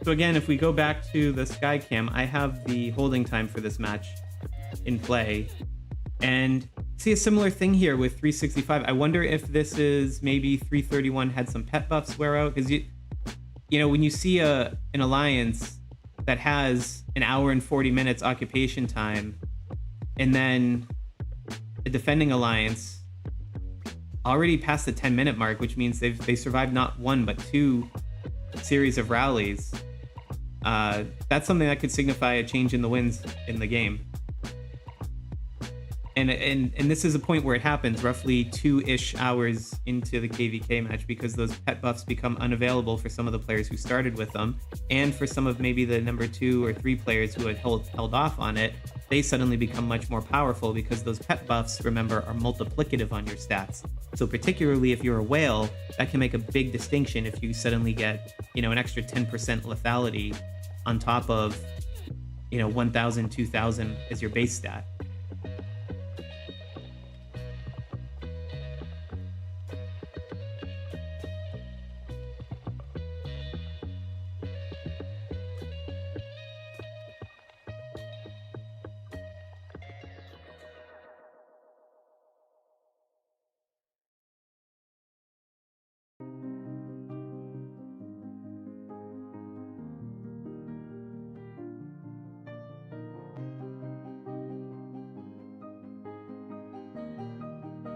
Speaker 1: So again, if we go back to the Skycam, I have the holding time for this match in play. And see a similar thing here with 365. I wonder if this is maybe 331 had some pet buffs wear out. Because, you know, when you see an alliance that has an hour and 40 minutes occupation time, and then a defending alliance already past the 10-minute mark, which means they survived not one, but two series of rallies. That's something that could signify a change in the wins in the game. And this is a point where it happens roughly 2-ish hours into the KvK match, because those pet buffs become unavailable for some of the players who started with them, and for some of maybe the number 2 or 3 players who had held off on it, they suddenly become much more powerful because those pet buffs, remember, are multiplicative on your stats. So particularly if you're a whale, that can make a big distinction if you suddenly get, you know, an extra 10% lethality on top of, you know, 1,000, 2,000 as your base stat.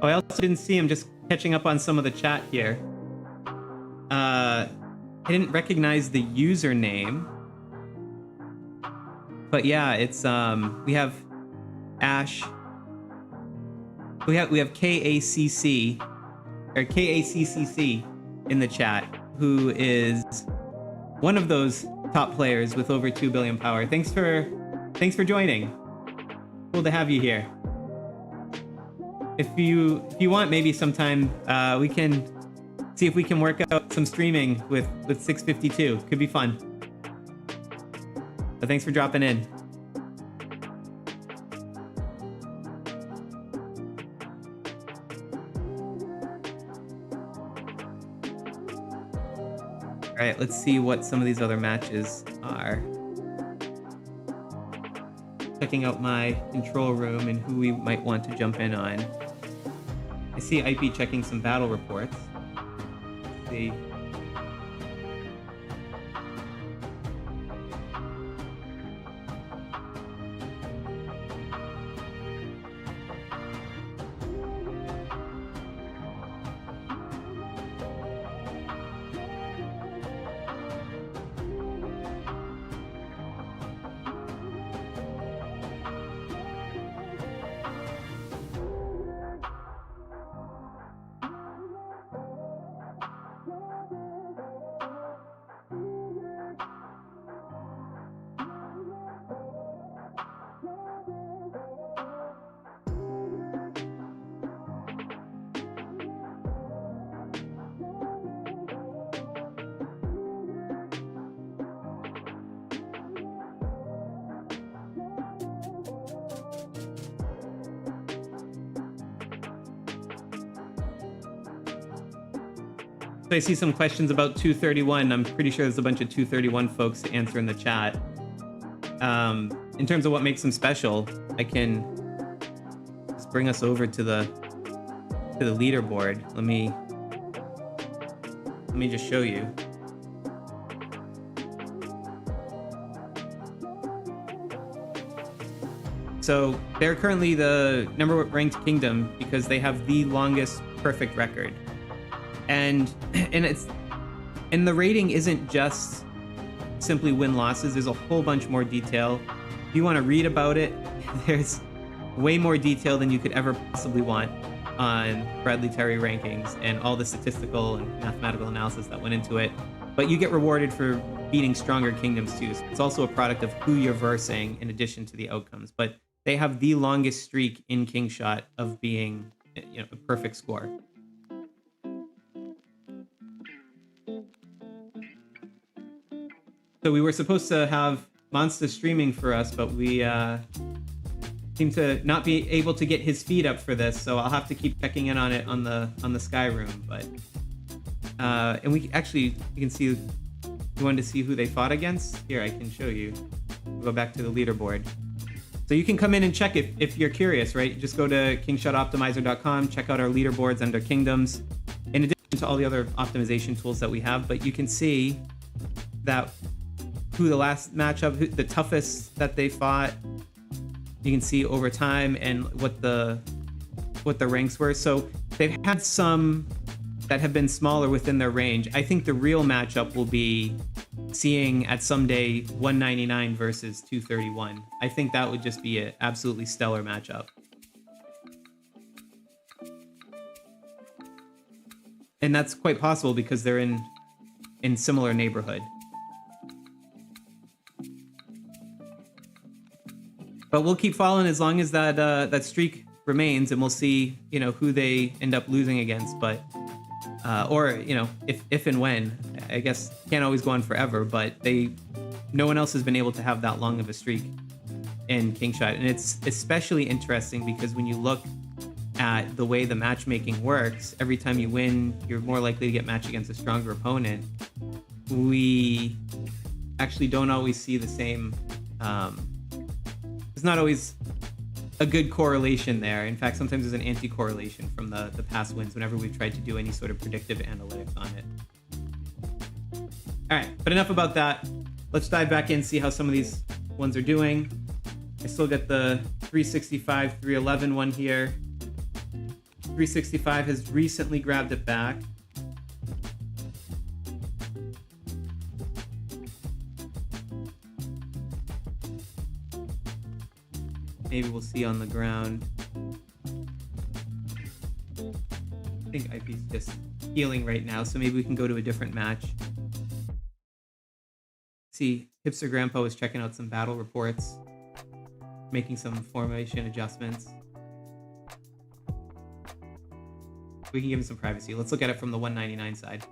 Speaker 1: Oh, I also didn't see him, just catching up on some of the chat here. I didn't recognize the username. But yeah, it's we have Ash. We have KACC or KACCC in the chat, who is one of those top players with over 2 billion power. Thanks for joining. Cool to have you here. If you want, maybe sometime we can see if we can work out some streaming with 652. Could be fun. But thanks for dropping in. All right, let's see what some of these other matches are. Checking out my control room and who we might want to jump in on. I see IP checking some battle reports. Let's see. So I see some questions about 231. I'm pretty sure there's a bunch of 231 folks to answer in the chat. In terms of what makes them special, I can just bring us over to the leaderboard. Let me just show you. So they're currently the number ranked kingdom because they have the longest perfect record. And the rating isn't just simply win-losses. There's a whole bunch more detail. If you want to read about it, there's way more detail than you could ever possibly want on Bradley Terry rankings and all the statistical and mathematical analysis that went into it. But you get rewarded for beating stronger kingdoms too. So it's also a product of who you're versing in addition to the outcomes. But they have the longest streak in Kingshot of being, a perfect score. So we were supposed to have Monster streaming for us, but we seem to not be able to get his feed up for this. So I'll have to keep checking in on it on the Sky Room. But and you can see. You wanted to see who they fought against? Here, I can show you. We'll go back to the leaderboard. So you can come in and check if you're curious, right? Just go to kingshotoptimizer.com, check out our leaderboards under Kingdoms, in addition to all the other optimization tools that we have. But you can see that who the last matchup, the toughest that they fought. You can see over time and what the ranks were. So they've had some that have been smaller within their range. I think the real matchup will be seeing at some day 199 versus 231. I think that would just be an absolutely stellar matchup. And that's quite possible because they're in similar neighborhood. But we'll keep following as long as that streak remains, and we'll see, who they end up losing against. But if and when, I guess can't always go on forever, but no one else has been able to have that long of a streak in Kingshot. And it's especially interesting because when you look at the way the matchmaking works, every time you win, you're more likely to get matched against a stronger opponent. We actually don't always see the same, there's not always a good correlation there. In fact, sometimes there's an anti-correlation from the past wins whenever we've tried to do any sort of predictive analytics on it. All right, but enough about that. Let's dive back in and see how some of these ones are doing. I still got the 365, 311 one here. 365 has recently grabbed it back. Maybe we'll see on the ground. I think IP's just healing right now, so maybe we can go to a different match. See, Hipster Grandpa was checking out some battle reports, making some formation adjustments. We can give him some privacy. Let's look at it from the 199 side.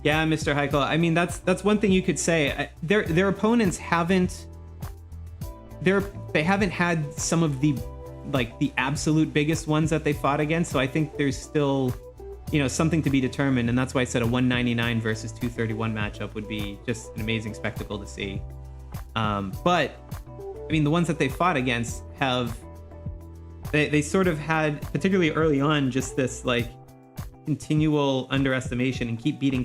Speaker 1: Yeah, Mr. Heichel. I mean, that's one thing you could say. Their opponents haven't had some of the absolute biggest ones that they fought against. So I think there's still, something to be determined, and that's why I said a 199 versus 231 matchup would be just an amazing spectacle to see. But I mean, the ones that they fought against they sort of had, particularly early on, just this continual underestimation and keep beating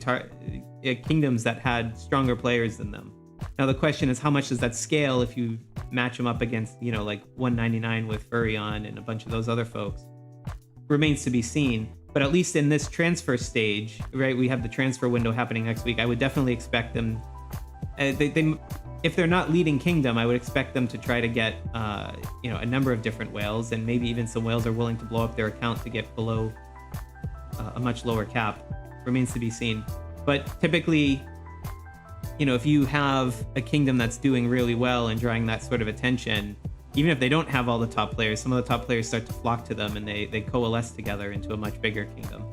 Speaker 1: kingdoms that had stronger players than them. Now the question is, how much does that scale if you match them up against 199 with Furion and a bunch of those other folks? Remains to be seen. But at least in this transfer stage, right, we have the transfer window happening next week. I would definitely expect them, if they're not leading kingdom, I would expect them to try to get a number of different whales, and maybe even some whales are willing to blow up their account to get below a much lower cap. Remains to be seen. But typically, if you have a kingdom that's doing really well and drawing that sort of attention, even if they don't have all the top players, some of the top players start to flock to them and they coalesce together into a much bigger kingdom.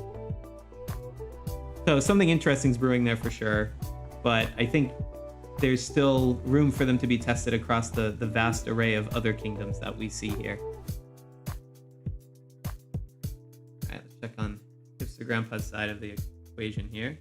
Speaker 1: So something interesting is brewing there for sure, but I think there's still room for them to be tested across the vast array of other kingdoms that we see here. All right, let's check on Hipster Grandpa's side of the equation here.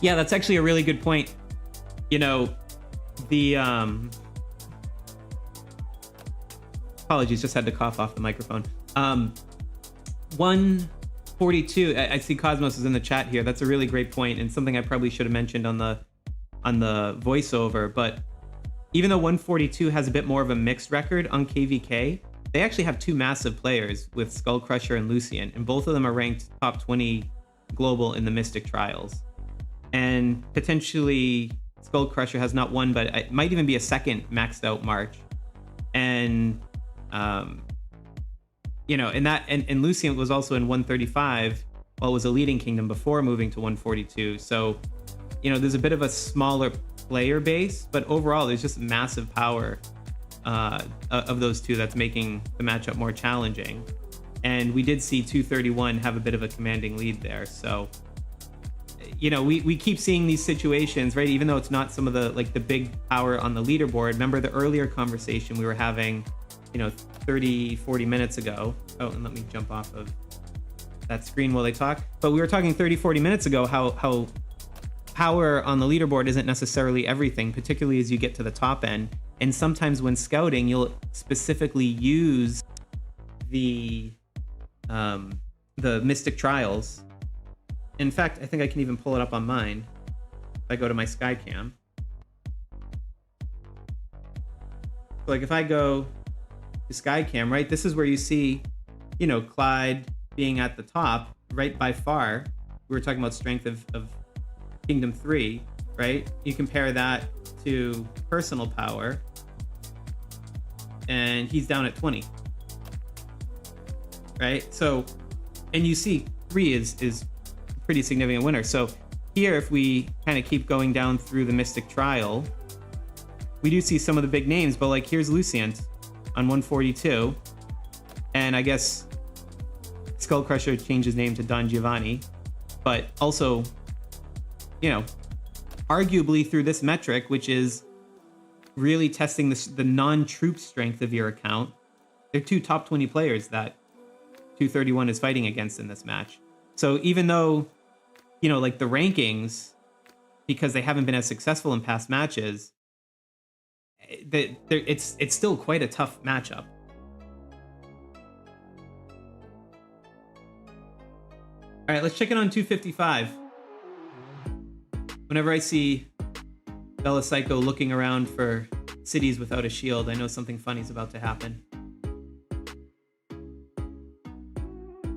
Speaker 1: Yeah, that's actually a really good point. You know, the apologies, just had to cough off the microphone. 142. I see Cosmos is in the chat here. That's a really great point and something I probably should have mentioned on the voiceover. But even though 142 has a bit more of a mixed record on KvK, they actually have two massive players with Skullcrusher and Lucian, and both of them are ranked top 20 global in the Mystic Trials. And potentially Skullcrusher has not one, but it might even be a second maxed out March. And you know, and Lucian was also in 135 while it was a leading kingdom before moving to 142. So, you know, there's a bit of a smaller player base, but overall there's just massive power of those two that's making the matchup more challenging. And we did see 231 have a bit of a commanding lead there. So, you know, we keep seeing these situations, right? Even though it's not some of the big power on the leaderboard. Remember the earlier conversation we were having, you know, 30, 40 minutes ago. Oh, and let me jump off of that screen while they talk. But we were talking 30, 40 minutes ago how power on the leaderboard isn't necessarily everything, particularly as you get to the top end. And sometimes when scouting, you'll specifically use the Mystic Trials. In fact, I think I can even pull it up on mine if I go to my Skycam. So like if I go to Skycam, right, this is where you see, you know, Clyde being at the top, right, by far. We were talking about strength of Kingdom 3, right? You compare that to personal power, and he's down at 20, right? So, and you see 3 is pretty significant winner. So here, if we kind of keep going down through the Mystic Trial, we do see some of the big names, but like here's Lucian on 142, and I guess Skullcrusher changed his name to Don Giovanni, but also, you know, arguably through this metric, which is really testing the non-troop strength of your account, they're two top 20 players that 231 is fighting against in this match. So even though, you know, like the rankings, because they haven't been as successful in past matches, it's still quite a tough matchup. All right, let's check in on 255. Whenever I see Bella Psycho looking around for cities without a shield, I know something funny's about to happen.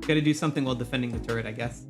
Speaker 1: Got to do something while defending the turret, I guess.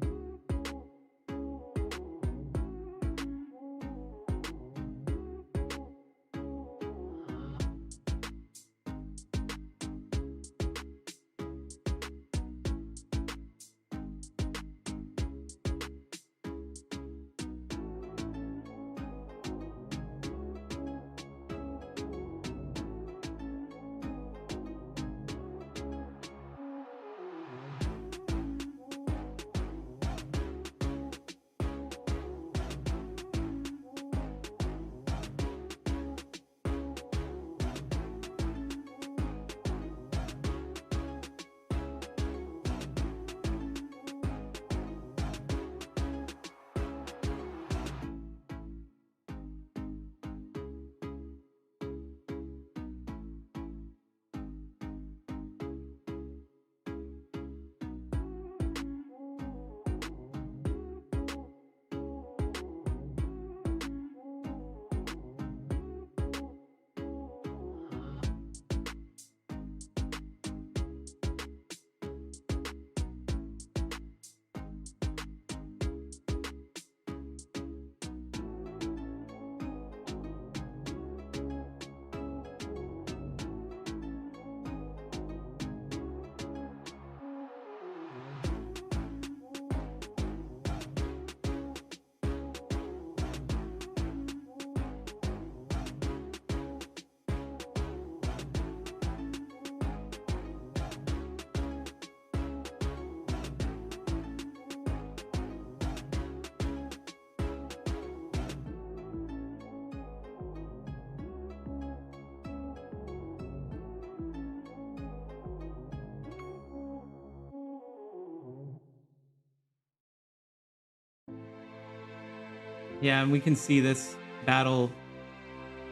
Speaker 1: Yeah, and we can see this battle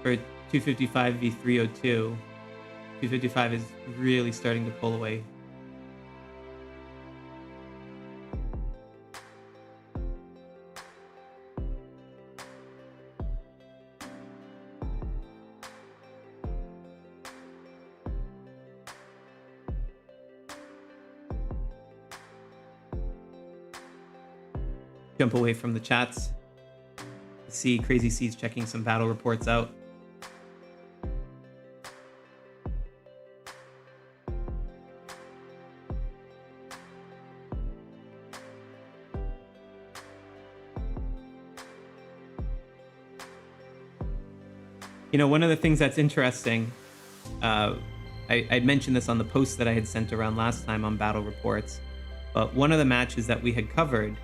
Speaker 1: for 255 v 302. 255 is really starting to pull away. Jump away from the chats. See Crazy C's checking some battle reports out. You know, one of the things that's interesting, I'd mentioned this on the post that I had sent around last time on battle reports, but one of the matches that we had covered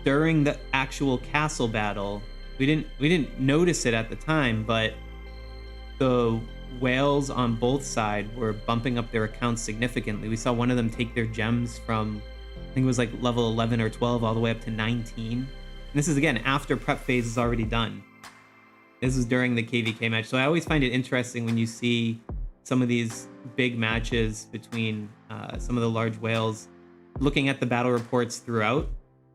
Speaker 1: during the actual castle battle, we didn't notice it at the time, but the whales on both sides were bumping up their accounts significantly. We saw one of them take their gems from, I think it was like level 11 or 12 all the way up to 19. And this is again after prep phase is already done. This is during the KvK match. So I always find it interesting when you see some of these big matches between some of the large whales, looking at the battle reports throughout.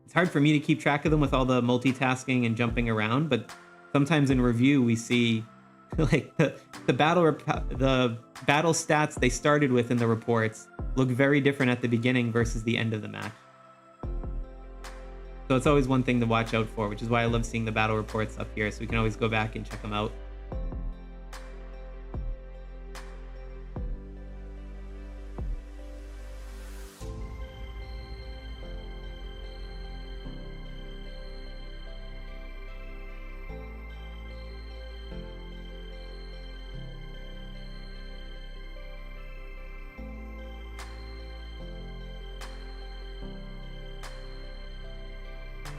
Speaker 1: It's hard for me to keep track of them with all the multitasking and jumping around, but sometimes in review we see like the battle stats they started with in the reports look very different at the beginning versus the end of the match. So it's always one thing to watch out for, which is why I love seeing the battle reports up here, so we can always go back and check them out.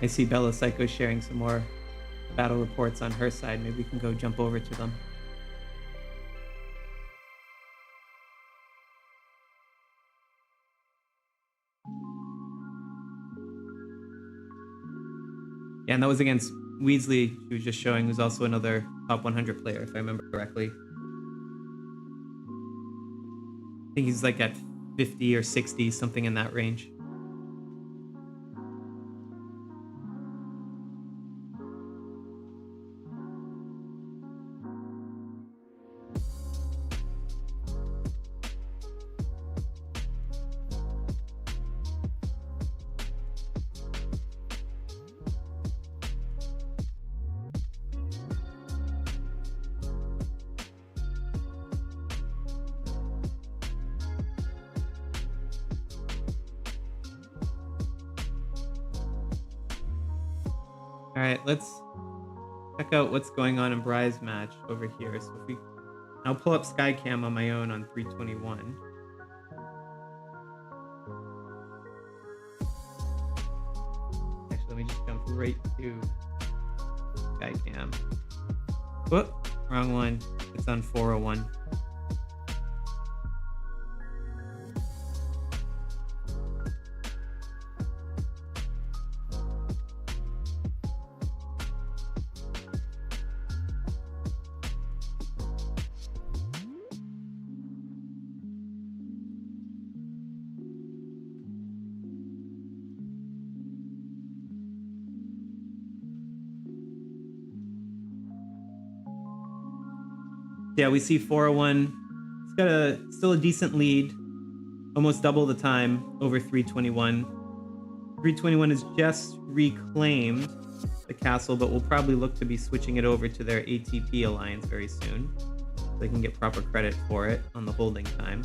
Speaker 1: I see Bella Psycho sharing some more battle reports on her side. Maybe we can go jump over to them. Yeah, and that was against Weasley, she was just showing, who's also another top 100 player, if I remember correctly. I think he's like at 50 or 60, something in that range. All right, let's check out what's going on in Bry's match over here. So if I'll pull up Skycam on my own on 321. Actually, let me just jump right to Skycam. Whoop, wrong one. It's on 401. Yeah, we see 401. It's got still a decent lead, almost double the time over 321. 321 has just reclaimed the castle, but we'll probably look to be switching it over to their ATP alliance very soon, so they can get proper credit for it on the holding time.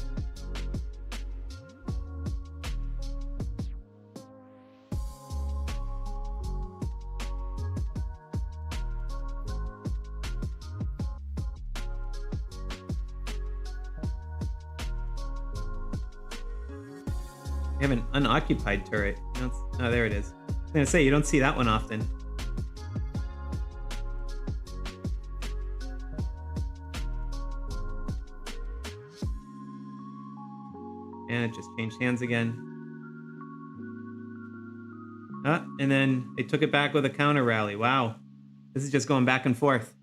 Speaker 1: We have an unoccupied turret. Oh, there it is. I was gonna say, you don't see that one often. And it just changed hands again. And then they took it back with a counter rally. Wow. This is just going back and forth.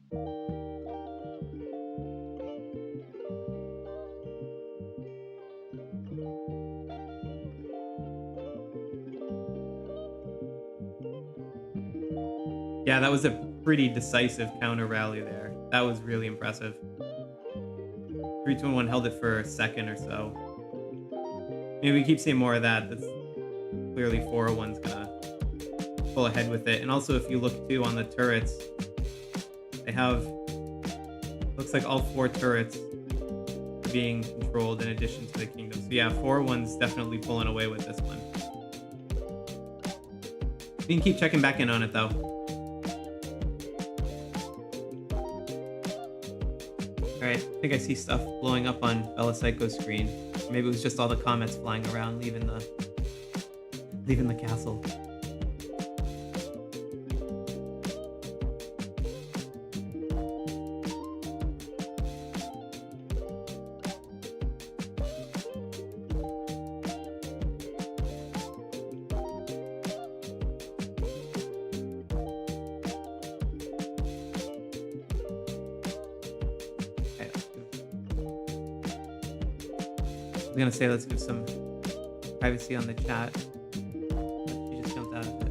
Speaker 1: Yeah, that was a pretty decisive counter rally there. That was really impressive. 3, 2, and 1 held it for a second or so. Maybe we keep seeing more of that. That's clearly 401's gonna pull ahead with it. And also, if you look too on the turrets, they have, looks like all 4 turrets being controlled in addition to the kingdom. So yeah, 401's definitely pulling away with this one. You can keep checking back in on it though. Alright, I think I see stuff blowing up on Bella Psycho's screen. Maybe it was just all the comments flying around, leaving the castle. I was gonna say let's give some privacy on the chat. She just jumped out of it.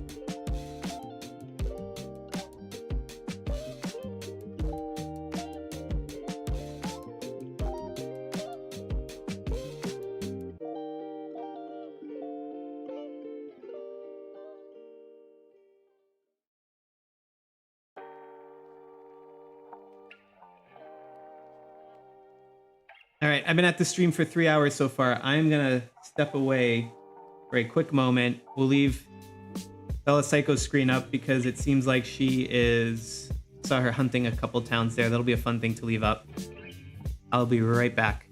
Speaker 1: All right, I've been at the stream for 3 hours so far. I'm gonna step away for a quick moment. We'll leave Bella Psycho's screen up because it seems like she is, saw her hunting a couple towns there. That'll be a fun thing to leave up. I'll be right back.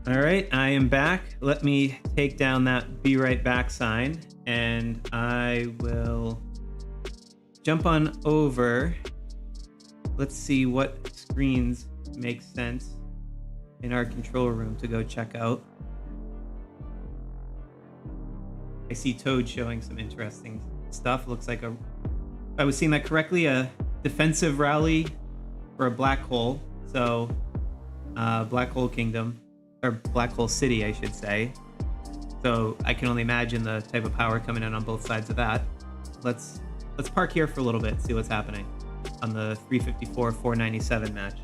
Speaker 1: All right, I am back. Let me take down that "Be Right Back" sign, and I will jump on over. Let's see what screens make sense in our control room to go check out. I see Toad showing some interesting stuff. Looks like if I was seeing that correctly, a defensive rally for a black hole. So, Black Hole Kingdom, or Black Hole City, I should say. So I can only imagine the type of power coming in on both sides of that. Let's park here for a little bit, see what's happening on the 354-497 match.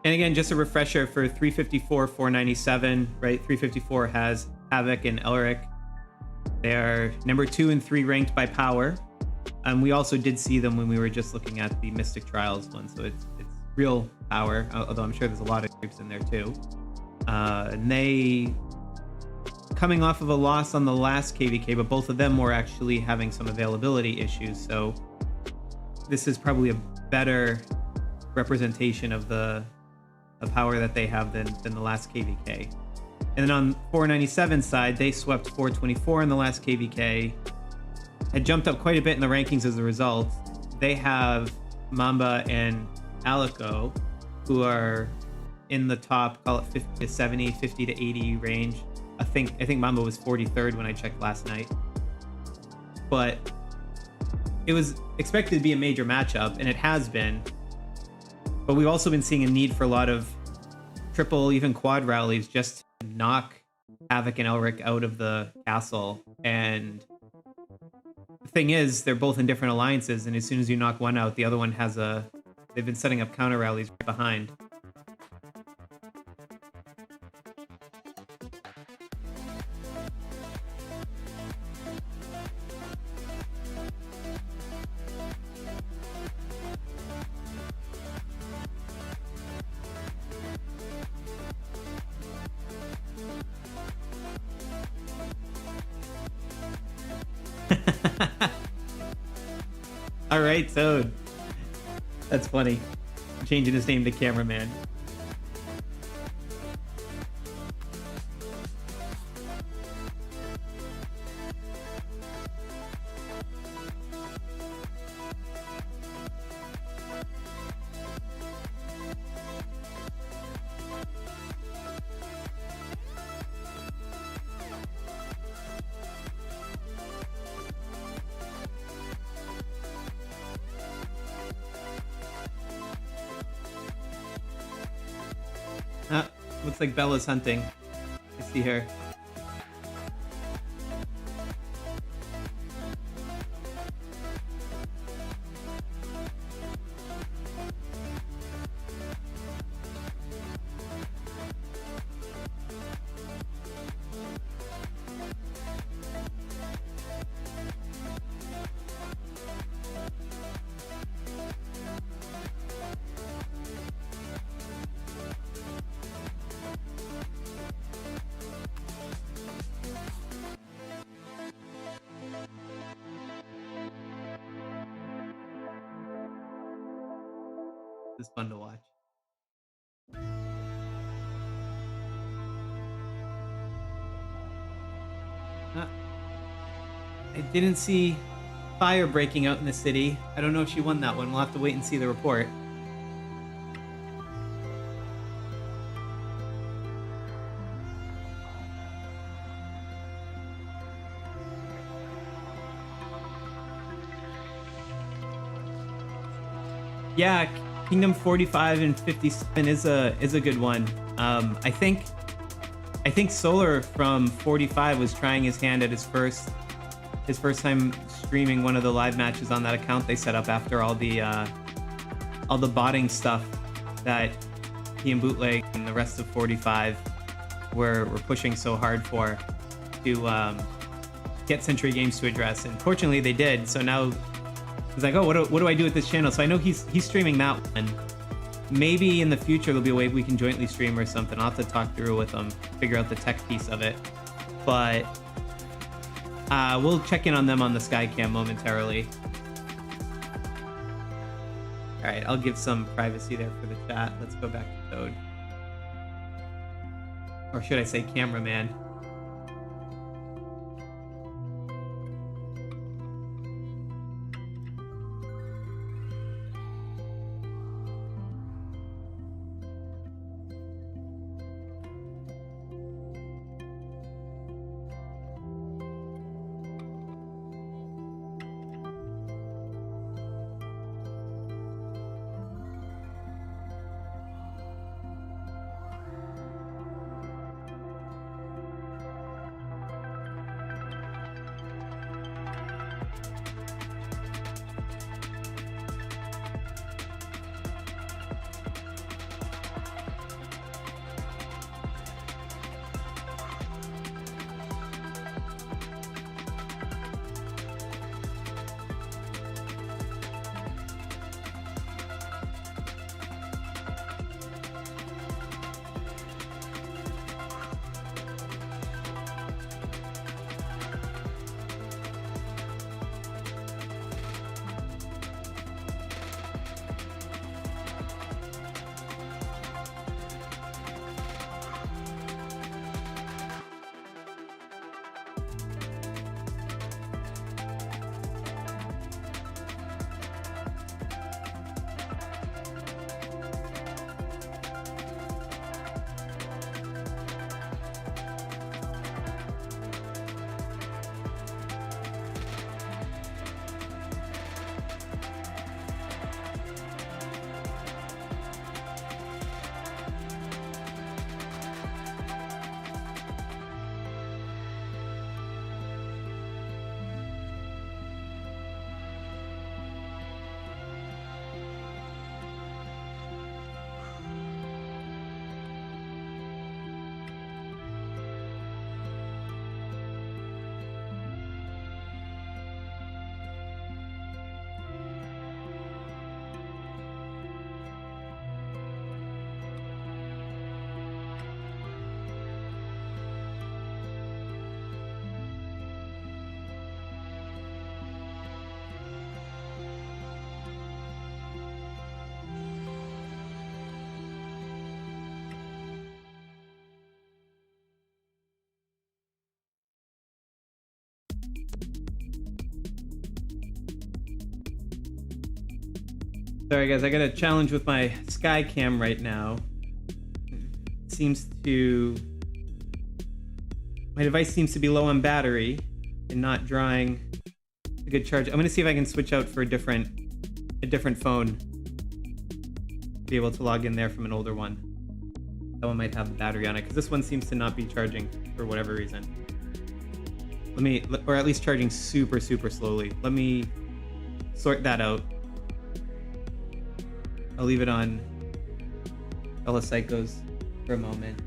Speaker 1: And again, just a refresher for 354-497, right? 354 has KvK and Elric. They are number 2 and 3 ranked by power. We also did see them when we were just looking at the Mystic Trials one, so it's real power, although I'm sure there's a lot of groups in there too. And they, coming off of a loss on the last KvK, but both of them were actually having some availability issues, so this is probably a better representation of the power that they have than the last KvK. And then on 497's side, they swept 424 in the last KvK, had jumped up quite a bit in the rankings as a result. They have Mamba and Alico, who are in the top, call it 50 to 70, 50 to 80 range. I think Mamba was 43rd when I checked last night. But it was expected to be a major matchup, and it has been. But we've also been seeing a need for a lot of triple, even quad rallies just to knock KvK and Elric out of the castle. And the thing is, they're both in different alliances, and as soon as you knock one out, the other one has they've been setting up counter rallies right behind. All right, Toad. That's funny. Changing his name to Cameraman. Looks like Bella's hunting. I see her. It's fun to watch. I didn't see fire breaking out in the city. I don't know if she won that one. We'll have to wait and see the report. Yeah, Kingdom 45 and 57 is a good one. I think Solar from 45 was trying his hand at his first time streaming one of the live matches on that account they set up after all the botting stuff that he and Bootleg and the rest of 45 were pushing so hard for to get Century Games to address. And fortunately they did. So now he's like, oh, what do I do with this channel? So I know he's streaming that one. Maybe in the future there'll be a way we can jointly stream or something. I'll have to talk through with him, figure out the tech piece of it. But we'll check in on them on the Skycam momentarily. All right, I'll give some privacy there for the chat. Let's go back to code. Or should I say cameraman? Sorry guys, I got a challenge with my sky cam right now. My device seems to be low on battery and not drawing a good charge. I'm gonna see if I can switch out for a different phone. Be able to log in there from an older one. That one might have a battery on it, because this one seems to not be charging for whatever reason. Or at least charging super, super slowly. Let me sort that out. I'll leave it on Bella Psychos for a moment.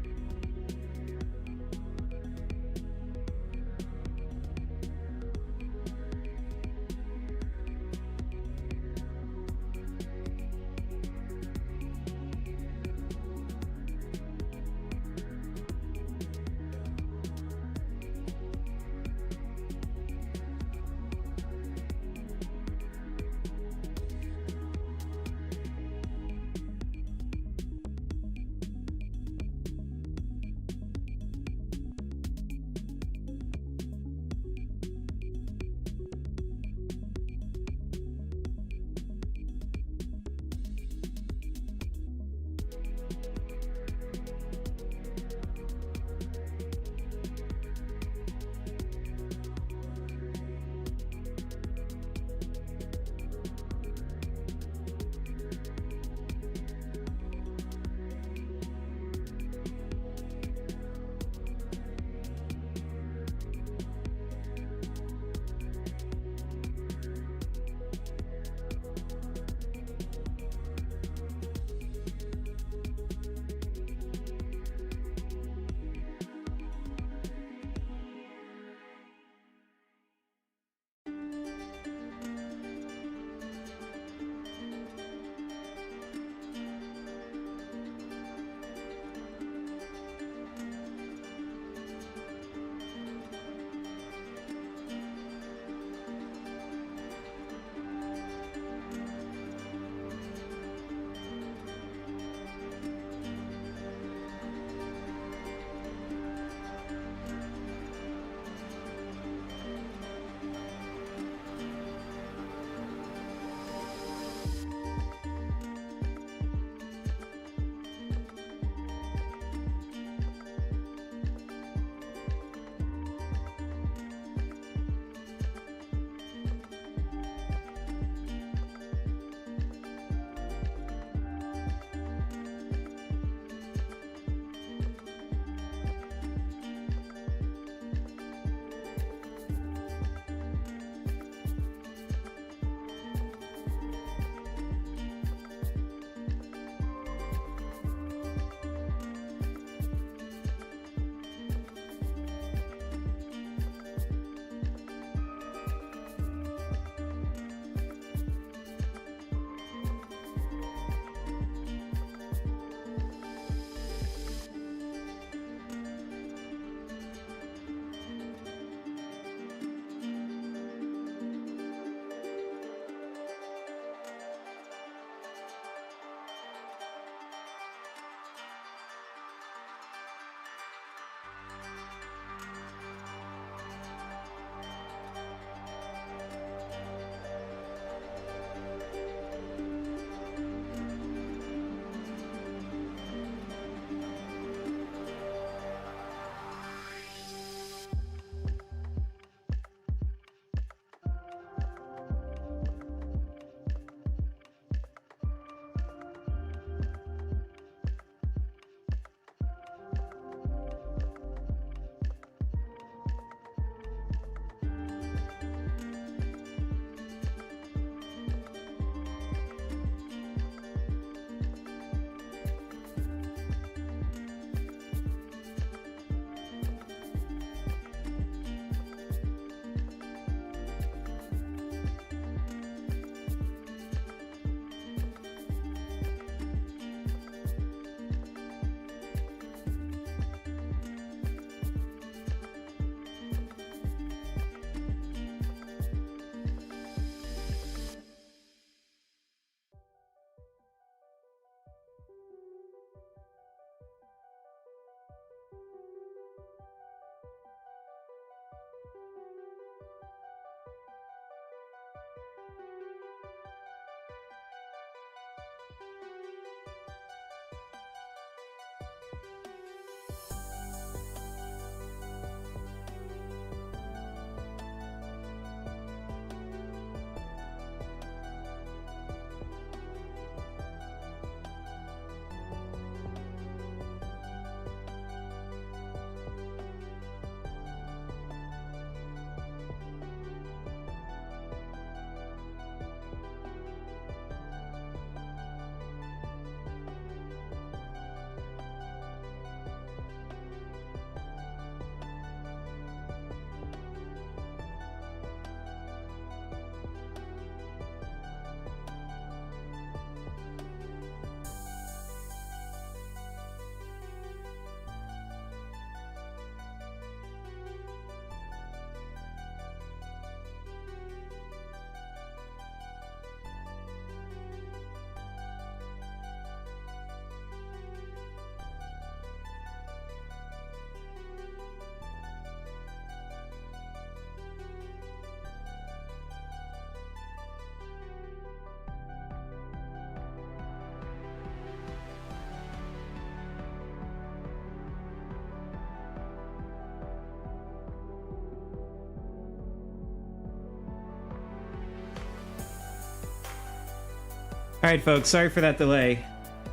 Speaker 1: All right, folks, sorry for that delay.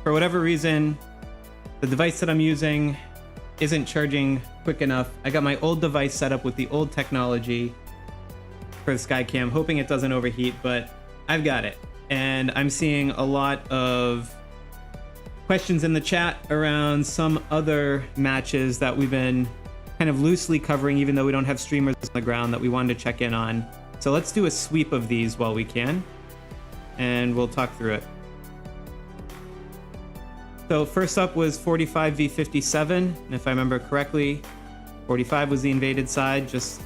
Speaker 1: For whatever reason, the device that I'm using isn't charging quick enough. I got my old device set up with the old technology for the Skycam, hoping it doesn't overheat, but I've got it. And I'm seeing a lot of questions in the chat around some other matches that we've been kind of loosely covering, even though we don't have streamers on the ground, that we wanted to check in on. So let's do a sweep of these while we can, and we'll talk through it. So first up was 45 v 57, and if I remember correctly, 45 was the invaded side, just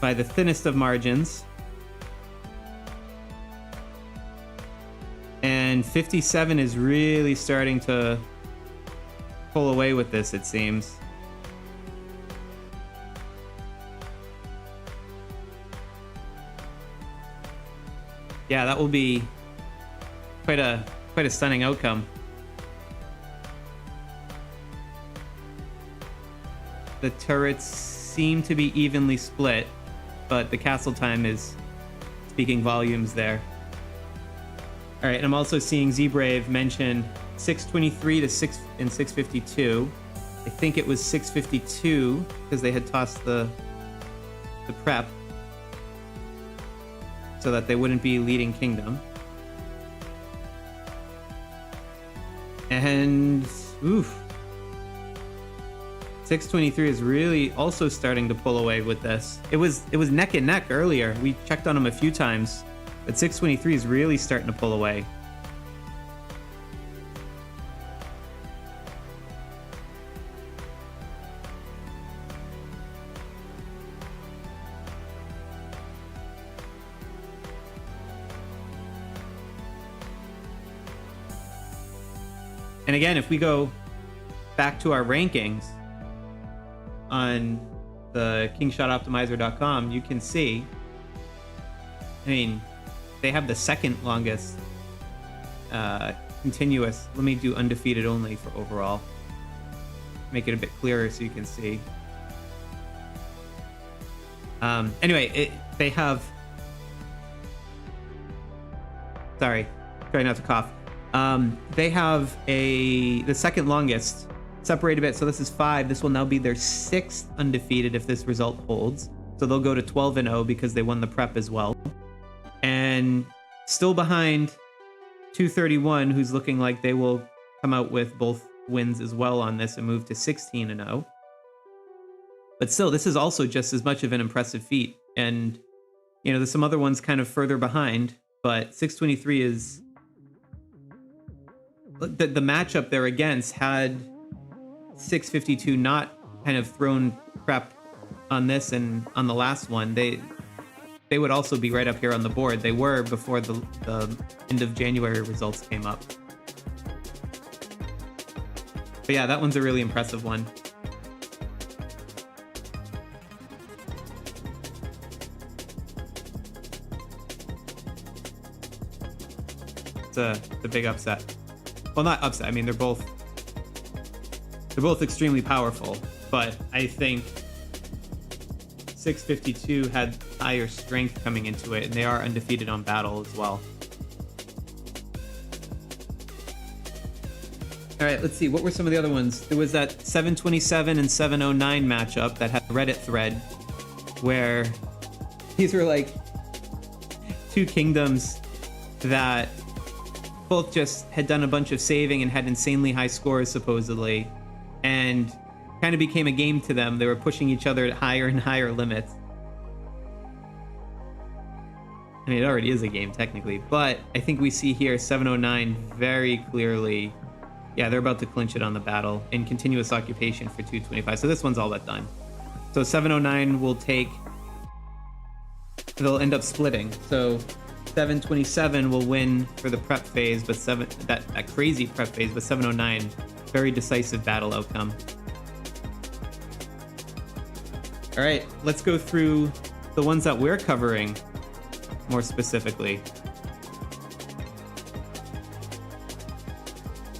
Speaker 1: by the thinnest of margins. And 57 is really starting to pull away with this, it seems. Yeah, that will be quite a stunning outcome. The turrets seem to be evenly split, but the castle time is speaking volumes there. All right, and I'm also seeing Z-Brave mention 623 to 652. I think it was 652 because they had tossed the prep so that they wouldn't be leading kingdom. And oof. 623 is really also starting to pull away with this. It was neck and neck earlier. We checked on him a few times, but 623 is really starting to pull away. And again, if we go back to our rankings on the KingshotOptimizer.com, you can see, I mean, they have the second longest continuous. Let me do undefeated only for overall. Make it a bit clearer so you can see. Anyway, they have... Sorry, try not to cough. They have the second longest, separated a bit. So this is 5. This will now be their 6th undefeated if this result holds. So they'll go to 12-0 because they won the prep as well. And still behind 231, who's looking like they will come out with both wins as well on this and move to 16-0. But still, this is also just as much of an impressive feat. And, you know, there's some other ones kind of further behind, but 623 is... The matchup they're against had 652 not kind of thrown prep on this and on the last one, they would also be right up here on the board. They were before the end of January results came up. But yeah, that one's a really impressive one. It's a big upset. Well, not upset. I mean, they're both extremely powerful, but I think 652 had higher strength coming into it, and they are undefeated on battle as well. All right, let's see. What were some of the other ones? There was that 727 and 709 matchup that had a Reddit thread where these were like two kingdoms that both just had done a bunch of saving and had insanely high scores, supposedly, and kind of became a game to them. They were pushing each other at higher and higher limits. I mean, it already is a game, technically, but I think we see here 709 very clearly. Yeah, they're about to clinch it on the battle in continuous occupation for 225. So this one's all but done. So 709 will take... They'll end up splitting. So 727 will win for the prep phase, but that crazy prep phase, but 709, very decisive battle outcome. All right, let's go through the ones that we're covering more specifically.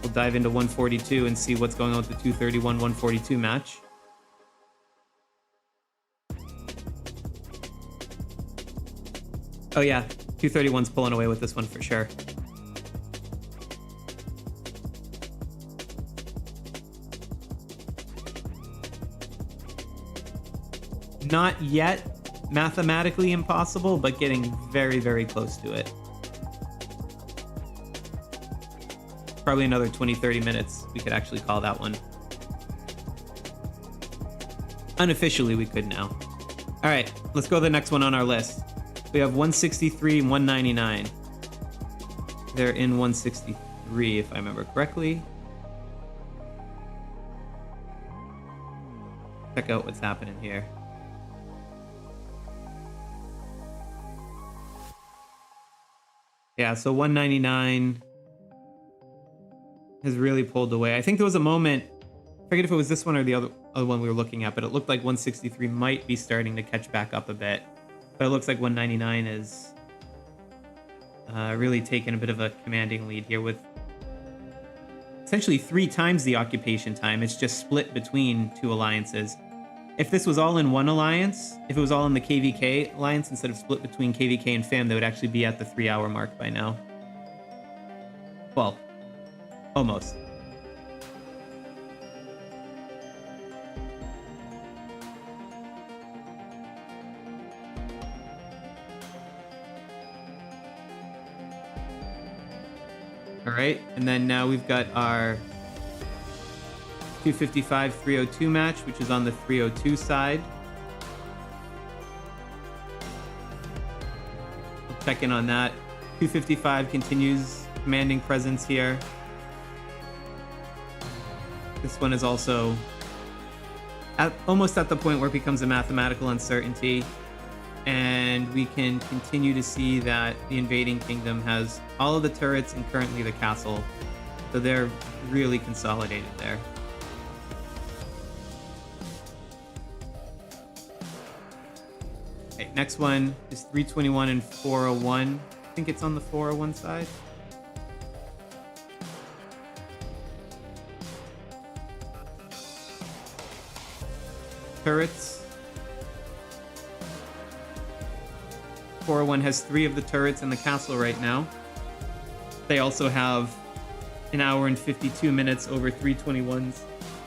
Speaker 1: We'll dive into 142 and see what's going on with the 231-142 match. Oh yeah, 231's pulling away with this one for sure. Not yet mathematically impossible, but getting very, very close to it. Probably another 20-30 minutes, we could actually call that one. Unofficially, we could now. All right, let's go to the next one on our list. We have 163 and 199. They're in 163, if I remember correctly. Check out what's happening here. Yeah, so 199 has really pulled away. I think there was a moment, I forget if it was this one or the other one we were looking at, but it looked like 163 might be starting to catch back up a bit. But it looks like 199 is really taking a bit of a commanding lead here with essentially 3 times the occupation time. It's just split between 2 alliances. If this was all in one alliance, if it was all in the KvK alliance instead of split between KvK and FAM, they would actually be at the 3-hour mark by now. Well, almost. All right, and then now we've got our 255-302 match, which is on the 302 side. We'll check in on that. 255 continues commanding presence here. This one is also almost at the point where it becomes a mathematical uncertainty. And we can continue to see that the invading kingdom has all of the turrets and currently the castle. So they're really consolidated there. Okay, next one is 321 and 401. I think it's on the 401 side. Turrets. 401 has 3 of the turrets in the castle right now. They also have an hour and 52 minutes over 321's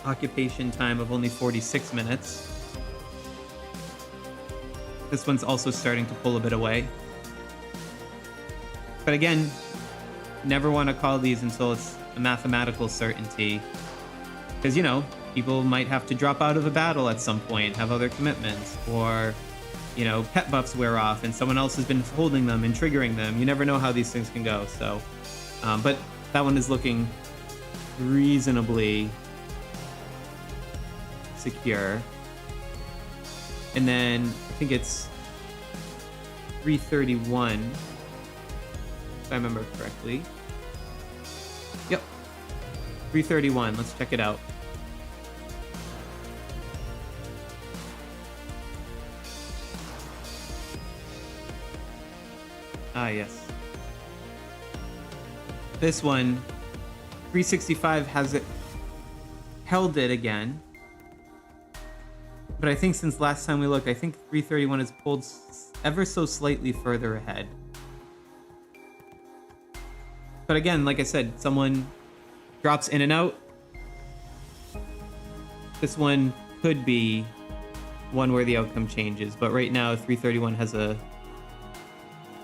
Speaker 1: occupation time of only 46 minutes. This one's also starting to pull a bit away. But again, never want to call these until it's a mathematical certainty. Because, you know, people might have to drop out of a battle at some point, have other commitments, or, you know, pet buffs wear off and someone else has been holding them and triggering them. You never know how these things can go. So, but that one is looking reasonably secure. And then I think it's 331, if I remember correctly. Yep, 331. Let's check it out. Ah, yes. This one, 365 has it held it again. But I think since last time we looked, I think 331 is pulled ever so slightly further ahead. But again, like I said, someone drops in and out. This one could be one where the outcome changes. But right now, 331 has a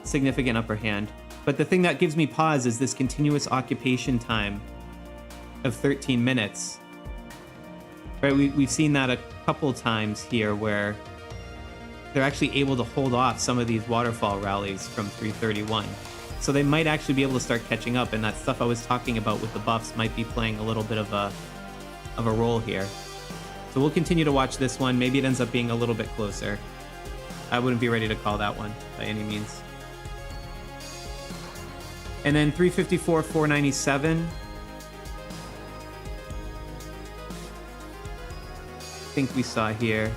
Speaker 1: significant upper hand. But the thing that gives me pause is this continuous occupation time of 13 minutes. Right, we've seen that a couple times here where they're actually able to hold off some of these waterfall rallies from 331. So they might actually be able to start catching up, and that stuff I was talking about with the buffs might be playing a little bit of a role here. So we'll continue to watch this one. Maybe it ends up being a little bit closer. I wouldn't be ready to call that one by any means. And then 354, 497. I think we saw here.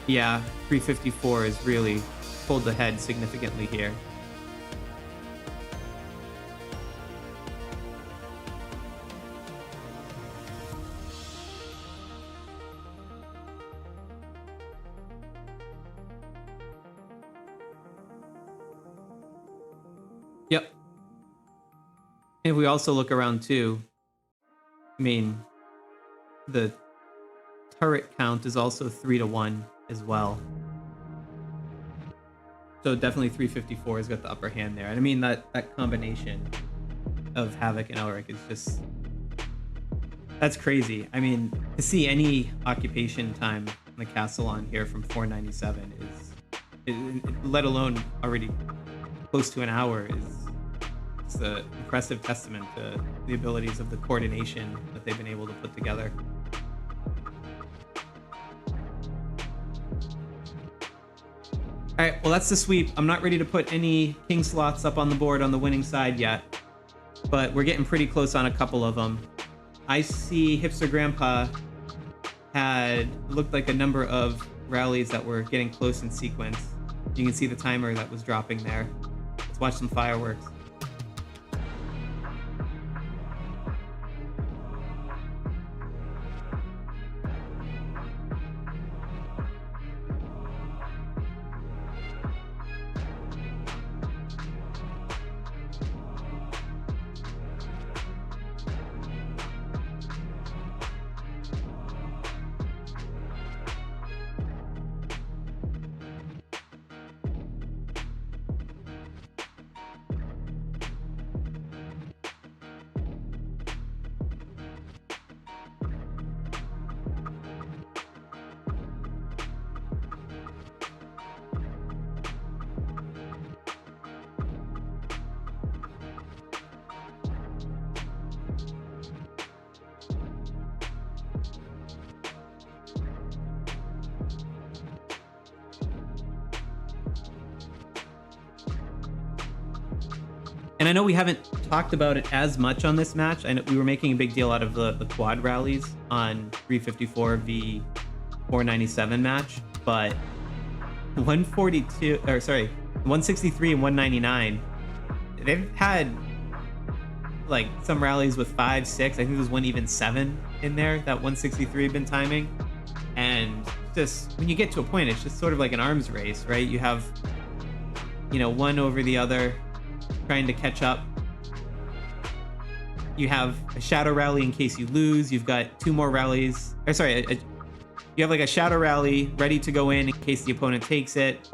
Speaker 1: Yeah, 354 is really pulled ahead significantly here. Yep. If we also look around too, I mean, the turret count is also 3-1 as well. So definitely 354 has got the upper hand there. And I mean, that combination of Havoc and Elric is just... That's crazy. I mean, to see any occupation time in the castle on here from 497 let alone already close to an hour, it's an impressive testament to the abilities of the coordination that they've been able to put together. All right, well, that's the sweep. I'm not ready to put any king slots up on the board on the winning side yet, but we're getting pretty close on a couple of them. I see Hipster Grandpa looked like a number of rallies that were getting close in sequence. You can see the timer that was dropping there. Let's watch some fireworks. And I know we haven't talked about it as much on this match. I know we were making a big deal out of the quad rallies on 354 v 497 match, but 163 and 199, they've had like some rallies with 5, 6. I think there's one even 7 in there that 163 had been timing. And just when you get to a point, it's just sort of like an arms race, right? You have, one over the other, trying to catch up. You have a shadow rally in case you lose. You've got 2 more rallies. You have like a shadow rally ready to go in case the opponent takes it.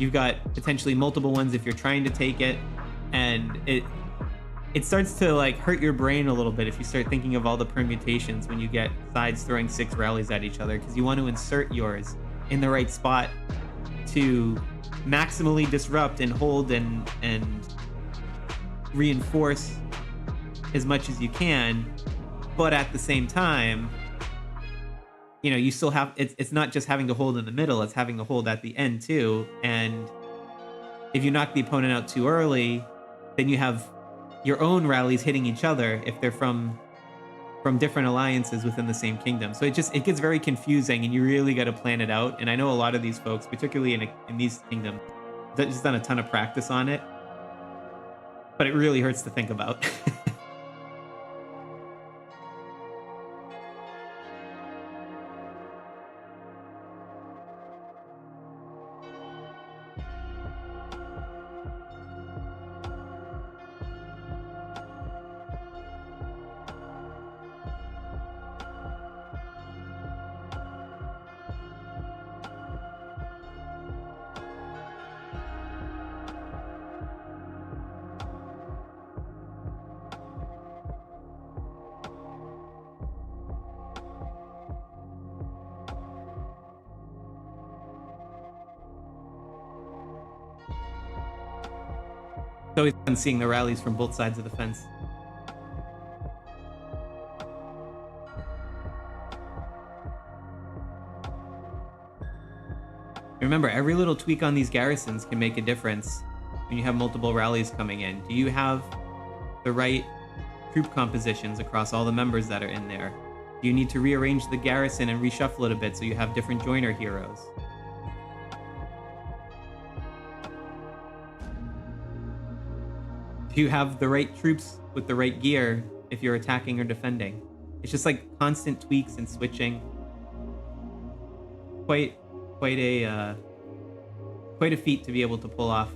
Speaker 1: You've got potentially multiple ones if you're trying to take it. And it starts to like hurt your brain a little bit if you start thinking of all the permutations when you get sides throwing 6 rallies at each other, because you want to insert yours in the right spot to maximally disrupt and hold and reinforce as much as you can, but at the same time, you still have it's not just having to hold in the middle, it's having to hold at the end too. And if you knock the opponent out too early, then you have your own rallies hitting each other if they're from different alliances within the same kingdom. So it gets very confusing, and you really got to plan it out. And I know a lot of these folks, particularly in these kingdoms, they've just done a ton of practice on it, but it really hurts to think about. It's always fun seeing the rallies from both sides of the fence. Remember, every little tweak on these garrisons can make a difference when you have multiple rallies coming in. Do you have the right troop compositions across all the members that are in there? Do you need to rearrange the garrison and reshuffle it a bit so you have different joiner heroes? Do you have the right troops with the right gear if you're attacking or defending? It's just like constant tweaks and switching. Quite a feat to be able to pull off.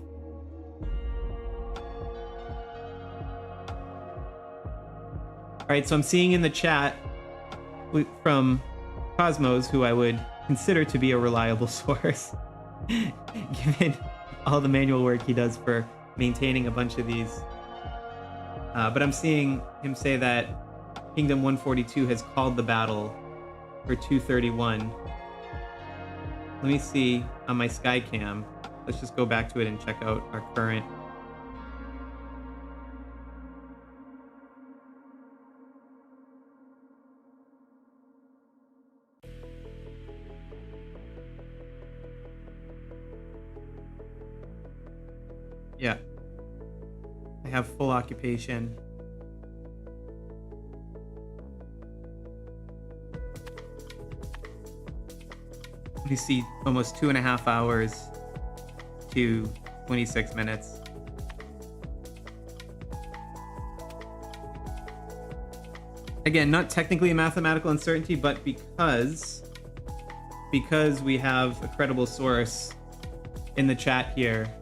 Speaker 1: All right, so I'm seeing in the chat from Cosmos, who I would consider to be a reliable source, given all the manual work he does for maintaining a bunch of these. But I'm seeing him say that Kingdom 142 has called the battle for 231. Let me see on my Skycam. Let's just go back to it and check out our current. Yeah, I have full occupation. We see almost 2.5 hours to 26 minutes. Again, not technically a mathematical uncertainty, but because we have a credible source in the chat here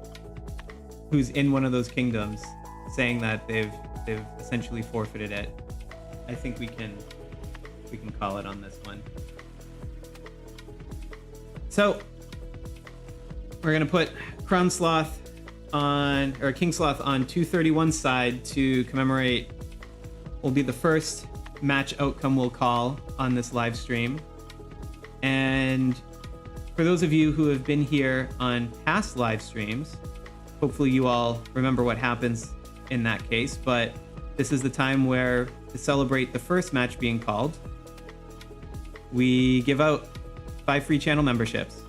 Speaker 1: who's in one of those kingdoms saying that they've essentially forfeited it, I think we can call it on this one. So we're gonna put Crown Sloth on, or King Sloth on 231 side to commemorate. Will be the first match outcome we'll call on this live stream. And for those of you who have been here on past live streams, hopefully you all remember what happens in that case, but this is the time where, to celebrate the first match being called, we give out 5 free channel memberships.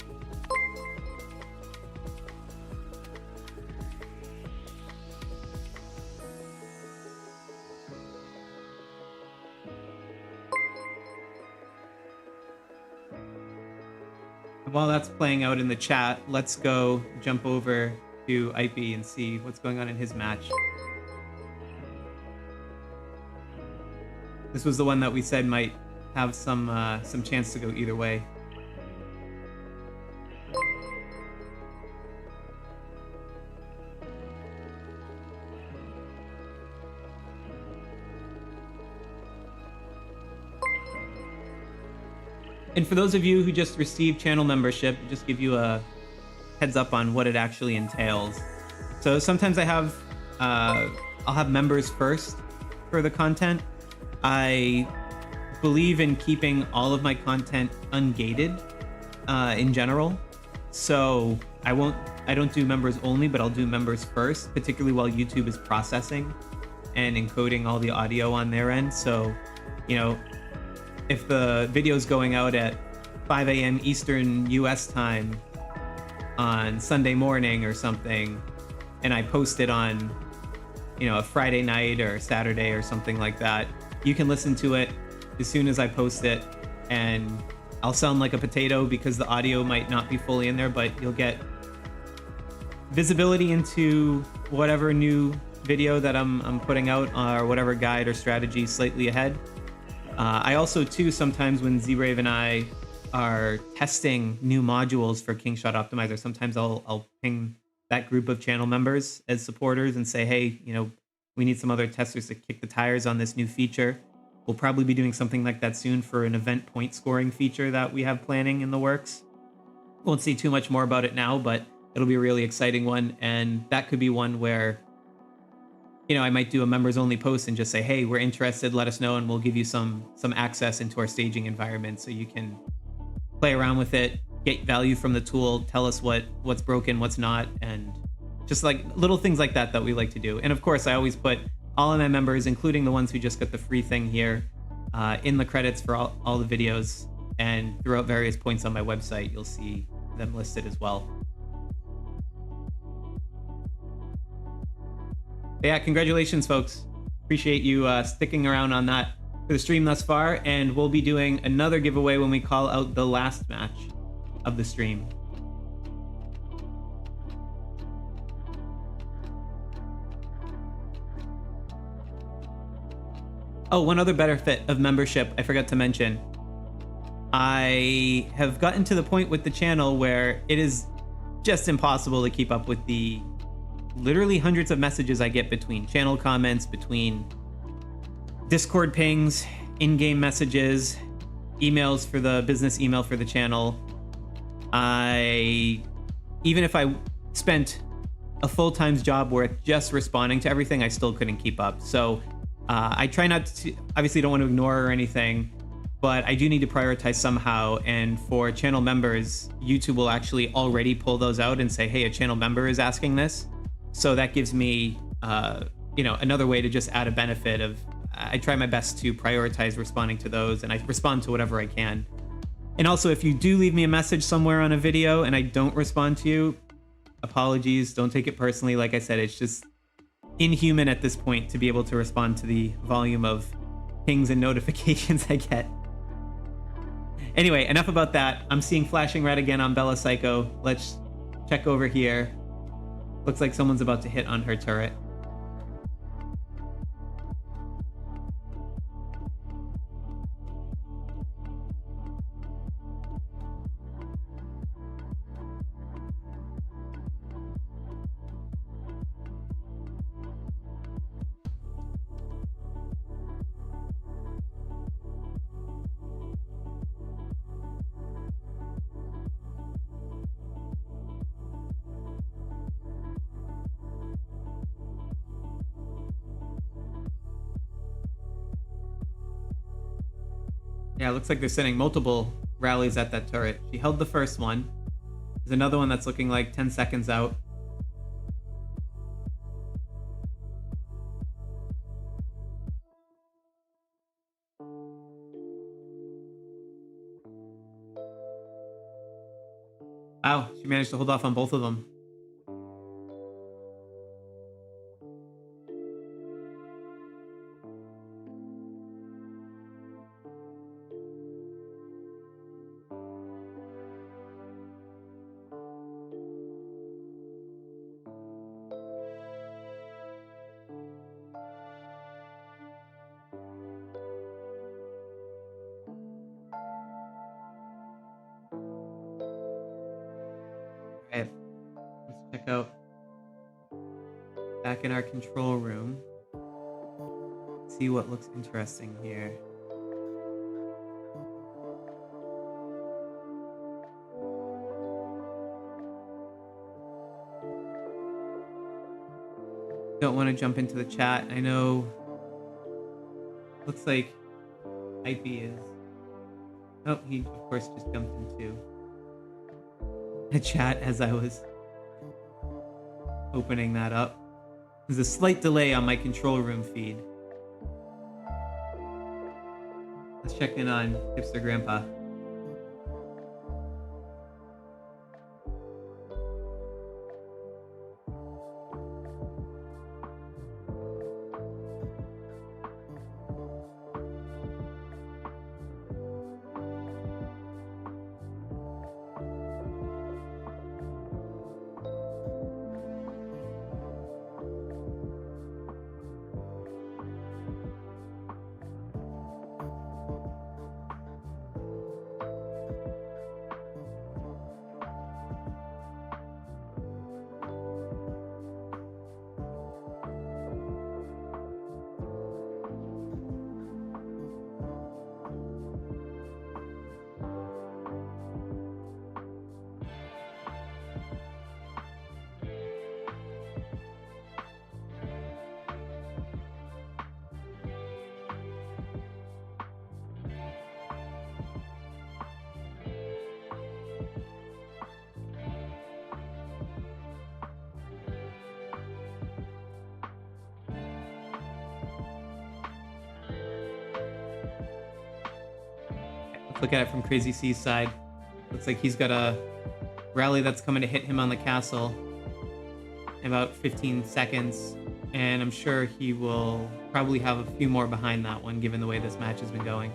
Speaker 1: And while that's playing out in the chat, let's go jump over to IP and see what's going on in his match. This was the one that we said might have some chance to go either way. And for those of you who just received channel membership, just give you a heads up on what it actually entails. So sometimes I'll have members first for the content. I believe in keeping all of my content ungated in general. So I don't do members only, but I'll do members first, particularly while YouTube is processing and encoding all the audio on their end. So, you know, if the video is going out at 5 a.m. Eastern US time on Sunday morning or something, and I post it on, you know, a Friday night or Saturday or something like that, you can listen to it as soon as I post it, and I'll sound like a potato because the audio might not be fully in there, but you'll get visibility into whatever new video that I'm putting out, or whatever guide or strategy slightly ahead. I also, too, sometimes when Z-Rave and I are testing new modules for Kingshot Optimizer, sometimes I'll ping that group of channel members as supporters and say, hey, you know, we need some other testers to kick the tires on this new feature. We'll probably be doing something like that soon for an event point scoring feature that we have planning in the works. Won't say too much more about it now, but it'll be a really exciting one. And that could be one where, you know, I might do a members only post and just say, hey, we're interested, let us know, and we'll give you some access into our staging environment so you can play around with it, get value from the tool, tell us what's broken, what's not, and just like little things like that we like to do. And of course, I always put all of my members, including the ones who just got the free thing here, in the credits for all the videos, and throughout various points on my website, you'll see them listed as well. But yeah, congratulations, folks. Appreciate you sticking around on that for the stream thus far, and we'll be doing another giveaway when we call out the last match of the stream. Oh, one other benefit of membership I forgot to mention. I have gotten to the point with the channel where it is just impossible to keep up with the literally hundreds of messages I get between channel comments, between Discord pings, in-game messages, emails for the business email for the channel. Even if I spent a full-time job worth just responding to everything, I still couldn't keep up. So I try not to, obviously don't want to ignore or anything, but I do need to prioritize somehow. And for channel members, YouTube will actually already pull those out and say, hey, a channel member is asking this. So that gives me, another way to just add a benefit of, I try my best to prioritize responding to those, and I respond to whatever I can. And also, if you do leave me a message somewhere on a video and I don't respond to you, apologies, don't take it personally. Like I said, it's just inhuman at this point to be able to respond to the volume of pings and notifications I get. Anyway, enough about that. I'm seeing flashing red again on Bella Psycho. Let's check over here. Looks like someone's about to hit on her turret. Yeah, it looks like they're sending multiple rallies at that turret. She held the first one. There's another one that's looking like 10 seconds out. Wow, she managed to hold off on both of them. Okay, let's check out back in our control room. See what looks interesting here. Don't want to jump into the chat. I know. Looks like IP is. Oh, he of course just jumped into the chat as I was opening that up. There's a slight delay on my control room feed. Let's check in on Hipster Grandpa. Look at it from Crazy C's side. Looks like he's got a rally that's coming to hit him on the castle in about 15 seconds. And I'm sure he will probably have a few more behind that one, given the way this match has been going.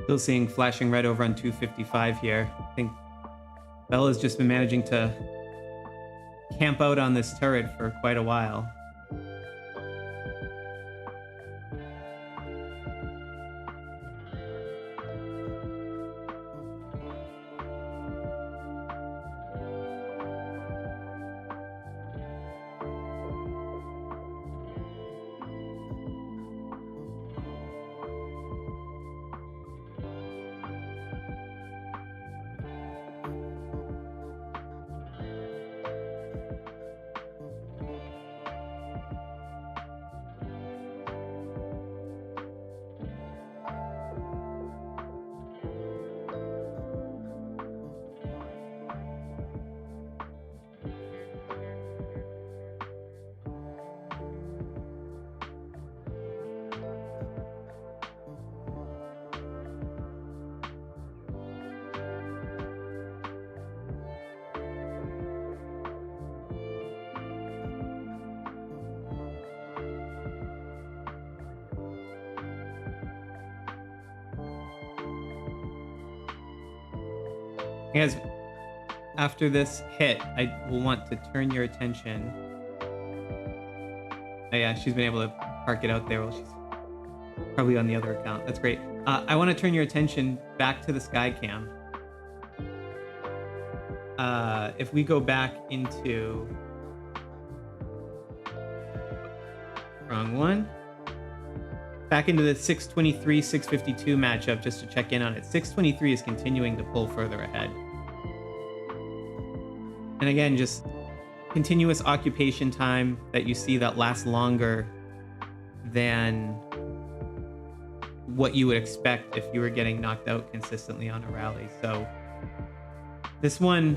Speaker 1: Still seeing flashing red over on 255 here. I think Bella's just been managing to camp out on this turret for quite a while. Guys, after this hit, I will want to turn your attention. Oh yeah, she's been able to park it out there while she's probably on the other account. That's great. I want to turn your attention back to the sky cam. If we go back into... Wrong one. Back into the 623, 652 matchup just to check in on it. 623 is continuing to pull further ahead. And again, just continuous occupation time that you see that lasts longer than what you would expect if you were getting knocked out consistently on a rally. So this one,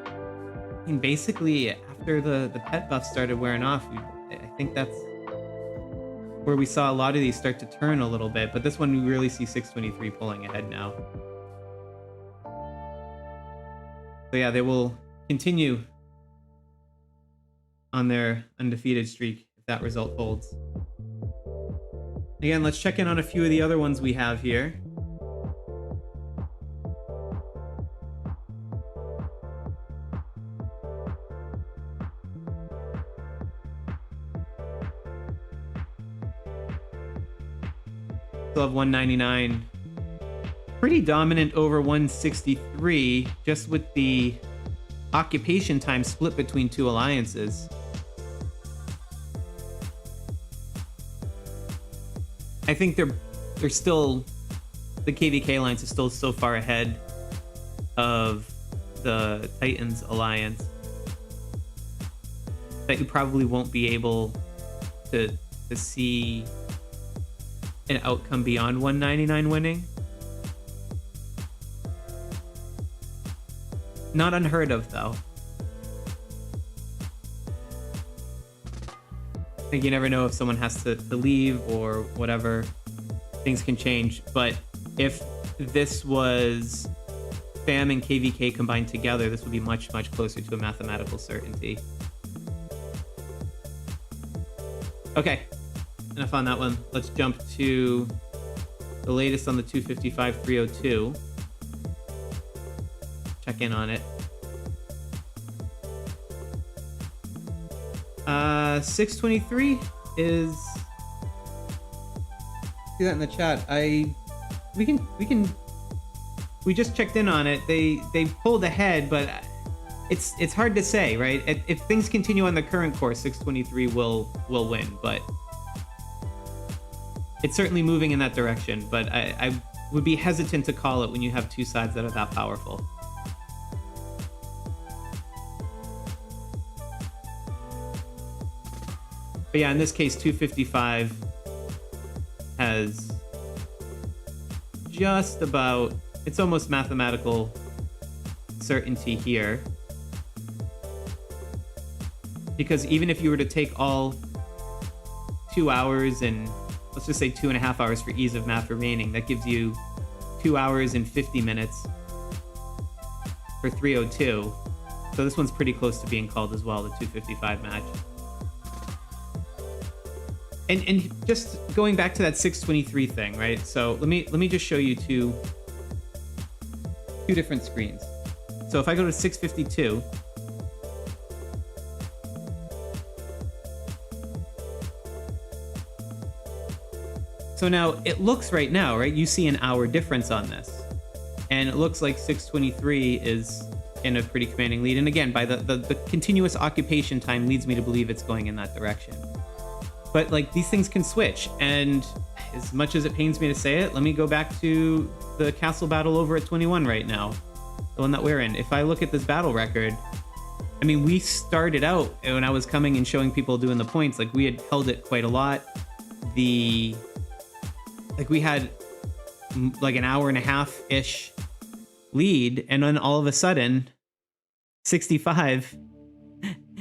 Speaker 1: I mean, basically after the pet buff started wearing off, I think that's where we saw a lot of these start to turn a little bit, but this one we really see 623 pulling ahead now. So yeah, they will continue on their undefeated streak if that result holds. Again, let's check in on a few of the other ones we have here. Still have 199. Pretty dominant over 163, just with the occupation time split between two alliances. I think they're still, the KvK alliance is still so far ahead of the Titans alliance that you probably won't be able to see an outcome beyond 199 winning. Not unheard of, though. I think you never know if someone has to leave or whatever. Things can change. But if this was FAM and KvK combined together, this would be much, much closer to a mathematical certainty. Okay. Enough on that one. Let's jump to the latest on the 255-302. Check in on it. 623 is... See that in the chat. We just checked in on it. They pulled ahead, but it's hard to say, right? If things continue on the current course, 623 will win, but it's certainly moving in that direction. But I would be hesitant to call it when you have two sides that are that powerful. But yeah, in this case, 255 has just about, it's almost mathematical certainty here. Because even if you were to take all 2 hours and let's just say 2.5 hours for ease of math remaining, that gives you 2 hours and 50 minutes for 302. So this one's pretty close to being called as well, the 255 match. And just going back to that 623 thing, right? So let me just show you two different screens. So if I go to 652, so now it looks right now, right? You see an hour difference on this. And it looks like 623 is in a pretty commanding lead. And again, by the continuous occupation time leads me to believe it's going in that direction. But like these things can switch. And as much as it pains me to say it, let me go back to the castle battle over at 21 right now. The one that we're in. If I look at this battle record, I mean, we started out when I was coming and showing people doing the points, like we had held it quite a lot. We had like an hour and a half-ish lead, and then all of a sudden 65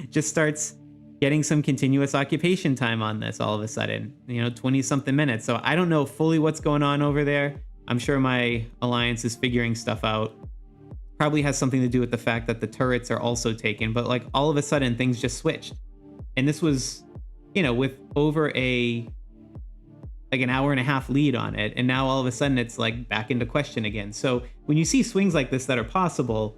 Speaker 1: just starts getting some continuous occupation time on this all of a sudden, 20 something minutes. So I don't know fully what's going on over there. I'm sure my alliance is figuring stuff out. Probably has something to do with the fact that the turrets are also taken, but like all of a sudden things just switched. And this was, with over an hour and a half lead on it, and now all of a sudden it's like back into question again. So when you see swings like this that are possible,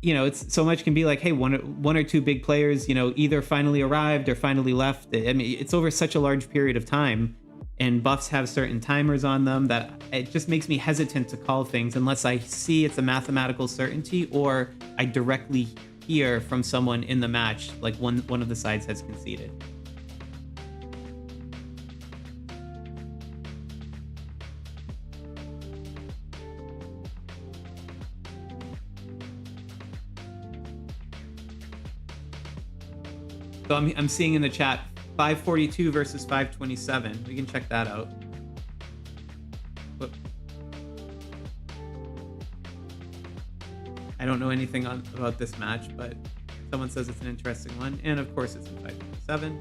Speaker 1: it's so much can be like, hey, one or two big players, either finally arrived or finally left. I mean, it's over such a large period of time, and buffs have certain timers on them that it just makes me hesitant to call things unless I see it's a mathematical certainty or I directly hear from someone in the match, like one of the sides has conceded. So I'm seeing in the chat 542 versus 527. We can check that out. Whoop. I don't know anything about this match, but someone says it's an interesting one. And of course it's in 527.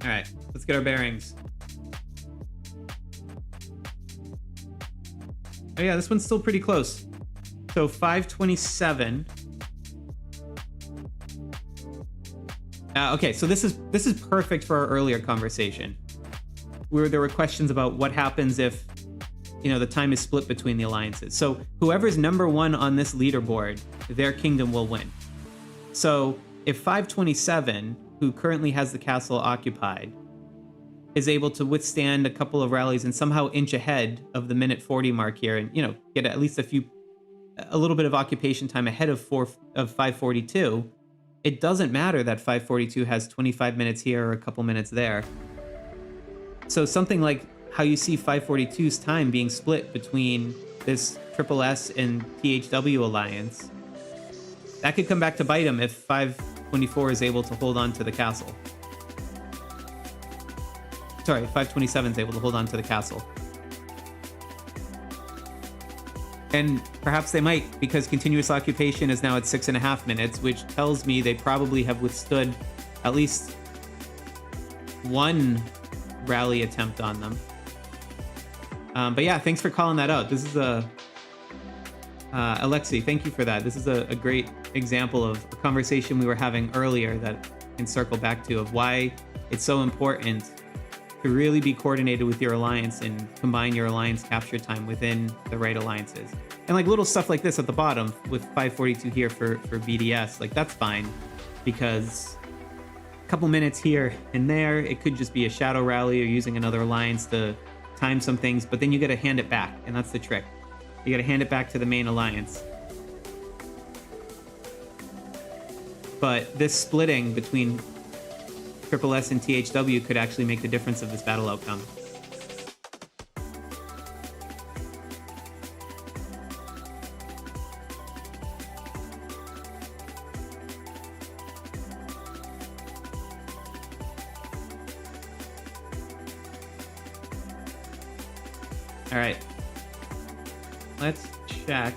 Speaker 1: All right, let's get our bearings. Oh yeah, this one's still pretty close. So 527. Okay, so this is perfect for our earlier conversation, where there were questions about what happens if, the time is split between the alliances. So whoever's number one on this leaderboard, their kingdom will win. So if 527, who currently has the castle occupied, is able to withstand a couple of rallies and somehow inch ahead of the minute 40 mark here and, get at least a little bit of occupation time ahead of 542, it doesn't matter that 542 has 25 minutes here or a couple minutes there. So something like how you see 542's time being split between this SSS and THW alliance, that could come back to bite him if 524 is able to hold on to the castle. Sorry, 527 is able to hold on to the castle. And perhaps they might, because continuous occupation is now at 6.5 minutes, which tells me they probably have withstood at least one rally attempt on them. But yeah, thanks for calling that out. This is Alexi, thank you for that. This is a great example of a conversation we were having earlier that I can circle back to, of why it's so important to really be coordinated with your alliance and combine your alliance capture time within the right alliances. And like little stuff like this at the bottom with 542 here for BDS, like that's fine, because a couple minutes here and there, it could just be a shadow rally or using another alliance to time some things, but then you got to hand it back, and that's the trick. You got to hand it back to the main alliance. But this splitting between SSS and THW could actually make the difference of this battle outcome. All right, let's check.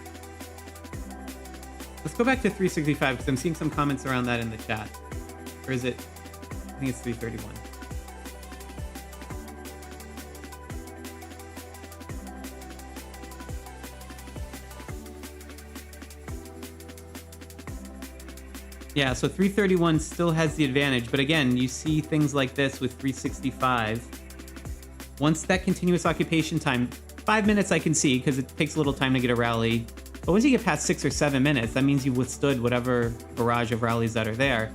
Speaker 1: Let's go back to 365 because I'm seeing some comments around that in the chat. Or is it? I think it's 331. Yeah, so 331 still has the advantage, but again, you see things like this with 365. Once that continuous occupation time, 5 minutes I can see because it takes a little time to get a rally. But once you get past 6 or 7 minutes, that means you've withstood whatever barrage of rallies that are there.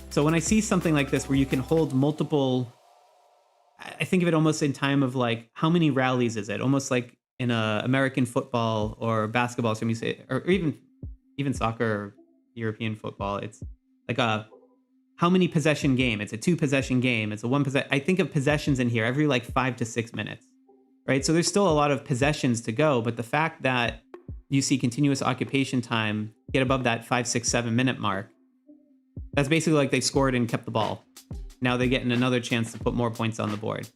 Speaker 1: So when I see something like this where you can hold multiple, I think of it almost in time of like, how many rallies is it? Almost like in American football or basketball, so you say, or even soccer or European football. It's like how many possession game? It's a 2-possession game. It's a 1 possession. I think of possessions in here every like 5 to 6 minutes, right? So there's still a lot of possessions to go, but the fact that you see continuous occupation time get above that 5, 6, 7 minute mark, that's basically like they scored and kept the ball. Now they're getting another chance to put more points on the board.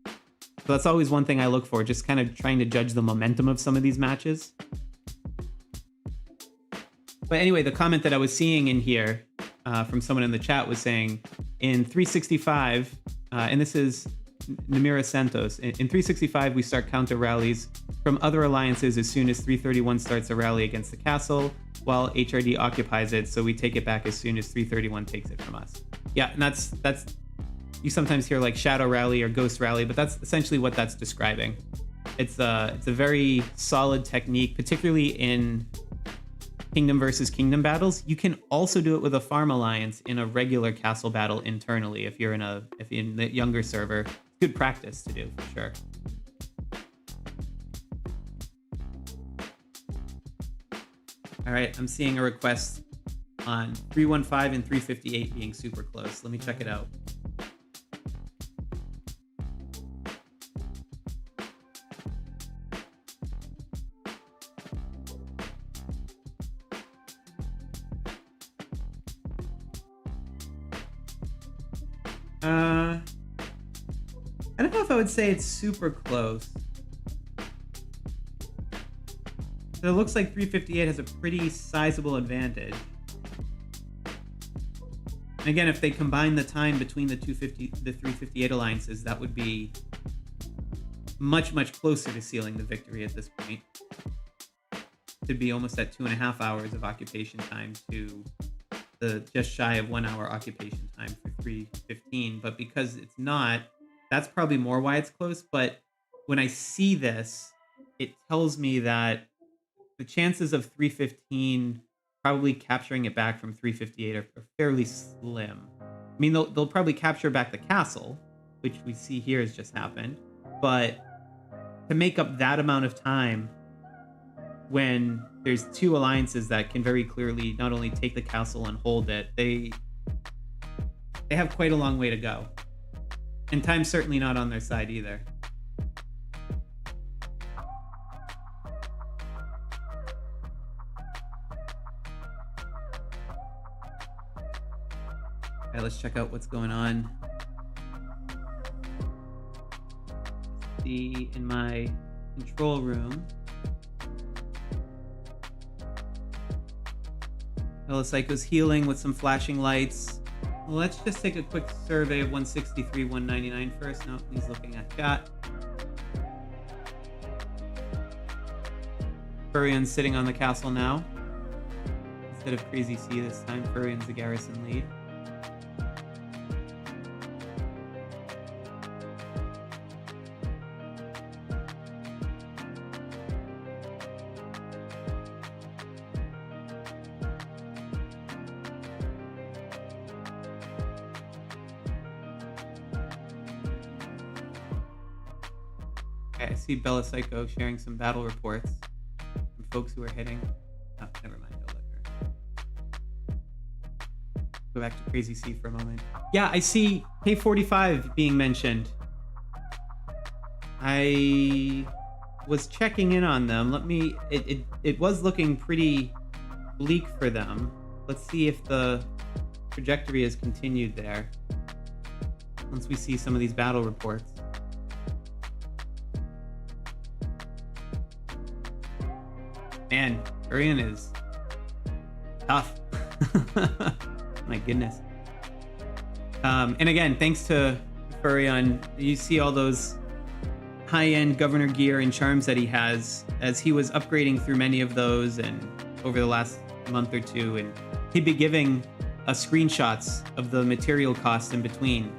Speaker 1: So that's always one thing I look for, just kind of trying to judge the momentum of some of these matches. But anyway, the comment that I was seeing in here from someone in the chat was saying in 365, and this is Namira Santos, in 365 we start counter rallies from other alliances as soon as 331 starts a rally against the castle, while HRD occupies it, so we take it back as soon as 331 takes it from us. Yeah, and that's you sometimes hear like shadow rally or ghost rally, but that's essentially what that's describing. It's a very solid technique, particularly in kingdom versus kingdom battles. You can also do it with a farm alliance in a regular castle battle internally if you're in the younger server. It's good practice to do for sure. All right, I'm seeing a request on 315 and 358 being super close. Let me check it out. I don't know if I would say it's super close. So it looks like 358 has a pretty sizable advantage. And again, if they combine the time between the 358 alliances, that would be much, much closer to sealing the victory at this point. It'd be almost at 2.5 hours of occupation time to the just shy of 1 hour occupation time for 315. But because it's not, that's probably more why it's close. But when I see this, it tells me that the chances of 315 probably capturing it back from 358 are fairly slim. I mean, they'll probably capture back the castle, which we see here has just happened. But to make up that amount of time when there's two alliances that can very clearly not only take the castle and hold it, they have quite a long way to go. And time's certainly not on their side either. All right, let's check out what's going on. See in my control room. Psycho's healing with some flashing lights. Well, let's just take a quick survey of 163, 199 first. No, he's looking at chat. Furrion's sitting on the castle now. Instead of Crazy C this time, Furrion's the garrison lead. I see Bella Psycho sharing some battle reports from folks who are hitting. Oh, never mind. I'll let her go back to Crazy C for a moment. Yeah, I see K45 being mentioned. I was checking in on them. It was looking pretty bleak for them. Let's see if the trajectory has continued there. Once we see some of these battle reports. Man, Furrion is tough. My goodness. And again, thanks to Furrion, you see all those high-end governor gear and charms that he has as he was upgrading through many of those and over the last month or two and he'd be giving us screenshots of the material costs in between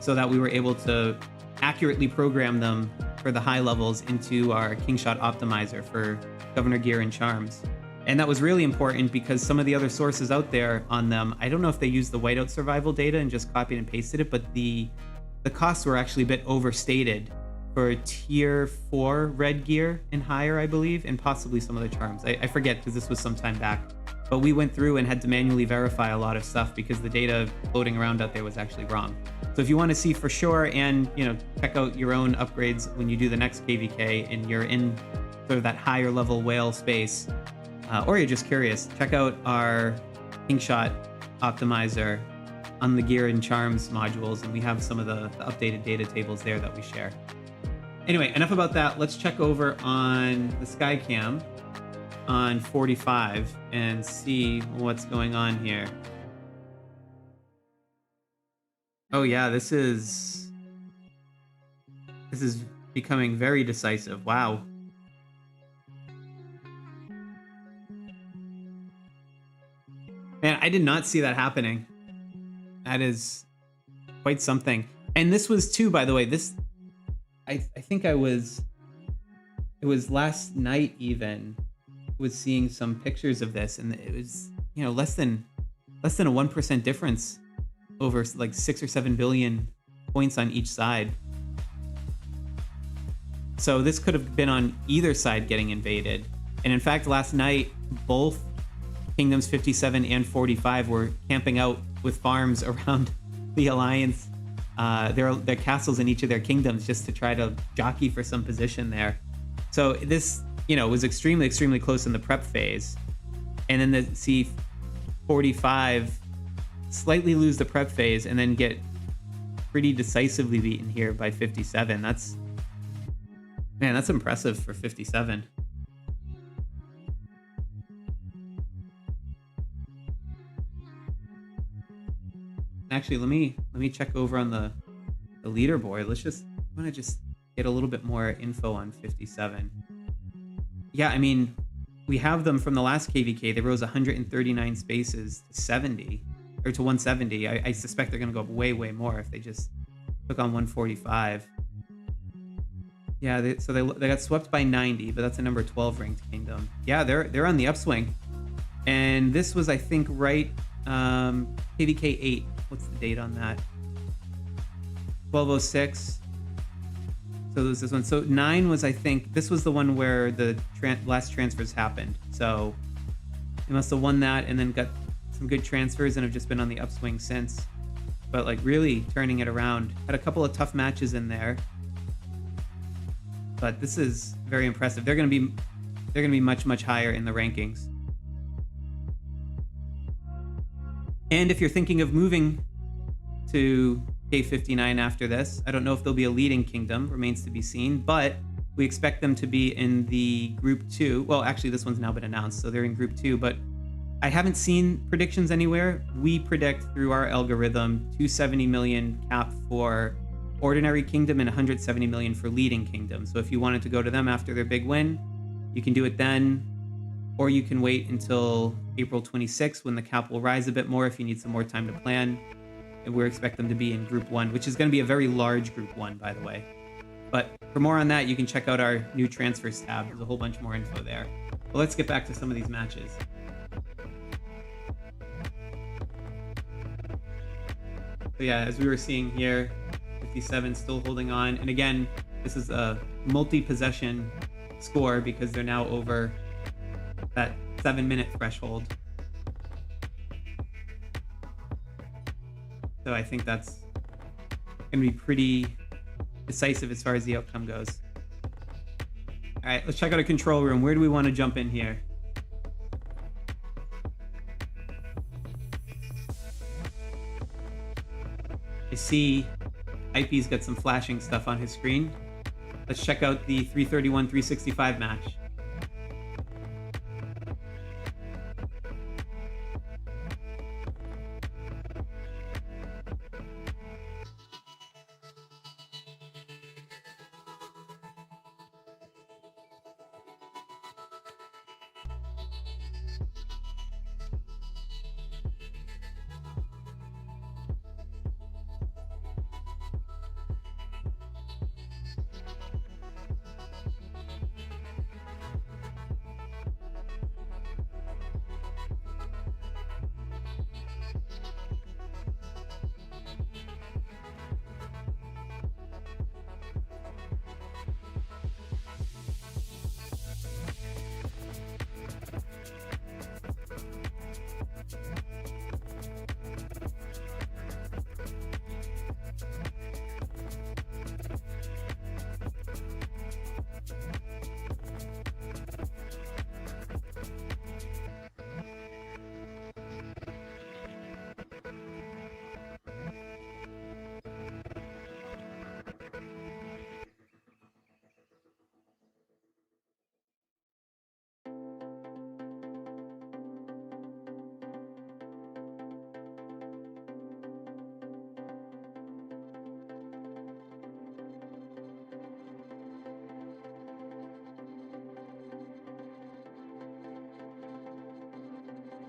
Speaker 1: so that we were able to accurately program them for the high levels into our Kingshot optimizer for Governor Gear and Charms. And that was really important because some of the other sources out there on them, I don't know if they used the whiteout survival data and just copied and pasted it, but the costs were actually a bit overstated for tier 4 red gear and higher, I believe, and possibly some other charms. I forget because this was some time back. But we went through and had to manually verify a lot of stuff because the data floating around out there was actually wrong. So if you want to see for sure and, you know, check out your own upgrades when you do the next KvK and you're in sort of that higher level whale space, or you're just curious, check out our Kingshot optimizer on the gear and charms modules, and we have some of the updated data tables there that we share. Anyway, enough about that. Let's check over on the Skycam on 45 and see what's going on here. Oh yeah, this is becoming very decisive. Wow. Man, I did not see that happening. That is quite something. And this was too, by the way, this I think it was last night even was seeing some pictures of this, and it was, you know, less than a 1% difference over like 6 or 7 billion points on each side. So this could have been on either side getting invaded. And in fact, last night, both Kingdoms 57 and 45 were camping out with farms around the Alliance, their castles in each of their kingdoms, just to try to jockey for some position there. So this, you know, was extremely, extremely close in the prep phase. And then the C45 slightly lose the prep phase and then get pretty decisively beaten here by 57. That's impressive for 57. Actually, let me check over on the leaderboard. I want to just get a little bit more info on 57. Yeah, I mean, we have them from the last KvK. They rose 139 spaces to 70, or to 170. I suspect they're going to go up way, way more if they just took on 145. Yeah, they got swept by 90, but that's a number 12 ranked kingdom. Yeah, they're on the upswing. And this was, I think, right, KvK 8. What's the date on that? 1206. So there's this one. So 9 was, I think, this was the one where the last transfers happened. So they must have won that and then got some good transfers and have just been on the upswing since. But like really turning it around. Had a couple of tough matches in there. But this is very impressive. They're gonna be much, much higher in the rankings. And if you're thinking of moving to K59 after this, I don't know if they'll be a leading kingdom, remains to be seen, but we expect them to be in the group 2. Well, actually this one's now been announced, so they're in group 2, but I haven't seen predictions anywhere. We predict through our algorithm 270 million cap for ordinary kingdom and 170 million for leading kingdom. So if you wanted to go to them after their big win, you can do it then, or you can wait until April 26th when the cap will rise a bit more if you need some more time to plan. And we expect them to be in group 1, which is going to be a very large group 1, by the way. But for more on that, you can check out our new transfers tab. There's a whole bunch more info there. But let's get back to some of these matches. So yeah, as we were seeing here, 57 still holding on. And again, this is a multi-possession score because they're now over that 7-minute threshold. So I think that's going to be pretty decisive as far as the outcome goes. All right, let's check out a control room. Where do we want to jump in here? I see IP's got some flashing stuff on his screen. Let's check out the 331-365 match.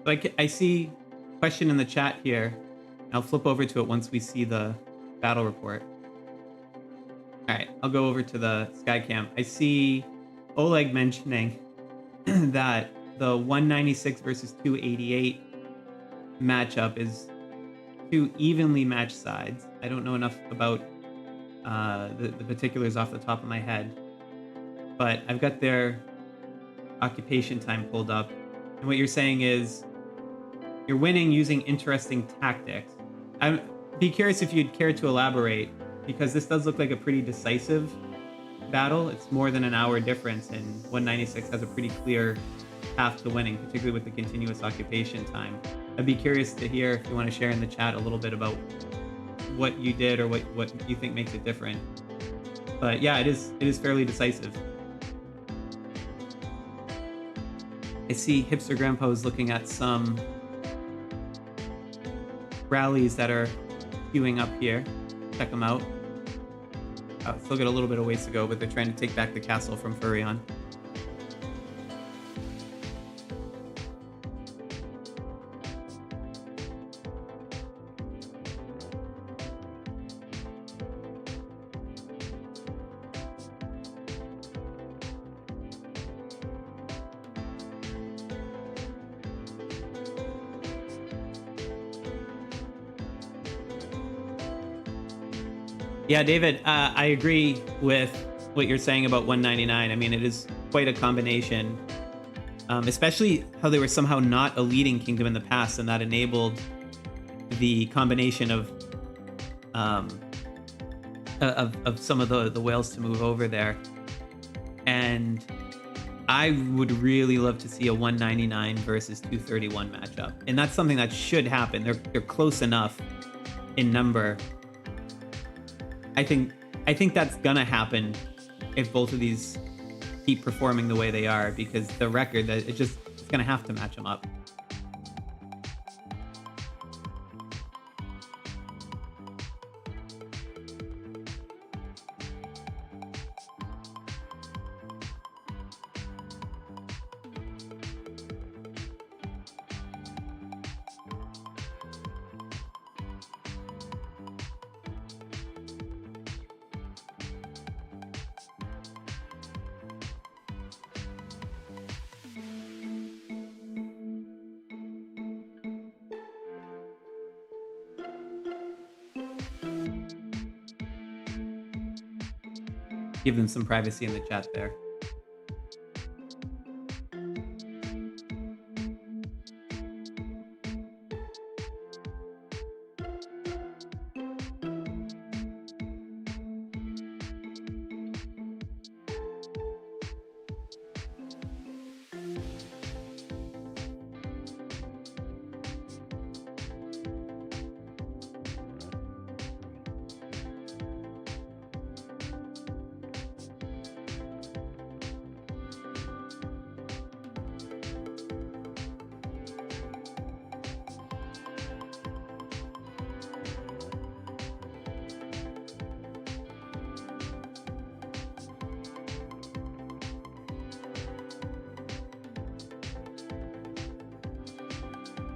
Speaker 1: Like I see question in the chat here. I'll flip over to it once we see the battle report. All right, I'll go over to the Skycam. I see Oleg mentioning that the 196 versus 288 matchup is two evenly matched sides. I don't know enough about the particulars off the top of my head, but I've got their occupation time pulled up. And what you're saying is you're winning using interesting tactics. I'd be curious if you'd care to elaborate, because this does look like a pretty decisive battle. It's more than an hour difference, and 196 has a pretty clear path to winning, particularly with the continuous occupation time. I'd be curious to hear if you want to share in the chat a little bit about what you did or what you think makes it different. But yeah, it is fairly decisive. I see Hipster Grandpa is looking at some rallies that are queuing up here. Check them out. Still got a little bit of ways to go, but they're trying to take back the castle from Furion. Yeah, David, I agree with what you're saying about 199. I mean, it is quite a combination, especially how they were somehow not a leading kingdom in the past, and that enabled the combination of some of the whales to move over there. And I would really love to see a 199 versus 231 matchup, and that's something that should happen. They're close enough in number. I think that's gonna happen if both of these keep performing the way they are, because the record that it's gonna have to match them up. Give them some privacy in the chat there.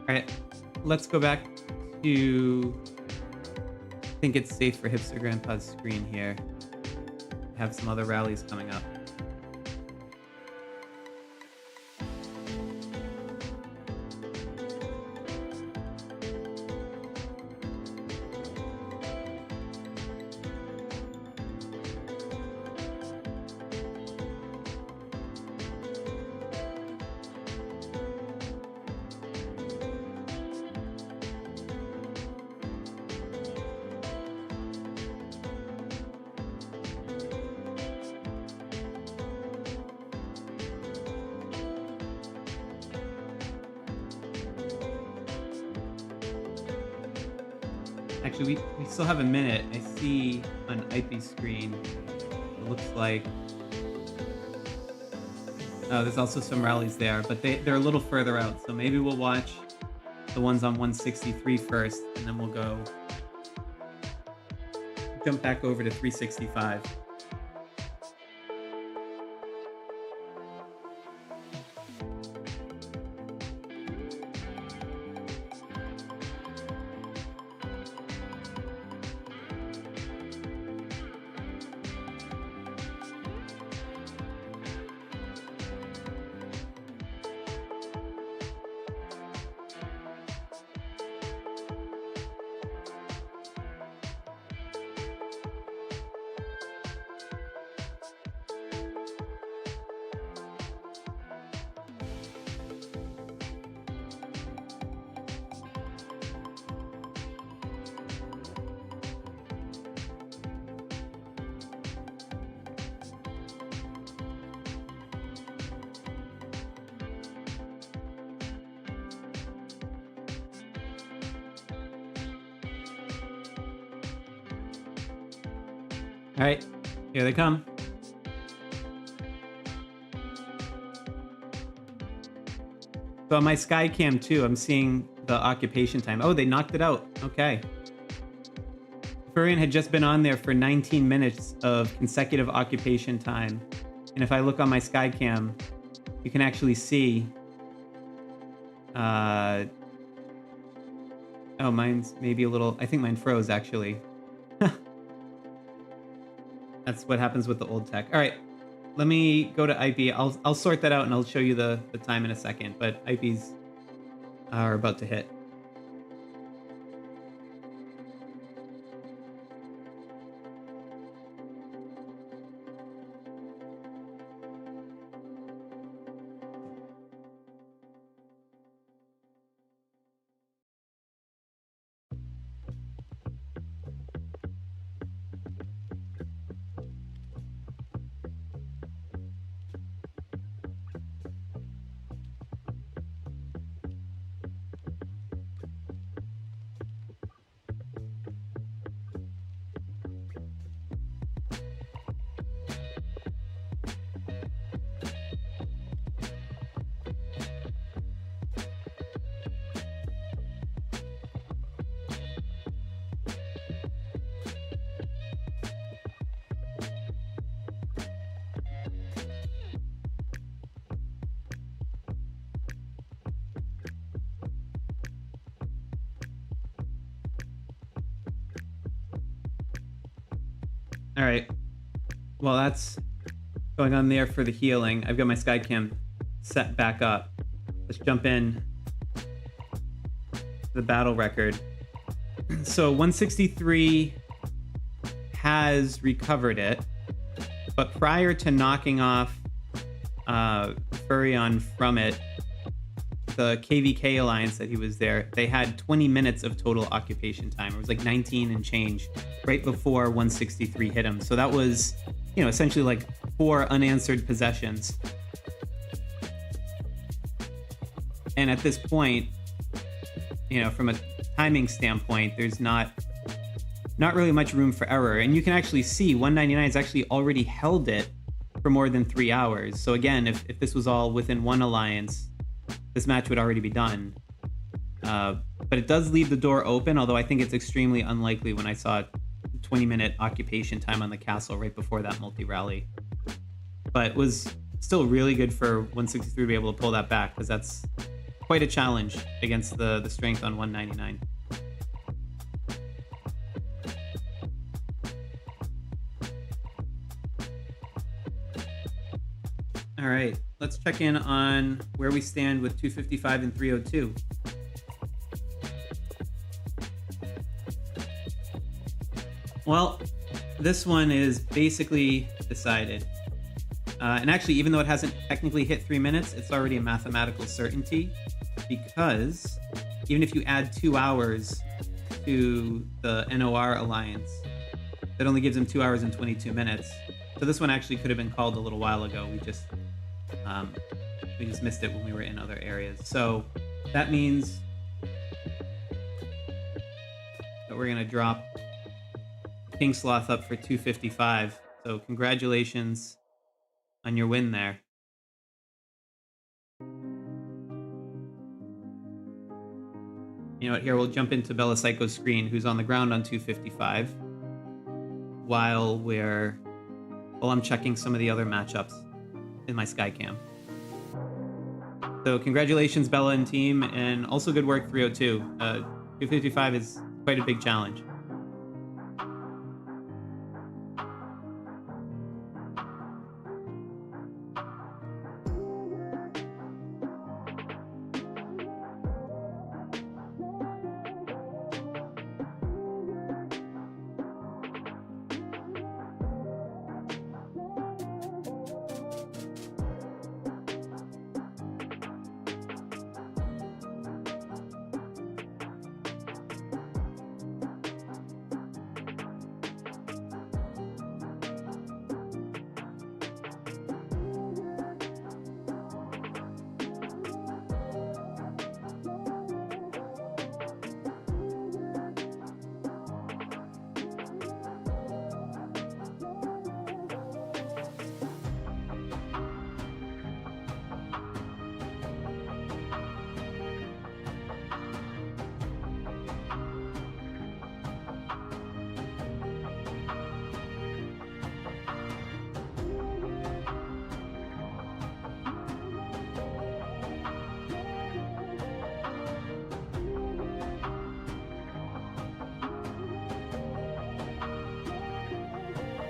Speaker 1: All right, let's go back to, I think it's safe for Hipster Grandpa's screen here. Have some other rallies coming up. Actually, we still have a minute. I see on IP's screen, it looks like, oh, there's also some rallies there, but they're a little further out. So maybe we'll watch the ones on 163 first, and then we'll go jump back over to 365. All right, here they come. So on my Skycam too, I'm seeing the occupation time. Oh, they knocked it out. Okay. Furion had just been on there for 19 minutes of consecutive occupation time. And if I look on my Skycam, you can actually see... oh, mine's maybe a little... I think mine froze, actually. That's what happens with the old tech. All right, let me go to IP. I'll sort that out, and I'll show you the time in a second. But IPs are about to hit. All right. Well, that's going on there for the healing. I've got my Skycam set back up. Let's jump in to the battle record. So 163 has recovered it, but prior to knocking off Furion from it, the KvK alliance that he was there, they had 20 minutes of total occupation time. It was like 19 and change right before 163 hit him. So that was, you know, essentially like 4 unanswered possessions. And at this point, you know, from a timing standpoint, there's not really much room for error. And you can actually see 199 has actually already held it for more than 3 hours. So again, if this was all within one alliance, this match would already be done. But it does leave the door open, although I think it's extremely unlikely when I saw 20-minute occupation time on the castle right before that multi-rally. But it was still really good for 163 to be able to pull that back, because that's quite a challenge against the strength on 199. All right, let's check in on where we stand with 255 and 302. Well, this one is basically decided. And actually, even though it hasn't technically hit 3 minutes, it's already a mathematical certainty, because even if you add 2 hours to the NOR alliance, that only gives them 2 hours and 22 minutes. So this one actually could have been called a little while ago. We just missed it when we were in other areas. So that means that we're gonna drop King Sloth up for 255. So congratulations on your win there. You know what, here we'll jump into Bella Psycho's screen, who's on the ground on 255, while I'm checking some of the other matchups in my Skycam. So congratulations, Bella and team, and also good work, 302. 255 is quite a big challenge.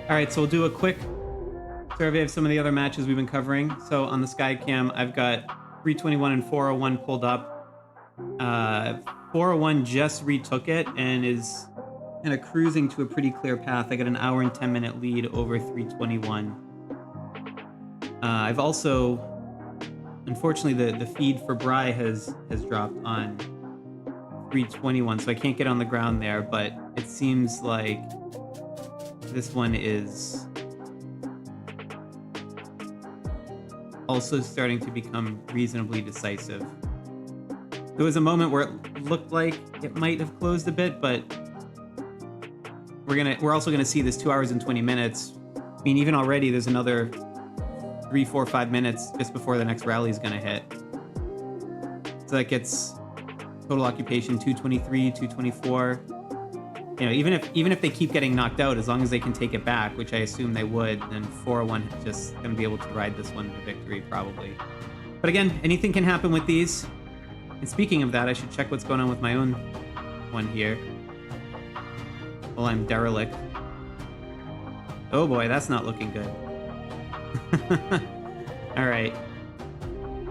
Speaker 1: All right, so we'll do a quick survey of some of the other matches we've been covering. So on the Skycam, I've got 321 and 401 pulled up. 401 just retook it and is kind of cruising to a pretty clear path. I got an hour and 10-minute lead over 321. I've also, unfortunately, the feed for Bry has dropped on 321, so I can't get on the ground there, but it seems like this one is also starting to become reasonably decisive. There was a moment where it looked like it might have closed a bit, but we're also gonna see this 2 hours and 20 minutes. I mean, even already there's another 3, 4, 5 minutes just before the next rally is gonna hit. So that gets total occupation 223, 224. You know, even if they keep getting knocked out, as long as they can take it back, which I assume they would, then 401 is just gonna be able to ride this one to victory probably. But again, anything can happen with these. And speaking of that, I should check what's going on with my own one here. Well, I'm derelict. Oh boy, that's not looking good. All right.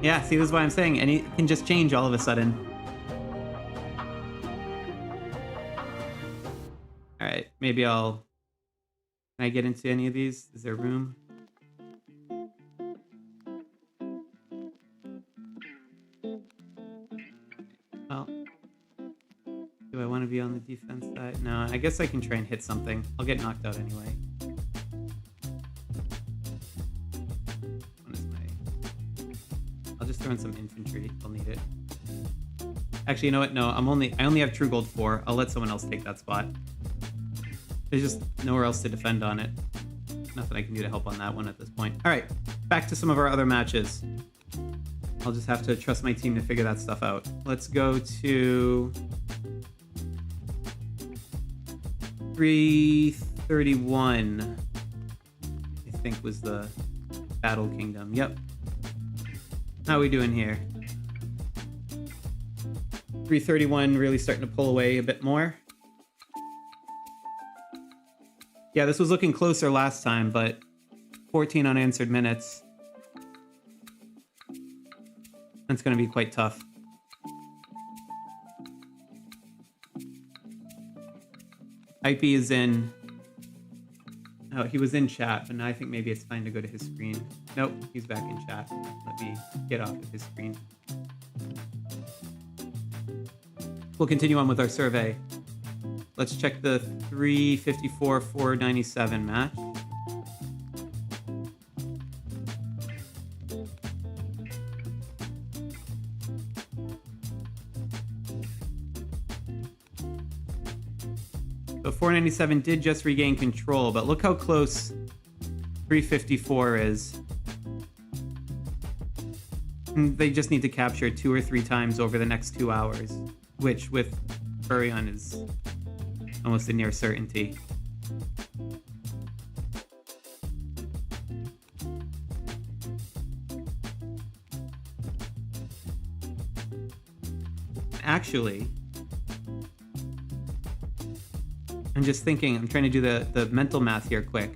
Speaker 1: Yeah, see, this is what I'm saying. And it can just change all of a sudden. All right, maybe can I get into any of these? Is there room? Well, do I want to be on the defense side? No, I guess I can try and hit something. I'll get knocked out anyway. I'll just throw in some infantry. I'll need it. Actually, you know what? No, I only have True Gold 4. I'll let someone else take that spot. There's just nowhere else to defend on it. Nothing I can do to help on that one at this point. All right, back to some of our other matches. I'll just have to trust my team to figure that stuff out. Let's go to 331. I think was the Battle Kingdom. Yep. How are we doing here? 331 really starting to pull away a bit more. Yeah, this was looking closer last time, but 14 unanswered minutes. That's going to be quite tough. Ipey is in... Oh, he was in chat, but now I think maybe it's time to go to his screen. Nope, he's back in chat. Let me get off of his screen. We'll continue on with our survey. Let's check the 354-497 match. So 497 did just regain control, but look how close 354 is. They just need to capture 2 or 3 times over the next 2 hours, which with Furion is almost a near certainty. Actually, I'm just thinking, I'm trying to do the mental math here quick.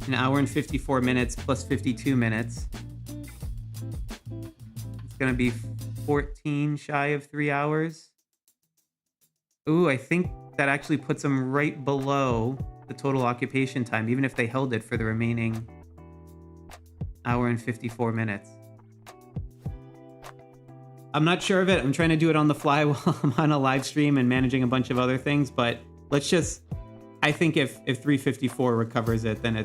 Speaker 1: An hour and 54 minutes plus 52 minutes. It's gonna be 14 shy of 3 hours. Ooh, I think that actually puts them right below the total occupation time, even if they held it for the remaining hour and 54 minutes. I'm not sure of it. I'm trying to do it on the fly while I'm on a live stream and managing a bunch of other things, but let's just... I think if 354 recovers it, then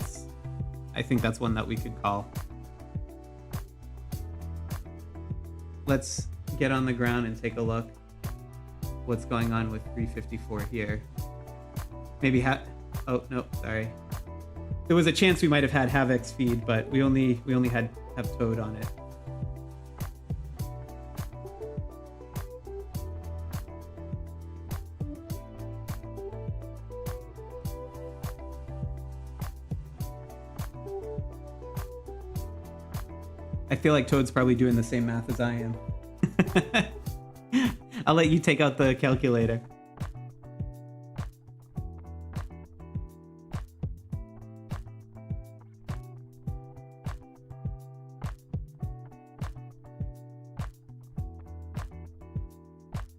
Speaker 1: I think that's one that we could call. Let's get on the ground and take a look what's going on with 354 here. Maybe oh no, sorry. There was a chance we might have had Havoc's feed, but we only have Toad on it. I feel like Toad's probably doing the same math as I am. I'll let you take out the calculator.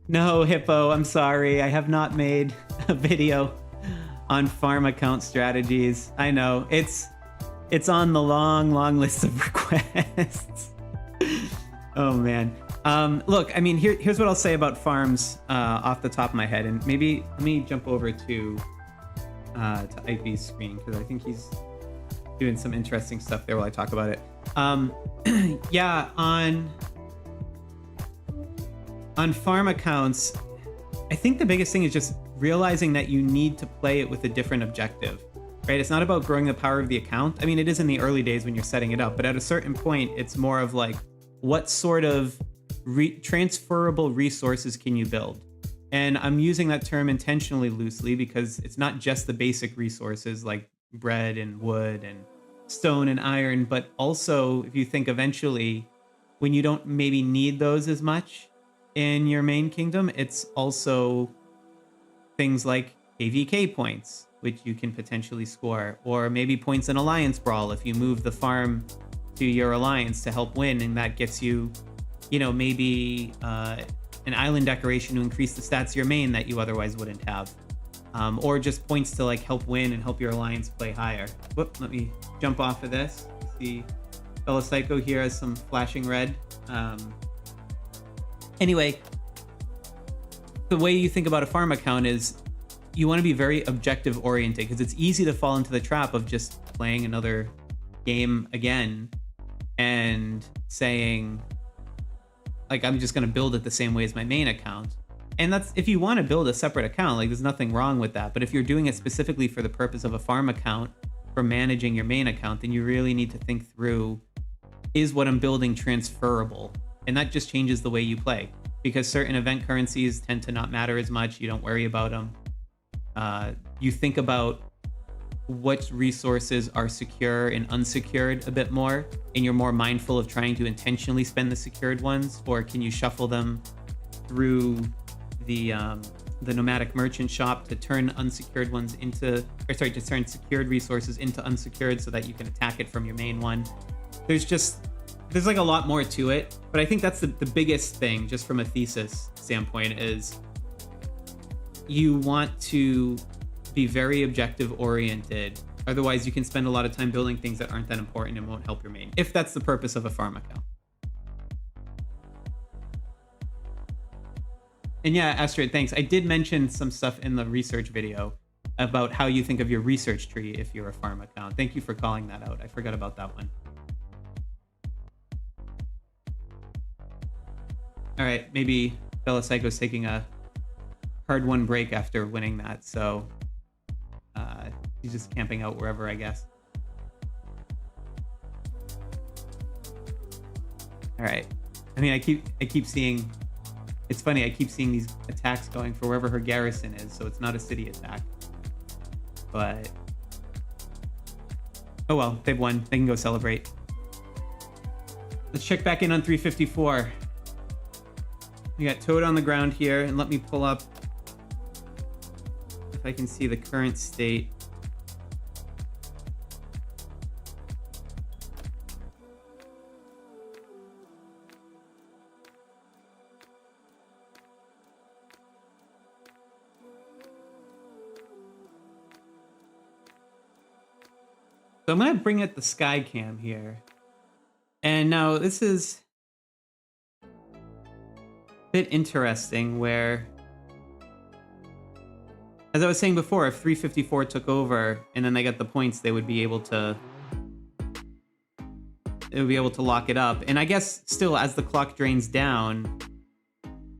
Speaker 1: No, Hippo, I'm sorry. I have not made a video on farm account strategies. I know. It's on the long list of requests. Oh, man. Look, I mean, here's what I'll say about farms off the top of my head. And maybe let me jump over to Ivy's screen, because I think he's doing some interesting stuff there while I talk about it. Yeah, on farm accounts, I think the biggest thing is just realizing that you need to play it with a different objective, right? It's not about growing the power of the account. I mean, it is in the early days when you're setting it up, but at a certain point, it's more of like, what sort of transferable resources can you build? And I'm using that term intentionally loosely because it's not just the basic resources like bread and wood and stone and iron, but also if you think eventually when you don't maybe need those as much in your main kingdom, it's also things like KvK points, which you can potentially score, or maybe points in Alliance Brawl if you move the farm to your alliance to help win, and that gets you, you know, maybe an island decoration to increase the stats of your main that you otherwise wouldn't have. Or just points to like help win and help your alliance play higher. Whoop, let me jump off of this. See, fellow Psycho here has some flashing red. Anyway, the way you think about a farm account is you want to be very objective oriented, because it's easy to fall into the trap of just playing another game again and saying, like, I'm just going to build it the same way as my main account. And that's, if you want to build a separate account, like, there's nothing wrong with that. But if you're doing it specifically for the purpose of a farm account, for managing your main account, then you really need to think through, is what I'm building transferable? And that just changes the way you play, because certain event currencies tend to not matter as much. You don't worry about them. You think about what resources are secure and unsecured a bit more, and you're more mindful of trying to intentionally spend the secured ones, or can you shuffle them through the nomadic merchant shop to turn unsecured ones into, or sorry, to turn secured resources into unsecured so that you can attack it from your main one. There's like a lot more to it, but I think that's the biggest thing, just from a thesis standpoint, is you want to be very objective oriented. Otherwise, you can spend a lot of time building things that aren't that important and won't help your main, if that's the purpose of a farm account. And yeah, Astrid, thanks. I did mention some stuff in the research video about how you think of your research tree if you're a farm account. Thank you for calling that out. I forgot about that one. All right, maybe Bella Psycho's taking a hard-won break after winning that, so he's just camping out wherever, I guess. All right. I mean, I keep seeing. It's funny. I keep seeing these attacks going for wherever her garrison is, so it's not a city attack. But oh well, they've won. They can go celebrate. Let's check back in on 354. We got Toad on the ground here, and let me pull up if I can see the current state. So I'm going to bring up the sky cam here. And now this is a bit interesting where, as I was saying before, if 354 took over and then they got the points, they would be able to lock it up. And I guess still, as the clock drains down,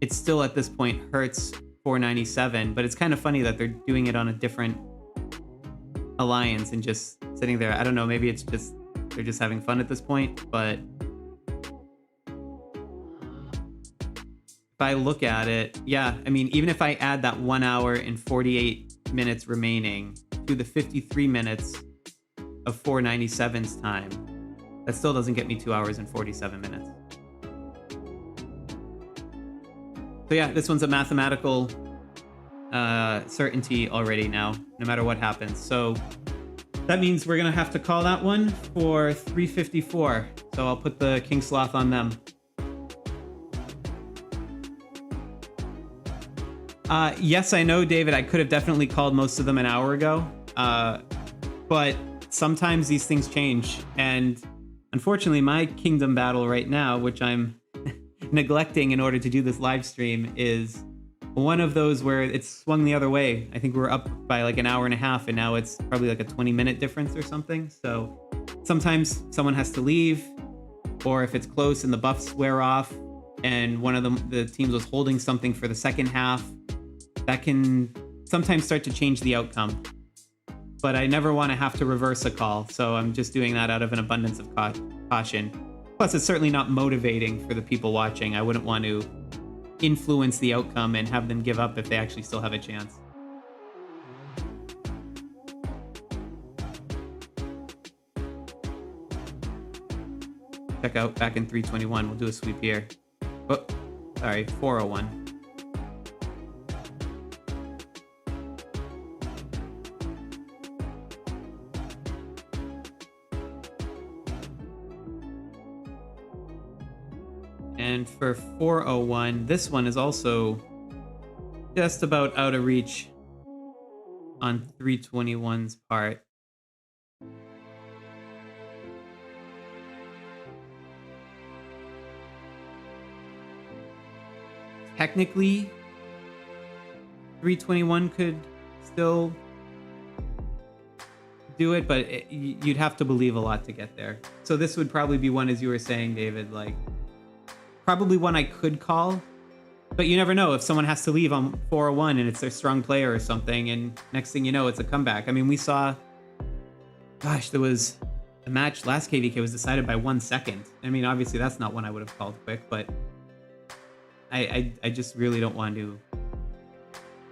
Speaker 1: it still at this point hurts 497, but it's kind of funny that they're doing it on a different alliance and just sitting there. I don't know, maybe it's just they're just having fun at this point, but if I look at it, yeah, I mean, even if I add that 1 hour and 48 minutes remaining to the 53 minutes of 497's time, that still doesn't get me 2 hours and 47 minutes. So yeah, this one's a mathematical certainty already now, no matter what happens. So that means we're gonna have to call that one for 354. So I'll put the King Sloth on them. Yes, I know, David. I could have definitely called most of them an hour ago. But sometimes these things change. And unfortunately, my kingdom battle right now, which I'm neglecting in order to do this live stream, is one of those where it's swung the other way. I think we're up by like an hour and a half, and now it's probably like a 20-minute difference or something. So sometimes someone has to leave, or if it's close and the buffs wear off and one of the teams was holding something for the second half, that can sometimes start to change the outcome. But I never want to have to reverse a call, so I'm just doing that out of an abundance of caution. Plus, it's certainly not motivating for the people watching. I wouldn't want to influence the outcome and have them give up if they actually still have a chance. Check out back in 321. We'll do a sweep here. Oh, sorry, 401. And for 401, this one is also just about out of reach on 321's part. Technically, 321 could still do it, but you'd have to believe a lot to get there. So this would probably be one, as you were saying, David, like probably one I could call, but you never know if someone has to leave on 401 and it's their strong player or something, and next thing you know, it's a comeback. I mean, we saw, gosh, there was a match last KvK was decided by 1 second. I mean, obviously that's not one I would have called quick, but I just really don't want to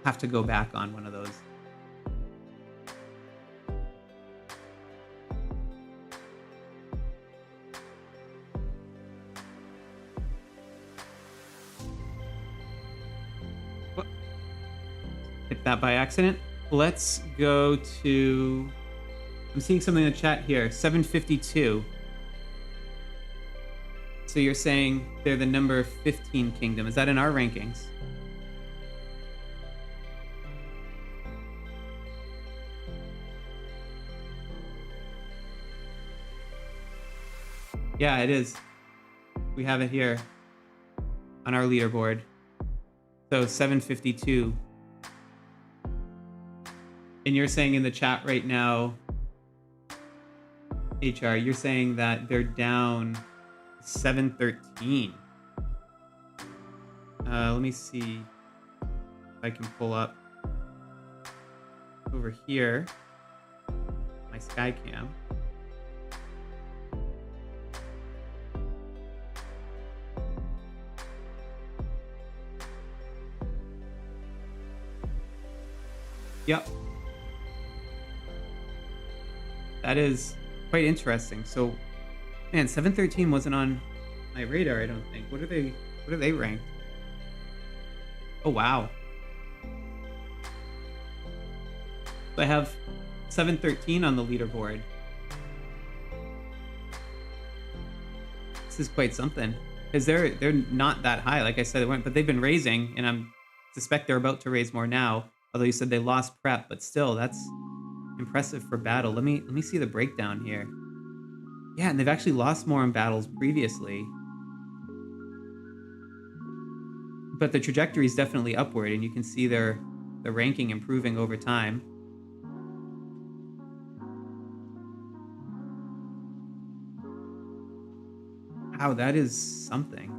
Speaker 1: have to go back on one of those. Hit that by accident. Let's go to, I'm seeing something in the chat here, 752. So you're saying they're the number 15 kingdom. Is that in our rankings? Yeah, it is. We have it here on our leaderboard. So 752. And you're saying in the chat right now, HR, you're saying that they're down 713. Let me see if I can pull up over here my Skycam. Yep. That is quite interesting. So, man, 713 wasn't on my radar, I don't think. What are they ranked? Oh, wow. So I have 713 on the leaderboard. This is quite something. Because they're not that high, like I said, they weren't, but they've been raising, and I suspect they're about to raise more now. Although you said they lost prep, but still, that's impressive for battle. Let me see the breakdown here. Yeah, and they've actually lost more in battles previously. But the trajectory is definitely upward, and you can see the ranking improving over time. Wow, that is something.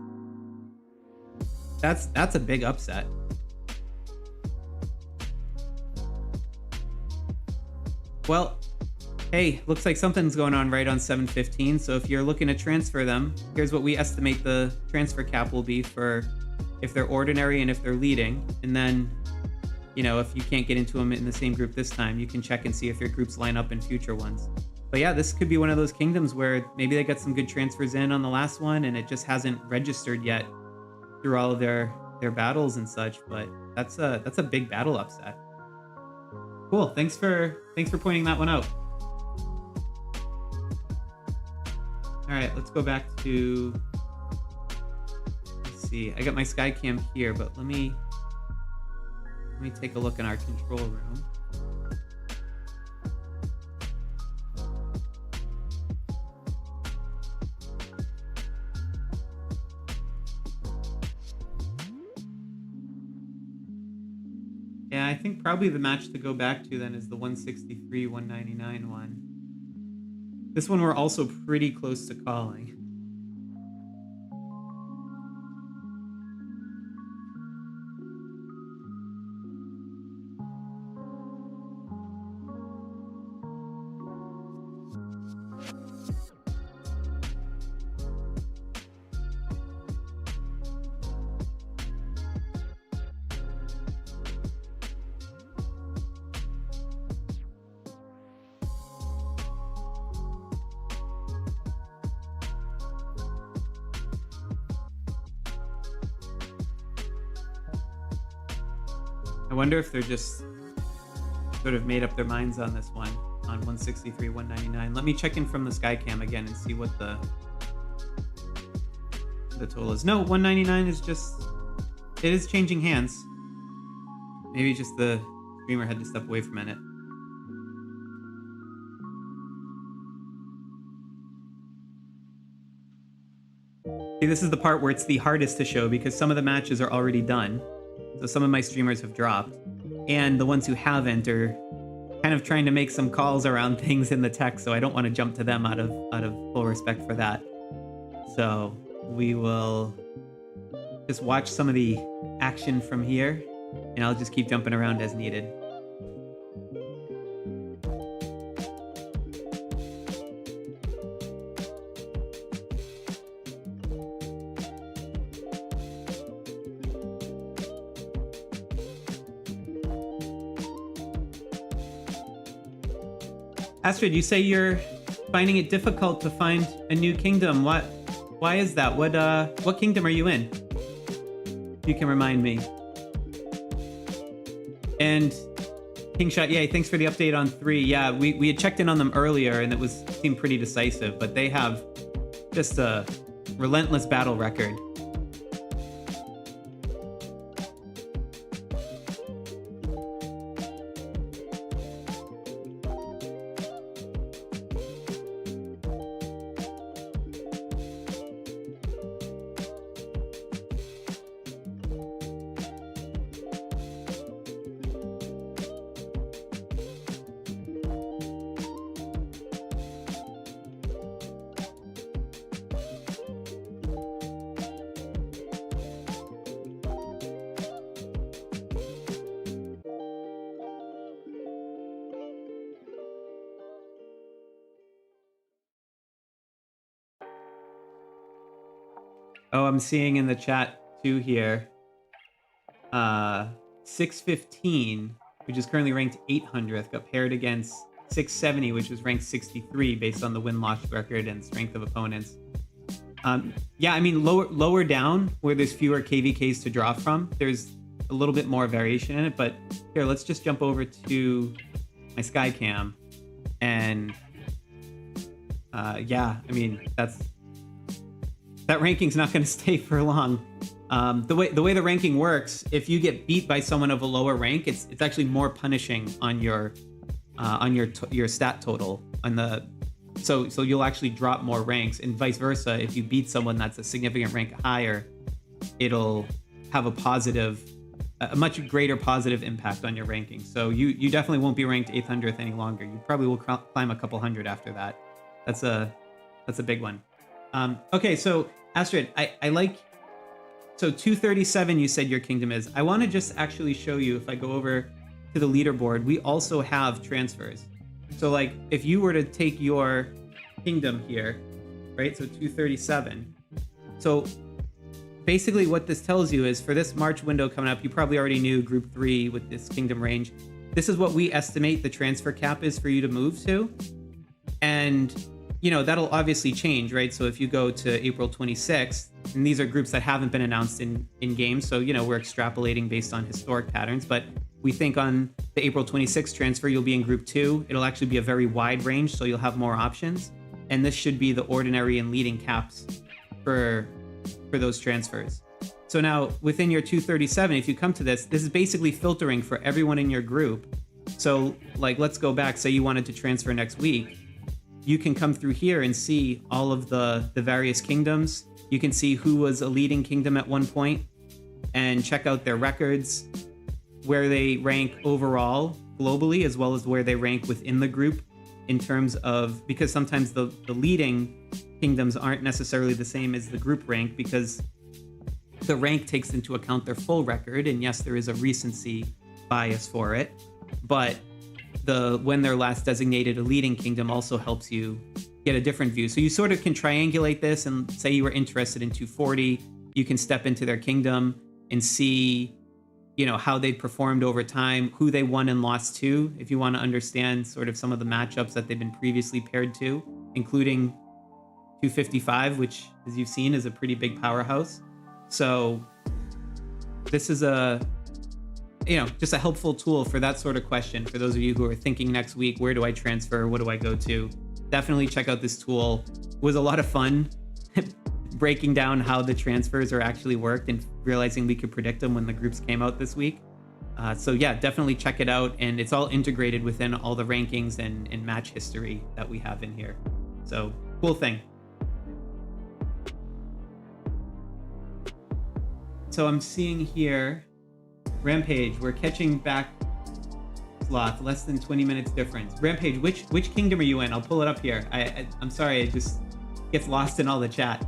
Speaker 1: That's a big upset. Well, hey, looks like something's going on right on 715. So if you're looking to transfer them, here's what we estimate the transfer cap will be for if they're ordinary and if they're leading. And then, you know, if you can't get into them in the same group this time, you can check and see if your groups line up in future ones. But yeah, this could be one of those kingdoms where maybe they got some good transfers in on the last one and it just hasn't registered yet through all of their battles and such. But that's a big battle upset. Cool. Thanks for pointing that one out. All right, let's go back to, let's see. I got my Skycam here, but let me Let me take a look in our control room. Yeah, I think probably the match to go back to then is the 163, 199 one. This one we're also pretty close to calling. I wonder if they're just sort of made up their minds on this one, on 163, 199. Let me check in from the Skycam again and see what the total is. No, 199 is just, it is changing hands. Maybe just the streamer had to step away for a minute. See, this is the part where it's the hardest to show because some of the matches are already done. So some of my streamers have dropped, and the ones who haven't are kind of trying to make some calls around things in the text, so I don't want to jump to them out of full respect for that. So we will just watch some of the action from here, and I'll just keep jumping around as needed. Astrid, you say you're finding it difficult to find a new kingdom. Why is that? What kingdom are you in? If you can remind me. And Kingshot, yeah, thanks for the update on 3. Yeah, we had checked in on them earlier and it seemed pretty decisive, but they have just a relentless battle record. Oh, I'm seeing in the chat too here. 615, which is currently ranked 800th, got paired against 670, which was ranked 63 based on the win-loss record and strength of opponents. Yeah, I mean, lower down where there's fewer KvKs to draw from, there's a little bit more variation in it. But here, let's just jump over to my Skycam, and yeah, I mean, that ranking's not going to stay for long. The way the ranking works, if you get beat by someone of a lower rank, it's actually more punishing on your stat total so you'll actually drop more ranks, and vice versa. If you beat someone that's a significant rank higher, it'll have a much greater positive impact on your ranking. So you definitely won't be ranked 800th any longer. You probably will climb a couple hundred after that. That's a big one. Okay, so Astrid, I like, so 237 you said your kingdom is. I want to just actually show you, if I go over to the leaderboard, we also have transfers. So like if you were to take your kingdom here, right? So 237. So basically what this tells you is for this March window coming up, you probably already knew group 3 with this kingdom range. This is what we estimate the transfer cap is for you to move to. And you know, that'll obviously change, right? So if you go to April 26th, and these are groups that haven't been announced in game, so, you know, we're extrapolating based on historic patterns, but we think on the April 26th transfer, you'll be in group 2. It'll actually be a very wide range, so you'll have more options. And this should be the ordinary and leading caps for those transfers. So now within your 237, if you come to this is basically filtering for everyone in your group. So like, let's go back. Say you wanted to transfer next week. You can come through here and see all of the various kingdoms. You can see who was a leading kingdom at one point and check out their records, where they rank overall globally, as well as where they rank within the group in terms of, because sometimes the leading kingdoms aren't necessarily the same as the group rank, because the rank takes into account their full record. And yes, there is a recency bias for it, but when they're last designated a leading kingdom also helps you get a different view. So you sort of can triangulate this, and say you were interested in 240, you can step into their kingdom and see, you know, how they performed over time, who they won and lost to, if you want to understand sort of some of the matchups that they've been previously paired to, including 255, which, as you've seen, is a pretty big powerhouse. So this is just a helpful tool for that sort of question. For those of you who are thinking next week, where do I transfer? What do I go to? Definitely check out this tool. It was a lot of fun breaking down how the transfers are actually worked and realizing we could predict them when the groups came out this week. So yeah, definitely check it out. And it's all integrated within all the rankings and match history that we have in here. So cool thing. So I'm seeing here, Rampage, we're catching back Sloth, less than 20 minutes difference. Rampage, which kingdom are you in? I'll pull it up here. I'm sorry, it just gets lost in all the chat.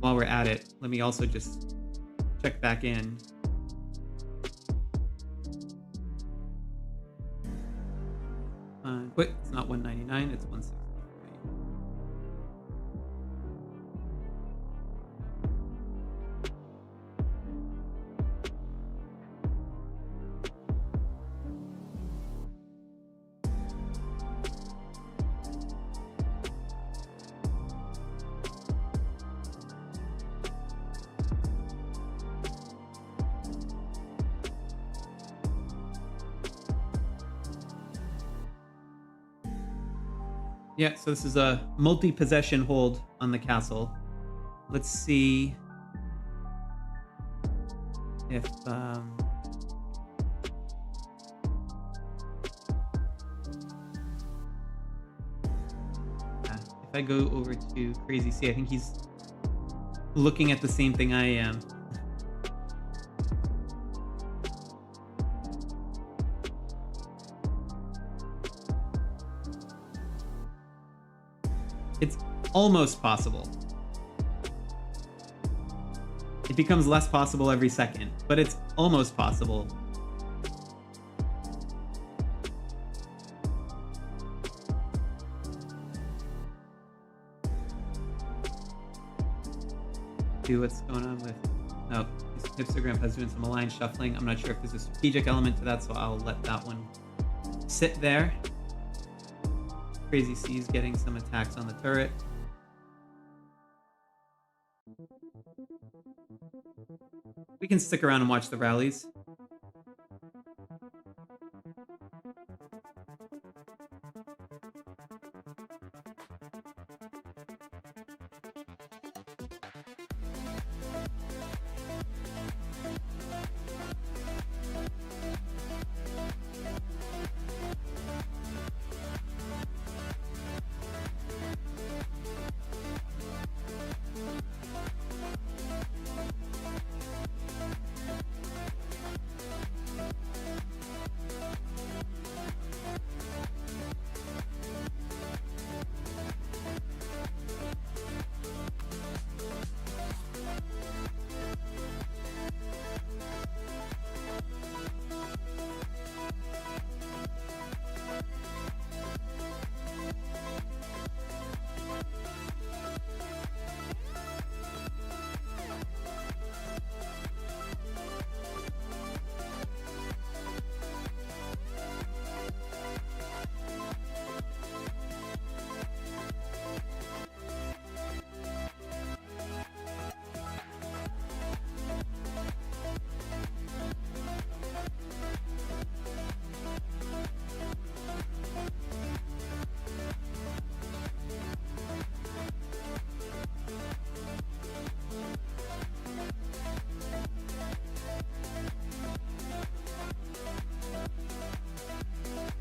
Speaker 1: While we're at it, let me also just check back in. Wait, it's not 199, it's 163. Yeah, so this is a multi-possession hold on the castle. Let's see if if I go over to Crazy C, I think he's looking at the same thing I am. It's almost possible. It becomes less possible every second, but it's almost possible. See what's going on with... Oh, Hipster Grandpa's doing some alliance shuffling. I'm not sure if there's a strategic element to that, so I'll let that one sit there. Crazy C's getting some attacks on the turret. We can stick around and watch the rallies.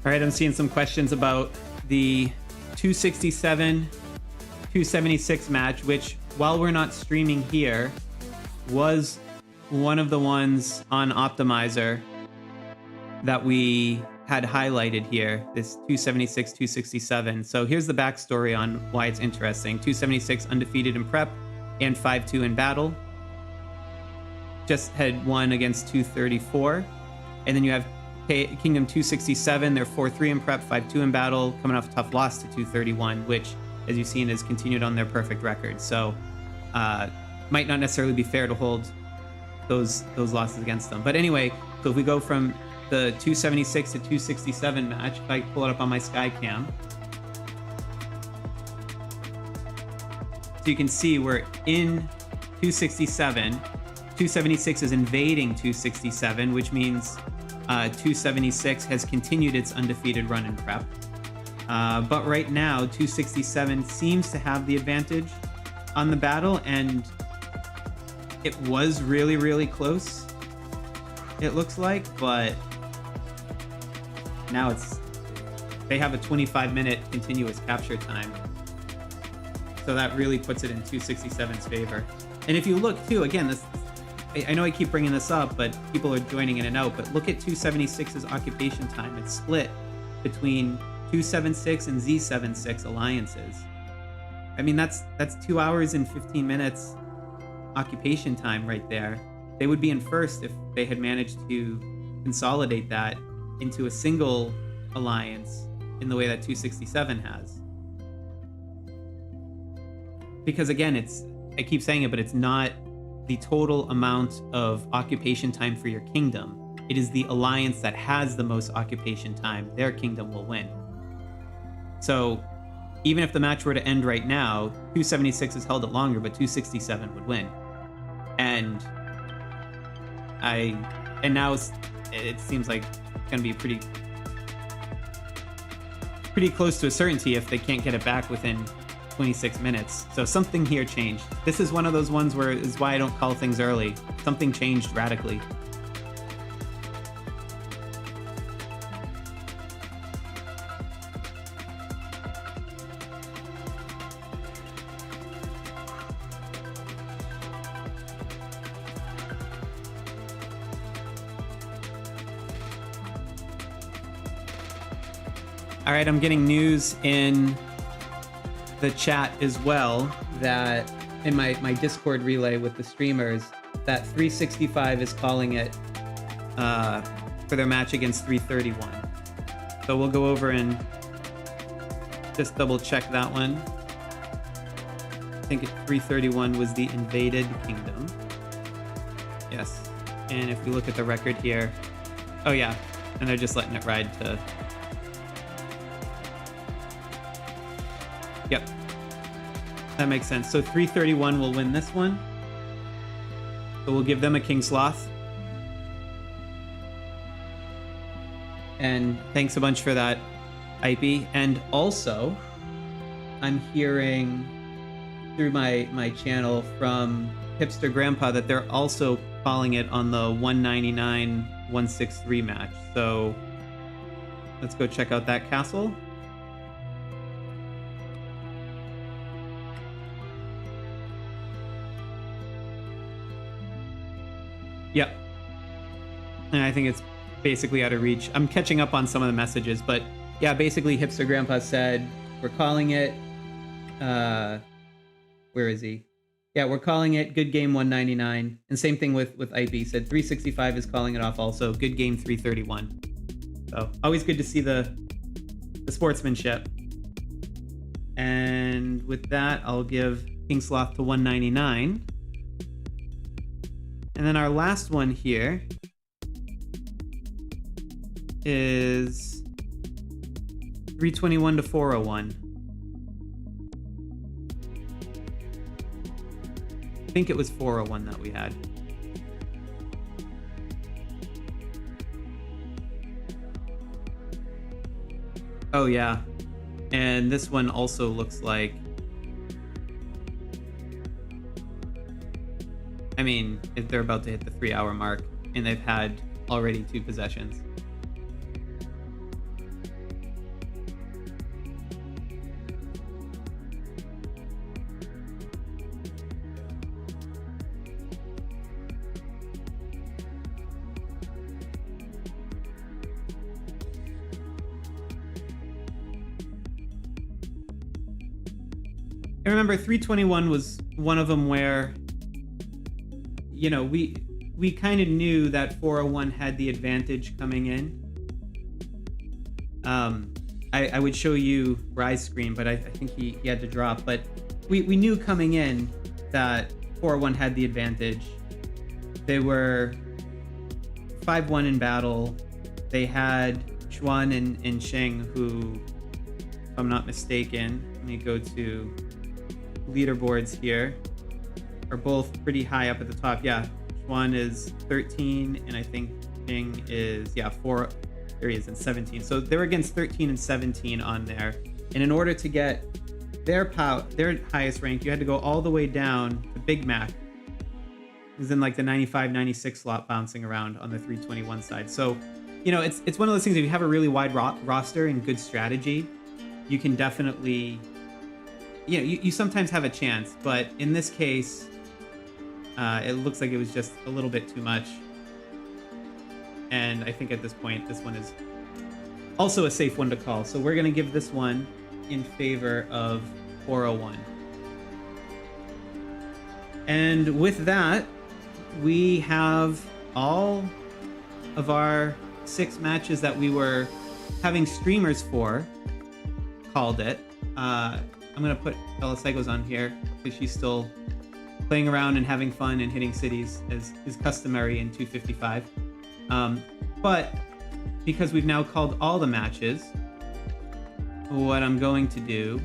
Speaker 1: All right, I'm seeing some questions about the 267, 276 match, which, while we're not streaming here, was one of the ones on Optimizer that we had highlighted here, this 276, 267. So here's the backstory on why it's interesting. 276 undefeated in prep and 5-2 in battle. Just had won against 234. And then you have Kingdom 267, they're 4-3 in prep, 5-2 in battle, coming off a tough loss to 231, which, as you've seen, has continued on their perfect record. So might not necessarily be fair to hold those losses against them. But anyway, so if we go from the 276 to 267 match, if I pull it up on my Skycam, so you can see we're in 267. 276 is invading 267, which means 276 has continued its undefeated run in prep. But right now, 267 seems to have the advantage on the battle, and it was really, really close, it looks like, but now they have a 25-minute continuous capture time. So that really puts it in 267's favor. And if you look too, again, I know I keep bringing this up, but people are joining in and out, but look at 276's occupation time. It's split between 276 and Z76 alliances. I mean, that's 2 hours and 15 minutes occupation time right there. They would be in first if they had managed to consolidate that into a single alliance in the way that 267 has. Because again, I keep saying it, but it's not the total amount of occupation time for your kingdom. It is the alliance that has the most occupation time. Their kingdom will win. So even if the match were to end right now, 276 has held it longer, but 267 would win. And now it seems like it's going to be pretty close to a certainty if they can't get it back within 26 minutes. So something here changed. This is one of those ones where is why I don't call things early. Something changed radically. All right, I'm getting news in the chat as well that in my Discord relay with the streamers that 365 is calling it for their match against 331. So we'll go over and just double check that one. I think 331 was the invaded kingdom. Yes. And if we look at the record here, oh yeah, and they're just letting it ride to... Yep. That makes sense. So 331 will win this one. So we'll give them a King Sloth. And thanks a bunch for that, Ipey. And also, I'm hearing through my channel from Hipster Grandpa that they're also calling it on the 199-163 match. So let's go check out that castle. Yep. And I think it's basically out of reach. I'm catching up on some of the messages, but yeah, basically Hipster Grandpa said, we're calling it, where is he? Yeah, we're calling it Good Game 199. And same thing with IP. Said 365 is calling it off also. Good Game 331. So always good to see the sportsmanship. And with that, I'll give King Sloth to 199. And then our last one here is 321 to 401. I think it was 401 that we had. Oh yeah. And this one also looks like, I mean, if they're about to hit the 3-hour mark and they've had already 2 possessions. I remember 321 was one of them where, you know, we kind of knew that 401 had the advantage coming in. I would show you Rise screen, but I think he had to drop. But we knew coming in that 401 had the advantage. They were 5-1 in battle. They had Xuan and Sheng, who, if I'm not mistaken, let me go to leaderboards here, are both pretty high up at the top. Yeah, Xuan is 13, and I think Sheng is, 4, there he is, in 17. So they were against 13 and 17 on there. And in order to get their highest rank, you had to go all the way down to Big Mac. It was in like the 95, 96 slot bouncing around on the 321 side. So, you know, it's one of those things, if you have a really wide roster and good strategy, you can definitely, you know, you sometimes have a chance. But in this case, it looks like it was just a little bit too much. And I think at this point, this one is also a safe one to call. So we're going to give this one in favor of 401. And with that, we have all of our 6 matches that we were having streamers for called it. I'm going to put Bella Segos on here because she's still playing around and having fun and hitting cities as is customary in 255. But because we've now called all the matches, what I'm going to do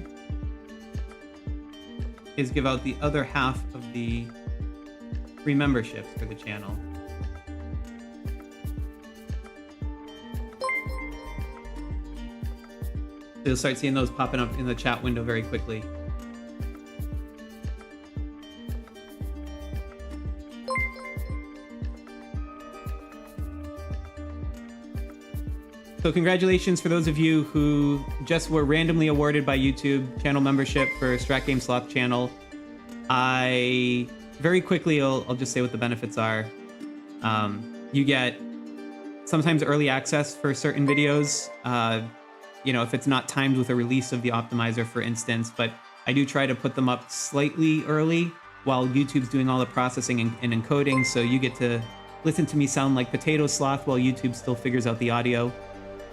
Speaker 1: is give out the other half of the free memberships for the channel. So you'll start seeing those popping up in the chat window very quickly. So congratulations for those of you who just were randomly awarded by YouTube channel membership for Strat Game Sloth channel. I very quickly, I'll just say what the benefits are. You get sometimes early access for certain videos. You know, if it's not timed with a release of the optimizer, for instance, but I do try to put them up slightly early while YouTube's doing all the processing and encoding. So you get to listen to me sound like Potato Sloth while YouTube still figures out the audio.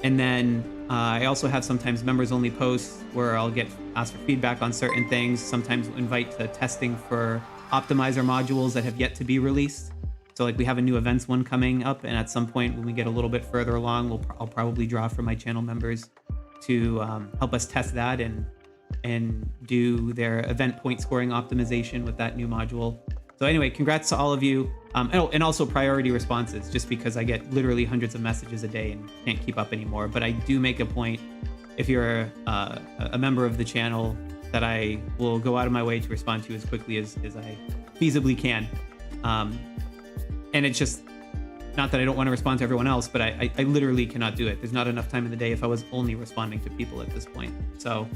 Speaker 1: And then I also have sometimes members-only posts where I'll get asked for feedback on certain things, sometimes invite to testing for optimizer modules that have yet to be released. So like we have a new events one coming up, and at some point when we get a little bit further along, I'll probably draw from my channel members to help us test that and do their event point scoring optimization with that new module. So anyway, congrats to all of you. And also priority responses, just because I get literally hundreds of messages a day and can't keep up anymore. But I do make a point, if you're a member of the channel, that I will go out of my way to respond to you as quickly as I feasibly can. And it's just, not that I don't want to respond to everyone else, but I literally cannot do it. There's not enough time in the day if I was only responding to people at this point. So,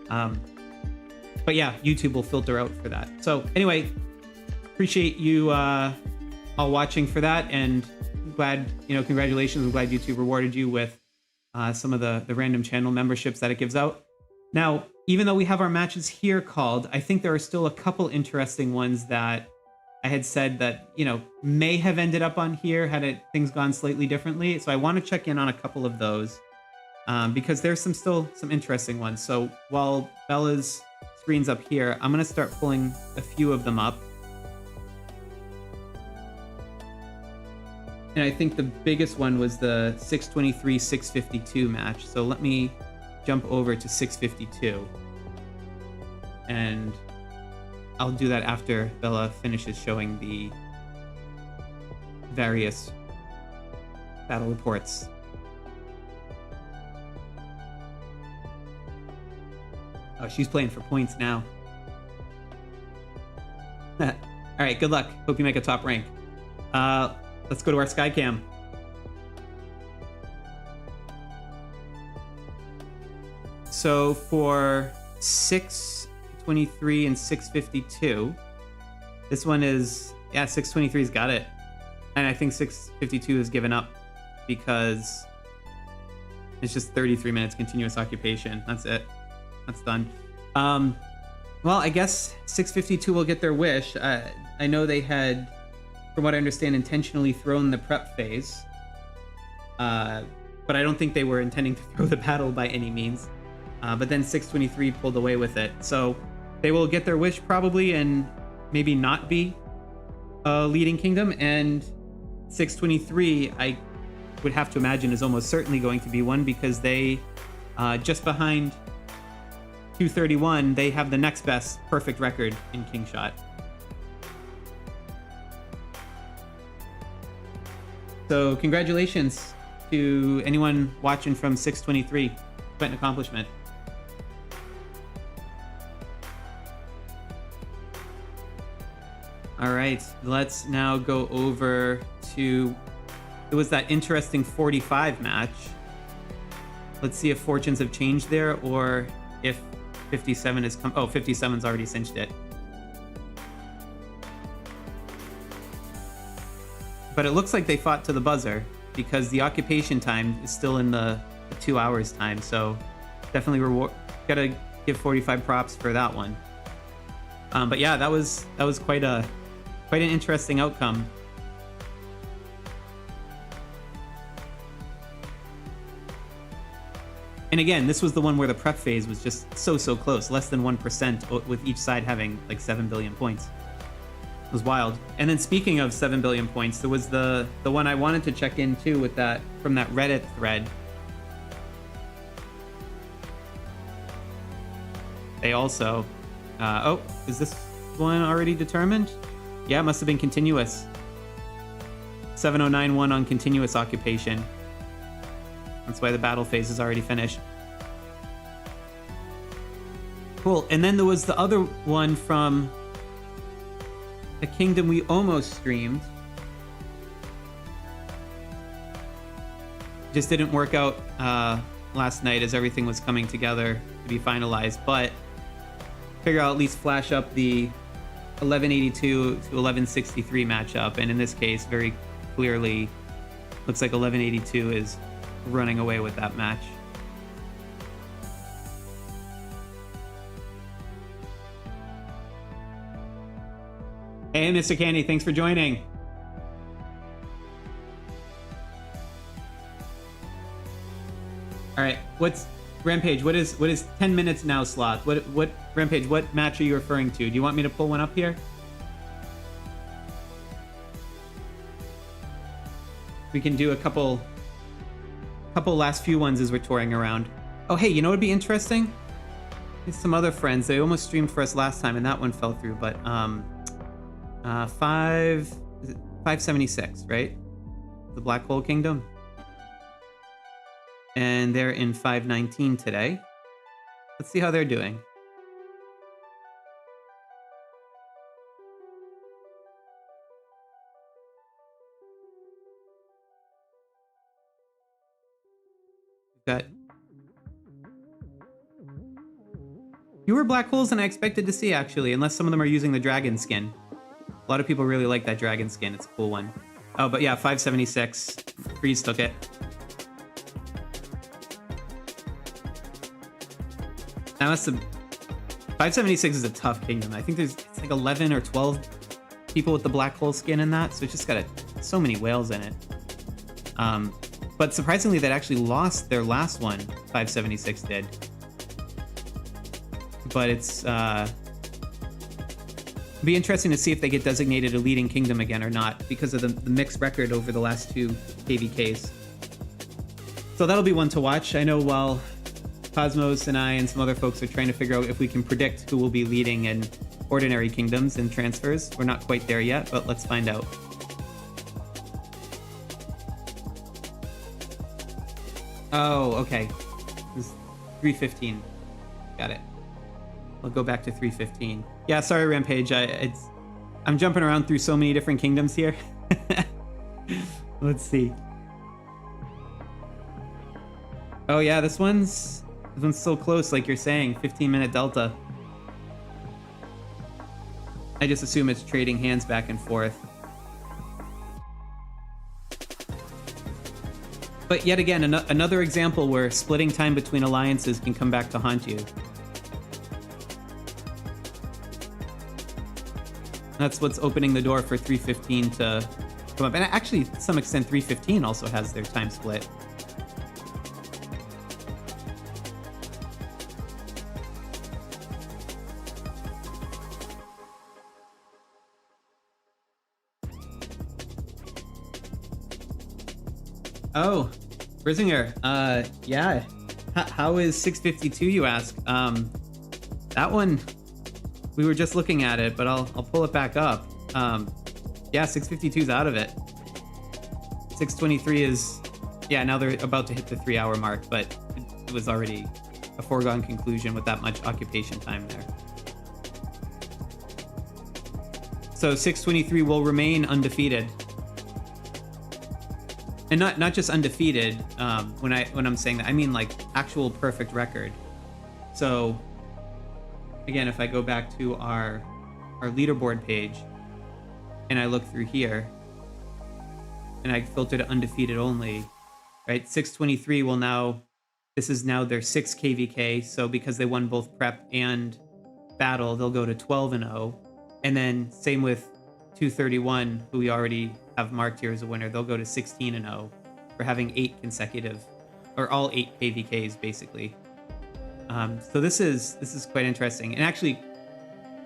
Speaker 1: but yeah, YouTube will filter out for that. So anyway, appreciate you all watching for that, and glad, you know, congratulations. I'm glad YouTube rewarded you with some of the random channel memberships that it gives out. Now, even though we have our matches here called, I think there are still a couple interesting ones that I had said that, you know, may have ended up on here had things gone slightly differently. So I want to check in on a couple of those because there's still some interesting ones. So while Bella's screen's up here, I'm going to start pulling a few of them up. And I think the biggest one was the 623-652 match. So let me jump over to 652. And I'll do that after Bella finishes showing the various battle reports. Oh, she's playing for points now. All right, good luck. Hope you make a top rank. Let's go to our Skycam. So for 623 and 652, this one is, 623's got it. And I think 652 has given up because it's just 33 minutes continuous occupation. That's it. That's done. Well, I guess 652 will get their wish. I know they had, from what I understand, intentionally thrown the prep phase. But I don't think they were intending to throw the battle by any means. But then 623 pulled away with it. So they will get their wish probably and maybe not be a leading kingdom. And 623, I would have to imagine, is almost certainly going to be one, because they, just behind 231, they have the next best perfect record in Kingshot. So congratulations to anyone watching from 623. Quite an accomplishment. All right, let's now go over to, it was that interesting 45 match. Let's see if fortunes have changed there, or if 57 has come. Oh, 57's already cinched it. But it looks like they fought to the buzzer, because the occupation time is still in the 2 hours time. So definitely gotta give 45 props for that one. But yeah, that was quite an interesting outcome. And again, this was the one where the prep phase was just so close, less than 1%, with each side having like 7 billion points. It was wild. And then speaking of 7 billion points, there was the one I wanted to check in too, with that, from that Reddit thread. They also, oh, is this one already determined? Yeah, it must have been continuous. 7091 on continuous occupation. That's why the battle phase is already finished. Cool. And then there was the other one from a kingdom we almost streamed. Just didn't work out last night as everything was coming together to be finalized, but figure I'll at least flash up the 1182 to 1163 matchup, and in this case, very clearly looks like 1182 is running away with that match. Hey, Mr. Candy, thanks for joining. All right, what's Rampage? What is 10 minutes now, Sloth? What Rampage? What match are you referring to? Do you want me to pull one up here? We can do a couple last few ones as we're touring around. Oh, hey, you know what would be interesting? There's some other friends. They almost streamed for us last time, and that one fell through. But 576, right? The Black Hole Kingdom. And they're in 519 today. Let's see how they're doing. Got fewer black holes than I expected to see, actually, unless some of them are using the dragon skin. A lot of people really like that dragon skin. It's a cool one. Oh, but yeah, 576. Freeze took it. That must have... 576 is a tough kingdom. I think it's like 11 or 12 people with the black hole skin in that, so it's just got so many whales in it. But surprisingly, that actually lost their last one, 576 did. But it's... be interesting to see if they get designated a leading kingdom again or not, because of the mixed record over the last two KvKs. So that'll be one to watch. I know while Cosmos and I and some other folks are trying to figure out if we can predict who will be leading in ordinary kingdoms and transfers. We're not quite there yet, but let's find out. Oh, okay. This is 315. Got it. I'll go back to 315. Yeah, sorry, Rampage. I'm jumping around through so many different kingdoms here. Let's see. Oh yeah, this one's so close, like you're saying. 15-minute delta. I just assume it's trading hands back and forth. But yet again, another example where splitting time between alliances can come back to haunt you. That's what's opening the door for 315 to come up. And actually, to some extent, 315 also has their time split. Oh, Brisinger, yeah. How is 652, you ask? That one, we were just looking at it, but I'll pull it back up. Yeah, 652's out of it. 623 is, yeah, now they're about to hit the 3-hour mark, but it was already a foregone conclusion with that much occupation time there. So 623 will remain undefeated. And not just undefeated. When I'm saying that, I mean like actual perfect record. So again, if I go back to our leaderboard page and I look through here and I filter to undefeated only, right? 623 will now, this is now their 6th KvK. So because they won both prep and battle, they'll go to 12-0. And then same with 231, who we already have marked here as a winner. They'll go to 16-0 for having 8 consecutive, or all 8 KvKs basically. So this is quite interesting. And actually,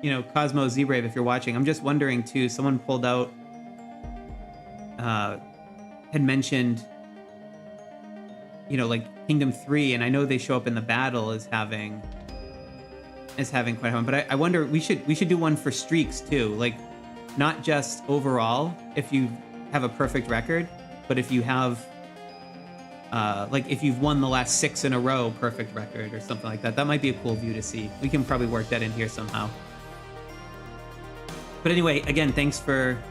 Speaker 1: you know, Cosmo Z-Brave, if you're watching, I'm just wondering too, someone pulled out, had mentioned, you know, like Kingdom 3, and I know they show up in the battle as having quite a fun, but I wonder, we should do one for streaks too, like not just overall if you have a perfect record, but if you have like if you've won the last 6 in a row perfect record or something like that. That might be a cool view to see. We can probably work that in here somehow. But anyway, again, thanks for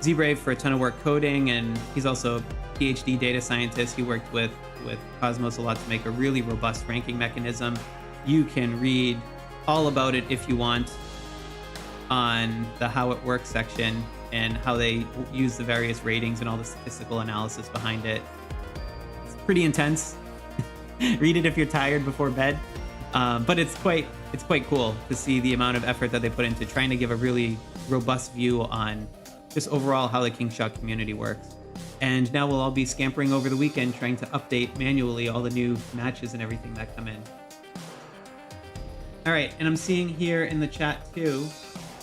Speaker 1: Z-Brave for a ton of work coding, and he's also a PhD data scientist. He worked with Cosmos a lot to make a really robust ranking mechanism. You can read all about it if you want on the How It Works section and how they use the various ratings and all the statistical analysis behind it. It's pretty intense. Read it if you're tired before bed. But it's quite cool to see the amount of effort that they put into trying to give a really robust view on just overall how the Kingshot community works. And now we'll all be scampering over the weekend trying to update manually all the new matches and everything that come in. All right, and I'm seeing here in the chat too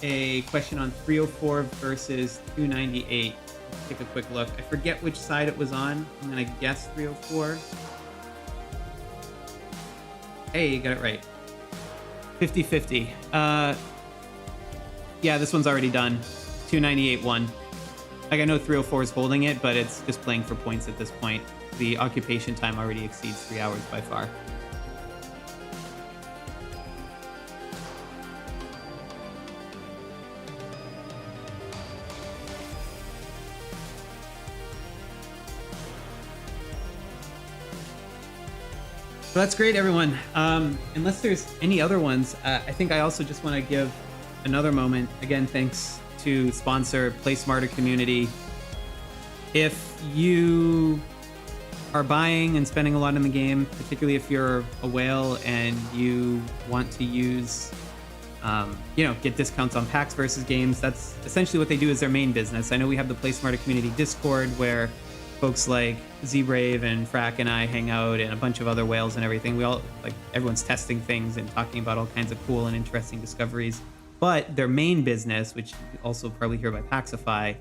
Speaker 1: a question on 304 versus 298. Let's take a quick look. I forget which side it was on. I'm gonna guess 304. Hey, you got it right. 50-50. Yeah, this one's already done. 298 won. Like, I know 304 is holding it, but it's just playing for points at this point. The occupation time already exceeds 3 hours by far. So that's great, everyone. Unless there's any other ones, I think I also just want to give another moment. Again, thanks to sponsor Play Smarter Community. If you are buying and spending a lot in the game, particularly if you're a whale and you want to use, get discounts on packs versus games, that's essentially what they do as their main business. I know we have the Play Smarter Community Discord where folks like Z-Brave and Frack and I hang out, and a bunch of other whales and everything. We all, like, everyone's testing things and talking about all kinds of cool and interesting discoveries. But their main business, which you also probably hear by Paxify,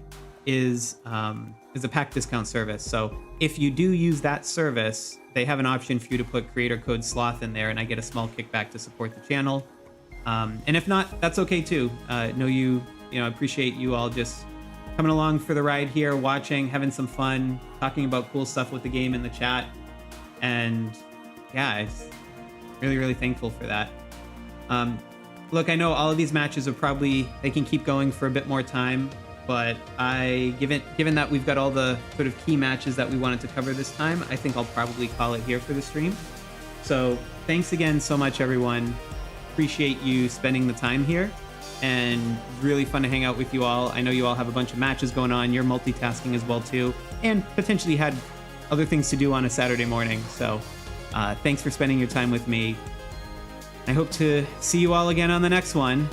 Speaker 1: is a pack discount service. So if you do use that service, they have an option for you to put creator code Sloth in there, and I get a small kickback to support the channel. And if not, that's okay too. I appreciate you all just coming along for the ride here, watching, having some fun, talking about cool stuff with the game in the chat. And yeah, I'm really, really thankful for that. Look, I know all of these matches are they can keep going for a bit more time, but given that we've got all the sort of key matches that we wanted to cover this time, I think I'll probably call it here for the stream. So thanks again so much, everyone. Appreciate you spending the time here, and really fun to hang out with you all. I know you all have a bunch of matches going on. You're multitasking as well too, and potentially had other things to do on a Saturday morning. So thanks for spending your time with me. I hope to see you all again on the next one.